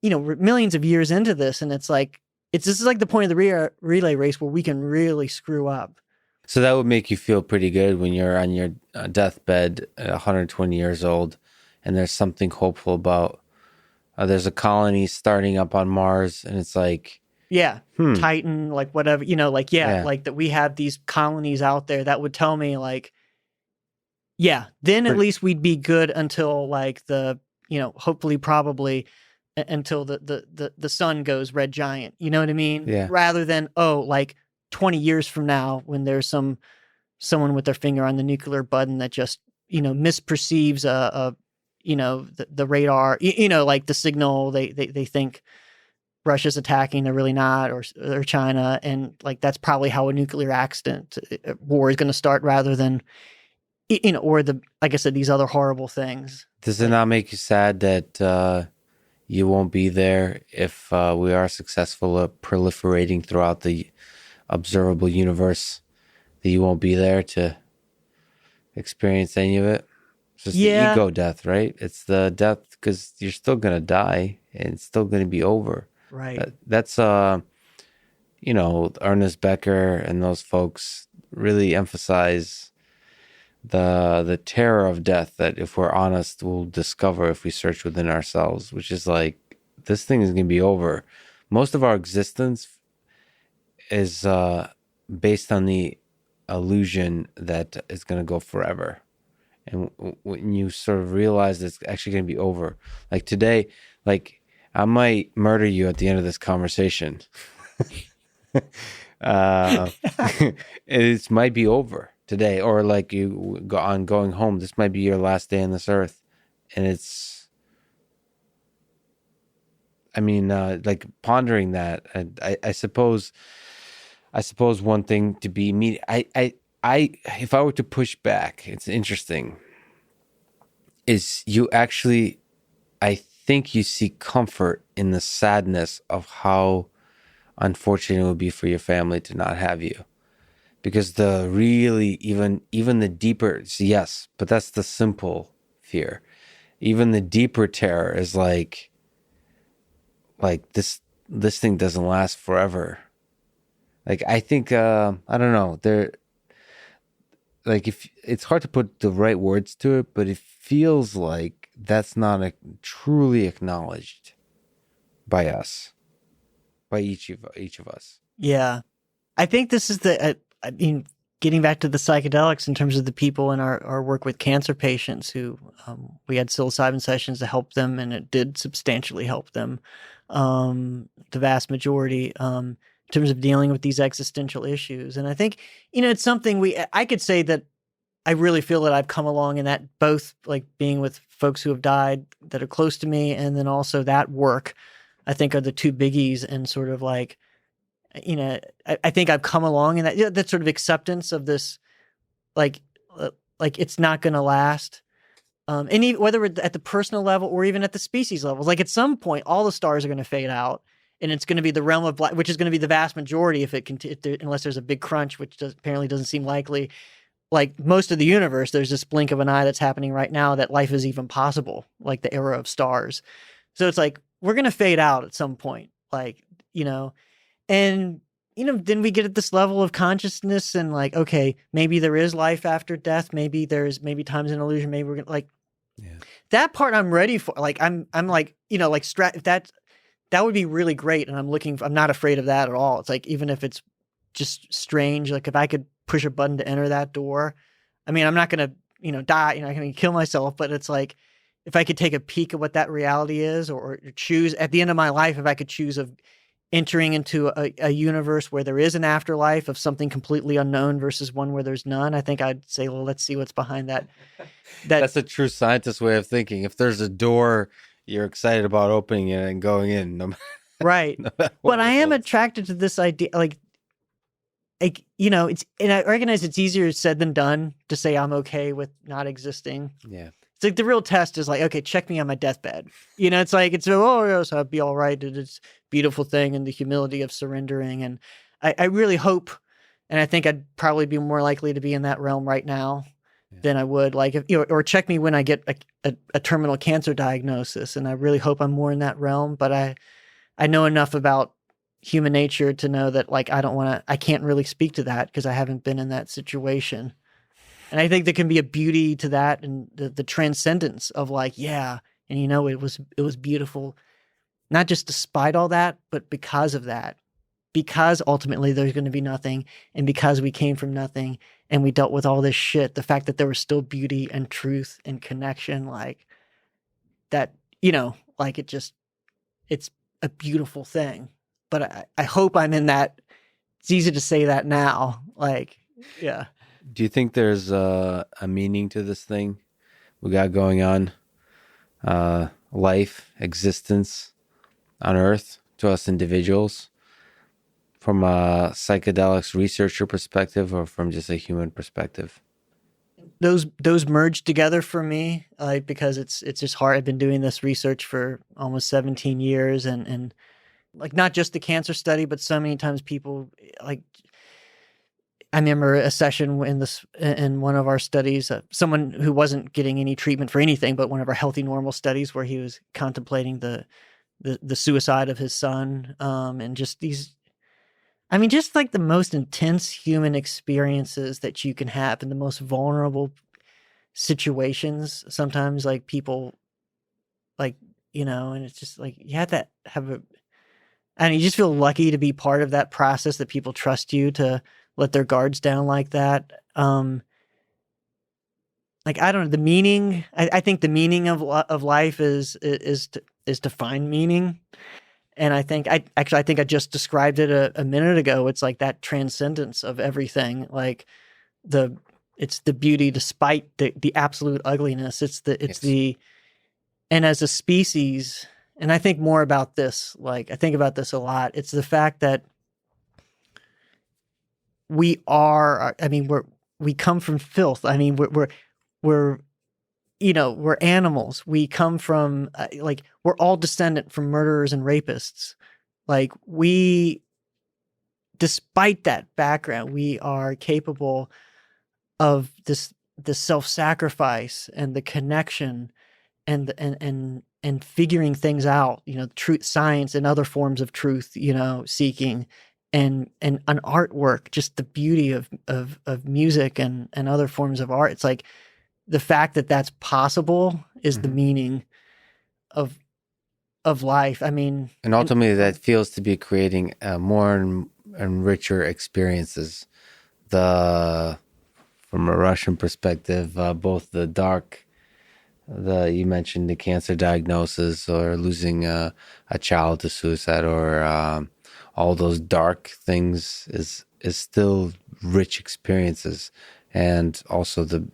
millions of years into this. And it's like, this is like the point of the relay race where we can really screw up. So that would make you feel pretty good when you're on your deathbed at 120 years old, and there's something hopeful about, there's a colony starting up on Mars, and it's like, Titan, like whatever, like, like that we have these colonies out there. That would tell me like, then at least we'd be good until like the, hopefully probably until the sun goes red giant, you know what I mean? Yeah. Rather than, like 20 years from now when there's someone with their finger on the nuclear button that just, misperceives the radar, like the signal, they think Russia's attacking, they're really not, or China. And like, that's probably how a nuclear accident war is going to start, rather than, or like I said, these other horrible things. Does it not make you sad that you won't be there if we are successful at proliferating throughout the observable universe, that you won't be there to experience any of it? It's just the ego death, right? It's the death because you're still going to die and it's still going to be over. Right. That's, Ernest Becker and those folks really emphasize the terror of death that, if we're honest, we'll discover if we search within ourselves, which is like, this thing is going to be over. Most of our existence is based on the illusion that is going to go forever. And when you sort of realize it's actually going to be over, like today, like I might murder you at the end of this conversation. uh, it might be over today, or like you go on going home. This might be your last day on this earth, and it's. I mean, like pondering that. I suppose one thing to be me. If I were to push back, it's interesting. Is you actually, I think you see comfort in the sadness of how unfortunate it would be for your family to not have you, because the really even the deeper, yes, but that's the simple fear. Even the deeper terror is like this thing doesn't last forever. Like I think I don't know, there, like, if it's hard to put the right words to it, but it feels like that's not truly acknowledged by us, by each of us. Yeah. I think this is I mean, getting back to the psychedelics in terms of the people in our work with cancer patients who we had psilocybin sessions to help them, and it did substantially help them, the vast majority, in terms of dealing with these existential issues. And I think, it's something I could say that I really feel that I've come along in that, both like being with folks who have died that are close to me, and then also that work, I think, are the two biggies. And sort of like, I think I've come along in that, that sort of acceptance of this, like it's not going to last. And even, whether it's at the personal level or even at the species level, like at some point, all the stars are going to fade out, and it's going to be the realm of black, which is going to be the vast majority if unless there's a big crunch, which apparently doesn't seem likely. Like most of the universe, there's this blink of an eye that's happening right now that life is even possible, like the era of stars. So it's like, we're going to fade out at some point, like, and, then we get at this level of consciousness and like, okay, maybe there is life after death. Maybe time's an illusion. Maybe we're going to like, that part I'm ready for. Like, I'm like, if that would be really great. And I'm not afraid of that at all. It's like, even if it's just strange, like if I could push a button to enter that door, I mean, I'm not going to, die, I'm not going to kill myself, but it's like, if I could take a peek at what that reality is, or choose at the end of my life, if I could choose of entering into a universe where there is an afterlife of something completely unknown versus one where there's none, I think I'd say, well, let's see what's behind that. That's a true scientist way of thinking. If there's a door, you're excited about opening it and going in. Right. But I am attracted to this idea, like, it's, and I recognize it's easier said than done to say I'm okay with not existing. Yeah. It's like the real test is like, okay, check me on my deathbed. It's like, yes, I'll be all right. It's a beautiful thing, and the humility of surrendering. And I really hope, and I think I'd probably be more likely to be in that realm right now than I would, like, if, or check me when I get a terminal cancer diagnosis. And I really hope I'm more in that realm, but I know enough about human nature to know that, like, I can't really speak to that because I haven't been in that situation. And I think there can be a beauty to that, and the transcendence of like, yeah. And it was beautiful, not just despite all that, but because of that, because ultimately there's going to be nothing. And because we came from nothing and we dealt with all this shit, the fact that there was still beauty and truth and connection, like that, like it's a beautiful thing. But I hope I'm in that. It's easy to say that now. Like, yeah. Do you think there's a meaning to this thing we got going on? Life, existence on Earth to us individuals, from a psychedelics researcher perspective or from just a human perspective? Those merge together for me, like, because it's just hard. I've been doing this research for almost 17 years, and like, not just the cancer study, but so many times people, like, I remember a session in one of our studies, someone who wasn't getting any treatment for anything, but one of our healthy normal studies, where he was contemplating the suicide of his son, and just these, I mean, just like the most intense human experiences that you can have in the most vulnerable situations. Sometimes, like, people, like, and it's just like, you have to have and you just feel lucky to be part of that process, that people trust you to let their guards down like that. Like, I don't know, the meaning. I think the meaning of life is to find meaning. And I think I think I just described it a minute ago. It's like that transcendence of everything. Like it's the beauty despite the absolute ugliness. It's Yes. And as a species, and I think more about this, like I think about this a lot. It's the fact that we come from filth. I mean, we're we're animals. We come from like, we're all descendant from murderers and rapists. Like, despite that background, we are capable of this self-sacrifice and the connection and and figuring things out, truth, science, and other forms of truth, seeking, and an artwork, just the beauty of music and other forms of art. It's like the fact that that's possible is the meaning of life. I mean, and ultimately that feels to be creating more and richer experiences. From a Russian perspective, both the dark, you mentioned the cancer diagnosis or losing a child to suicide, or all those dark things is still rich experiences. And also the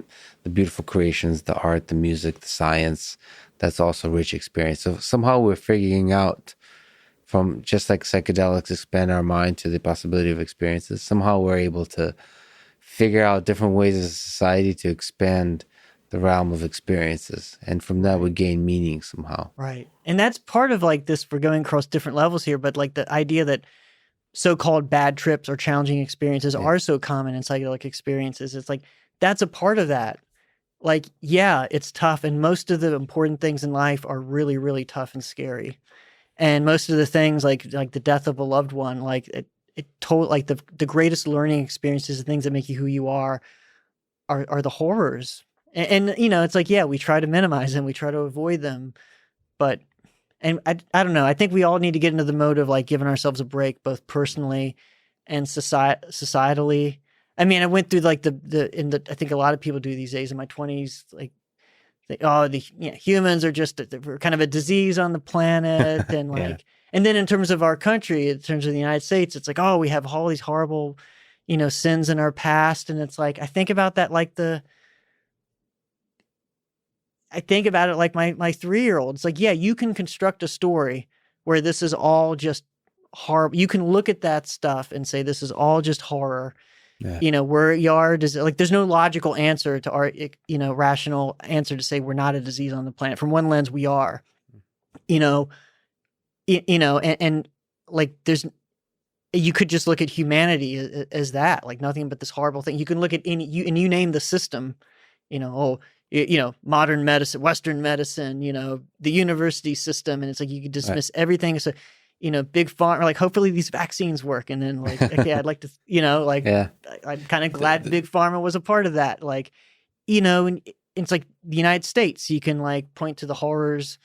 beautiful creations, the art, the music, the science, that's also rich experience. So somehow we're figuring out, from just like psychedelics expand our mind to the possibility of experiences, somehow we're able to figure out different ways as a society to expand the realm of experiences. And from that, we gain meaning somehow. Right. And that's part of like this, we're going across different levels here, but like the idea that so-called bad trips or challenging experiences are so common in psychedelic experiences. It's like, that's a part of that. Like, yeah, it's tough. And most of the important things in life are really, really tough and scary. And most of the things like the death of a loved one, like like the greatest learning experiences, the things that make you who you are the horrors. And it's like, yeah, we try to minimize them. We try to avoid them. But, and I don't know. I think we all need to get into the mode of like giving ourselves a break, both personally and societally. I mean, I went through like I think a lot of people do these days in my 20s, like, humans are just we're kind of a disease on the planet. And like, and then in terms of our country, in terms of the United States, it's like, oh, we have all these horrible, sins in our past. And it's like, I think about that, like I think about it like my 3-year-old. It's like, yeah, you can construct a story where this is all just horrible. You can look at that stuff and say, this is all just horror. Yeah. Where you are, like, there's no logical answer to our, rational answer to say we're not a disease on the planet. From one lens, we are, and like, you could just look at humanity as that, like nothing but this horrible thing. You can look at you name the system, modern medicine, Western medicine, the university system. And it's like, you could dismiss everything. So, big pharma, like, hopefully these vaccines work. And then like, okay, I'd like to, I'm kind of glad big pharma was a part of that. Like, and it's like the United States, you can like point to the horrors,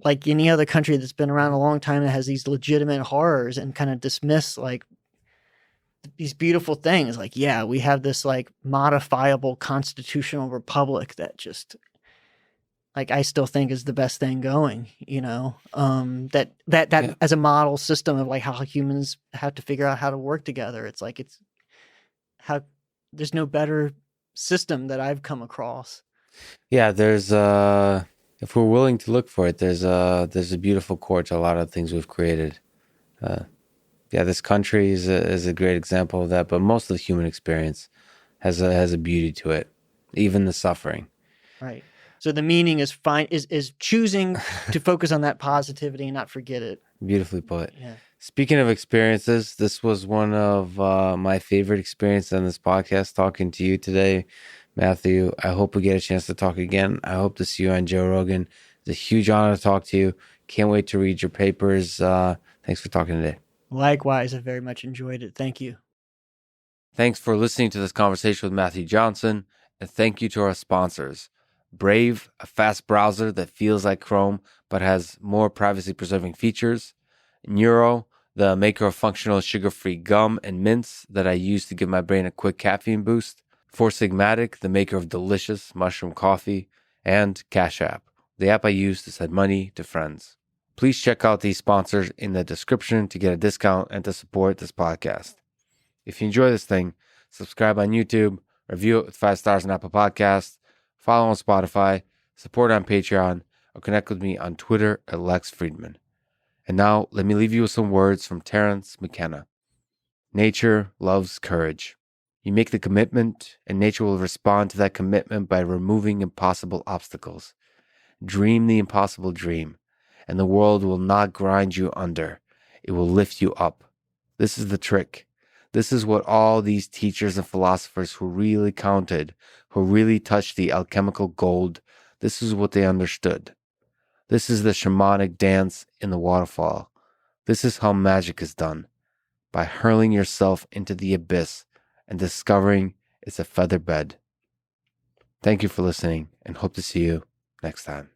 like any other country that's been around a long time that has these legitimate horrors, and kind of dismiss like these beautiful things. Like, yeah, we have this like modifiable constitutional republic that just, like, I still think is the best thing going, that as a model system of like how humans have to figure out how to work together. It's like, there's no better system that I've come across. Yeah, there's if we're willing to look for it, there's a beautiful core to a lot of things we've created. This country is a great example of that, but most of the human experience has a beauty to it, even the suffering. Right. So the meaning is is choosing to focus on that positivity and not forget it. Beautifully put. Yeah. Speaking of experiences, this was one of my favorite experiences on this podcast, talking to you today, Matthew. I hope we get a chance to talk again. I hope to see you on Joe Rogan. It's a huge honor to talk to you. Can't wait to read your papers. Thanks for talking today. Likewise, I very much enjoyed it. Thank you. Thanks for listening to this conversation with Matthew Johnson, and thank you to our sponsors. Brave, a fast browser that feels like Chrome but has more privacy-preserving features. Neuro, the maker of functional sugar-free gum and mints that I use to give my brain a quick caffeine boost, Four Sigmatic, the maker of delicious mushroom coffee, and Cash App, the app I use to send money to friends. Please check out these sponsors in the description to get a discount and to support this podcast. If you enjoy this thing, subscribe on YouTube, review it with 5 stars on Apple Podcasts, follow on Spotify, support on Patreon, or connect with me on Twitter at Lex Friedman. And now, let me leave you with some words from Terence McKenna. Nature loves courage. You make the commitment, and nature will respond to that commitment by removing impossible obstacles. Dream the impossible dream, and the world will not grind you under. It will lift you up. This is the trick. This is what all these teachers and philosophers who really counted, who really touched the alchemical gold, this is what they understood. This is the shamanic dance in the waterfall. This is how magic is done, by hurling yourself into the abyss and discovering it's a feather bed. Thank you for listening, and hope to see you next time.